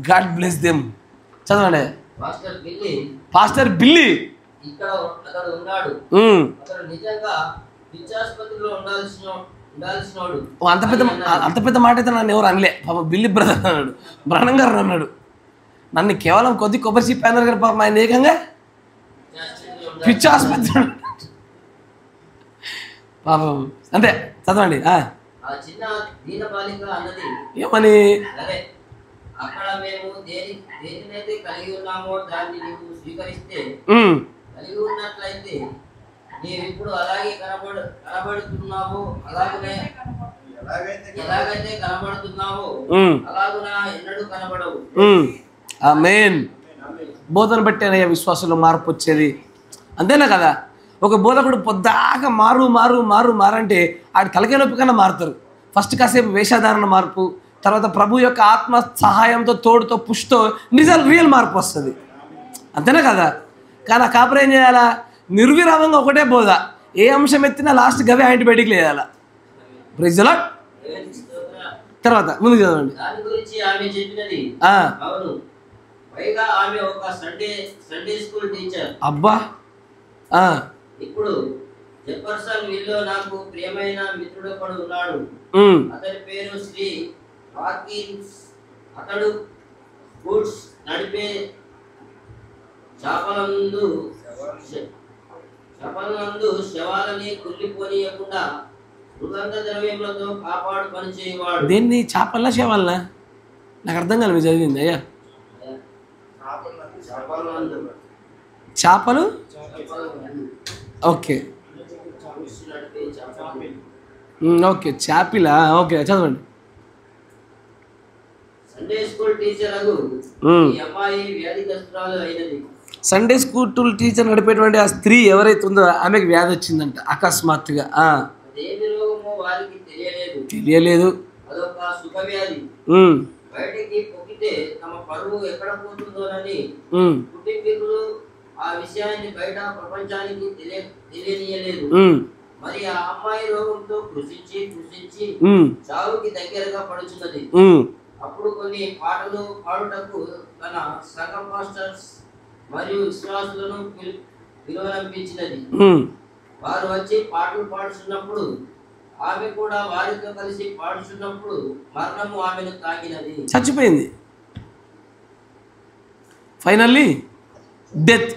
God bless them. చదవండి. పాస్టర్ బిల్లి అంత పెద్ద మాట అయితే నన్ను ఎవరు అనలే. పాప బిల్లి బ్రదర్ అన్నాడు, బ్రహ్నం గారు అన్నాడు. నన్ను కేవలం కొబ్బరి చీప్ అన్నారు కానీ పాపం ఆయన ఏకంగా పిచ్చి ఆసుపత్రి పాపం. అంతే. చదవండి. ఏమని? అక్కడ మేము దేనినైతే కలిగి ఉన్నామో దాన్ని నీవు స్వీకరిస్తే కలిగి ఉన్నట్లయితే నీవు ఇప్పుడు అలాగే కనబడుతున్నావు, ఎలాగైతే కనబడుతున్నావో అలాగునా ఎన్నడూ కనబడవు. ఆమేన్. బోధన బట్టేనయ్యా విశ్వాసంలో మార్పు వచ్చేది. అంతేనా కదా? ఒక బోధకుడు పొద్దాక మారంటే ఆడి తలకే నొప్పి కన్నా మారుతారు. ఫస్ట్ కాసేపు వేషధారణ మార్పు, తర్వాత ప్రభు యొక్క ఆత్మ సహాయంతో తోడుతో పుష్తో రియల్ మార్పు వస్తుంది. అంతేనా కదా? కానీ ఆ కాపురం ఏం చేయాలా? నిర్విరామంగా ఒకటే బోధ, ఏ అంశం ఎత్తినా లాస్ట్ గవే యాంటీబయాటిక్ వేయాలా. Praise the lord. తర్వాత ముందు చదవండి. అబ్బా. ఇప్పుడు జెఫర్సన్ విల్లో నాకు ప్రియమైన మిత్రుడు ఒకడు ఉన్నాడు. అతని పేరు శ్రీ హాకిన్స్. అతడు గూడ్స్ నడిపే చేపలందు శవాలని కుళ్ళిపోనీయకుండా సుగంధ ద్రవ్యములతో కాపాడు పని చేయవాడు. దేన్ని? చేపల్లా శవాలనా? నాకు అర్థం కాదు మీరు చదివింది అయ్యా. చేపలు ఓకే ఓకే చేపిలా ఓకే చదవండి. సండే స్కూల్ టీచర్ అమ్మాయి వ్యాధిగ్రస్తురాలు అయినది. సండే స్కూల్ టీచర్ నడిపేటువంటి ఆ స్త్రీ ఎవరైతే ఉందో ఆమెకు వ్యాధి వచ్చిందంట అకస్మాత్తుగా. అదేమి రోగమో వారికి తెలియలేదు. అదొక సుఖ వ్యాధి. బయటికి పొక్కితే తమ పరువు ఎక్కడ పోతుందోనని కుటుంబీకులు ఆ విషయాన్ని బయట ప్రపంచానికి తెలియనీయలేదు. మరి ఆ అమ్మాయి రోగంతో కృషించి చావుకి దగ్గరగా పడుచున్నది. అప్పుడు కొన్ని పాటలు పాడుటకు తన సంఘ పాస్టర్స్ మరియు విశ్వాసులను పిలువనంపించినది. వారు వచ్చి పాటలు పాడుచున్నప్పుడు ఆమె కూడా వారితో కలిసి పాడుచున్నప్పుడు మరణము ఆమెను తాకినది, చచ్చిపోయింది. Finally death.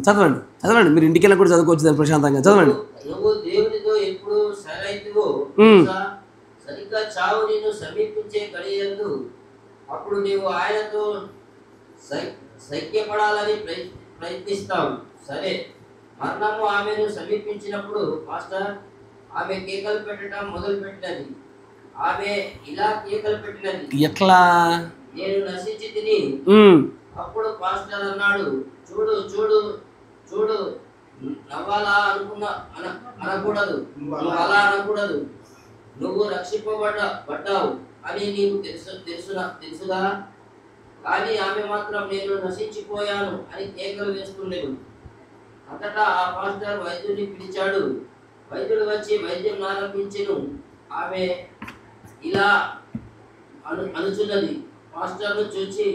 చదవండి చదవండి, మీరు ఇంటికి వెళ్ళి కూడా చదువుకోవచ్చు దాన్ని ప్రశాంతంగా. చదవండి. నువ్వు దేవునితో ఎప్పుడు సరైతువో సరిగ్గా చావు నిన్ను సమీపించే గడియందు అప్పుడు నీవు ఆయనతో సైక్యపడాలని ప్రయత్నిస్తావు. సరే, మరణము ఆమెను సమీపించినప్పుడు మాస్టర్ ఆమె కేకలు పెట్టడం మొదలు పెట్టినది. ఆమె ఇలా కేకలు పెట్టినది, ఎట్లా? నేను నశించి తిని. అప్పుడు పాస్టర్ అన్నాడు, చూడు చూడు చూడు, నవ్వాలా అనకూడదు, నువ్వు అలా అనకూడదు, నువ్వు రక్షింపబడ్డావు అని నీకు తెలుసుగా. కానీ ఆమె మాత్రం నేను నశించిపోయాను అని కేకలు వేసుకునేది. అంతటా ఆ పాస్టర్ వైద్యుడిని పిలిచాడు. వైద్యుడు వచ్చి వైద్యం ఆరంభించెను. ఆమె ఇలా అనుచున్నది, పాస్టర్ను చూచి,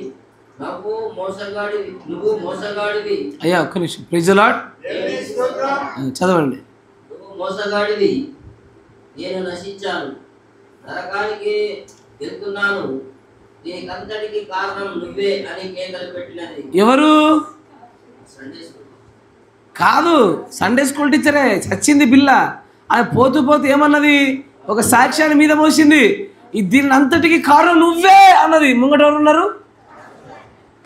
నువ్వు మోసగాడివి. అయ్యా ఒక్క నిమిషం, ప్రైజ్ ది లార్డ్. చదవండి. నువ్వు మోసగాడివి, నేను నశించాను, నరకానికి వెళ్తున్నాను, దీనికంతటికి కారణం నువ్వే అని కేకలు పెట్టినది. ఎవరు? కాదు, సండే స్కూల్ టీచరే. చచ్చింది పిల్ల. ఆమె పోతూ పోతూ ఏమన్నది? ఒక సాక్ష్యాన్ని మీద మోసింది. దీని అంతటికి కారణం నువ్వే అన్నది. ముంగట ఎవరు ఉన్నారు?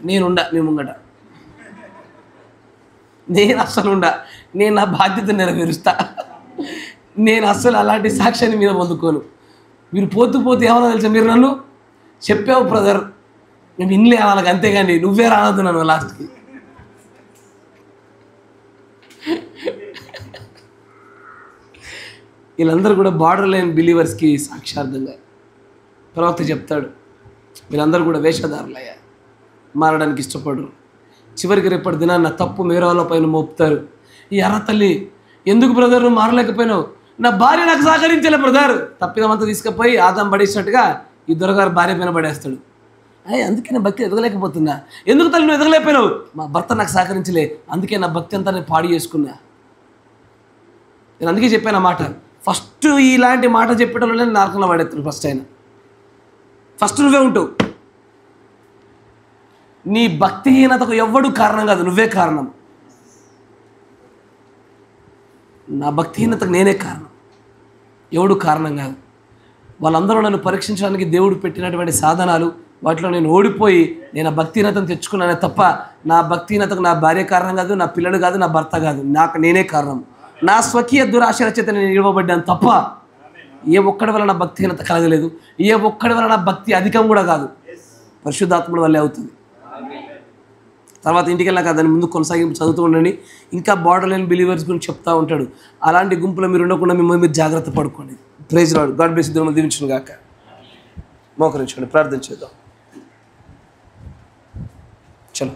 నేనుండా మీ ముంగట. నేను అస్సలు ఉండా. నేను నా బాధ్యత నెరవేరుస్తా. నేను అస్సలు అలాంటి సాక్ష్యాన్ని మీద పొందుకోను. మీరు పోతూ పోతూ ఏమన్నా తెలుసా? మీరు నన్ను చెప్పావు బ్రదర్, నేను ఇన్లే అనాలి, అంతేగాని నువ్వే రానద్దు నన్ను లాస్ట్కి. వీళ్ళందరూ కూడా బార్డర్ లైన్ బిలీవర్స్కి సాక్షార్థంగా ప్రవక్త చెప్తాడు, వీళ్ళందరూ కూడా వేషధారులయ్యా, మారడానికి ఇష్టపడరు. చివరికి రేపటి దినాన్ని నా తప్పు వేరే వాళ్ళ పైన మోపుతారు. ఈ అర్ర తల్లి, ఎందుకు బ్రదర్ నువ్వు మారలేకపోయినావు? నా భార్య నాకు సహకరించలే బ్రదర్. తప్పిదమంతా తీసుకుపోయి ఆదాం పడేసినట్టుగా ఈ దొరగారు భార్య పైన పడేస్తాడు. అందుకే నా భక్తి ఎదగలేకపోతున్నా. ఎందుకు తల్లి నువ్వు ఎదగలేకపోయినావు? మా భర్త నాకు సహకరించలే, అందుకే నా భక్తి అంతా నేను పాడు చేసుకున్నా. నేను అందుకే చెప్పాను ఆ మాట. ఫస్ట్ ఇలాంటి మాట చెప్పేటోళ్ళని నేను నరకంలో పడేస్తాను. ఫస్ట్ నువ్వే ఉంటావు. నీ భక్తిహీనతకు ఎవ్వడు కారణం కాదు, నువ్వే కారణం. నా భక్తిహీనతకు నేనే కారణం, ఎవడు కారణం కాదు. వాళ్ళందరూ నన్ను పరీక్షించడానికి దేవుడు పెట్టినటువంటి సాధనాలు, వాటిలో నేను ఓడిపోయి నేను ఆ భక్తిహీనతను తెచ్చుకున్నానే తప్ప నా భక్తిహీనతకు నా భార్య కారణం కాదు, నా పిల్లలు కాదు, నా భర్త కాదు, నాకు నేనే కారణం. నా స్వకీయ దురాశల చేత నేను ఇవ్వబడ్డాను తప్ప ఏ ఒక్కడి వల్ల నా భక్తిహీనత కలగలేదు. ఏ ఒక్కడి వల్ల నా భక్తి అధికం కూడా కాదు, పరిశుద్ధాత్ముడి వల్లే అవుతుంది. తర్వాత ఇంటికి వెళ్ళాక దాని ముందు కొనసాగింపు చదువుతూ ఉండండి. ఇంకా బార్డర్ లైన్ బిలీవర్స్ గురించి చెప్తా ఉంటాడు. అలాంటి గుంపులో మీరు ఉండకుండా మిమ్మల్ని మీరు జాగ్రత్త పడుకోండి. Praise lord. God bless you. దీవించును గాక. మోకరించండి, ప్రార్థన చేద్దాం. చలో.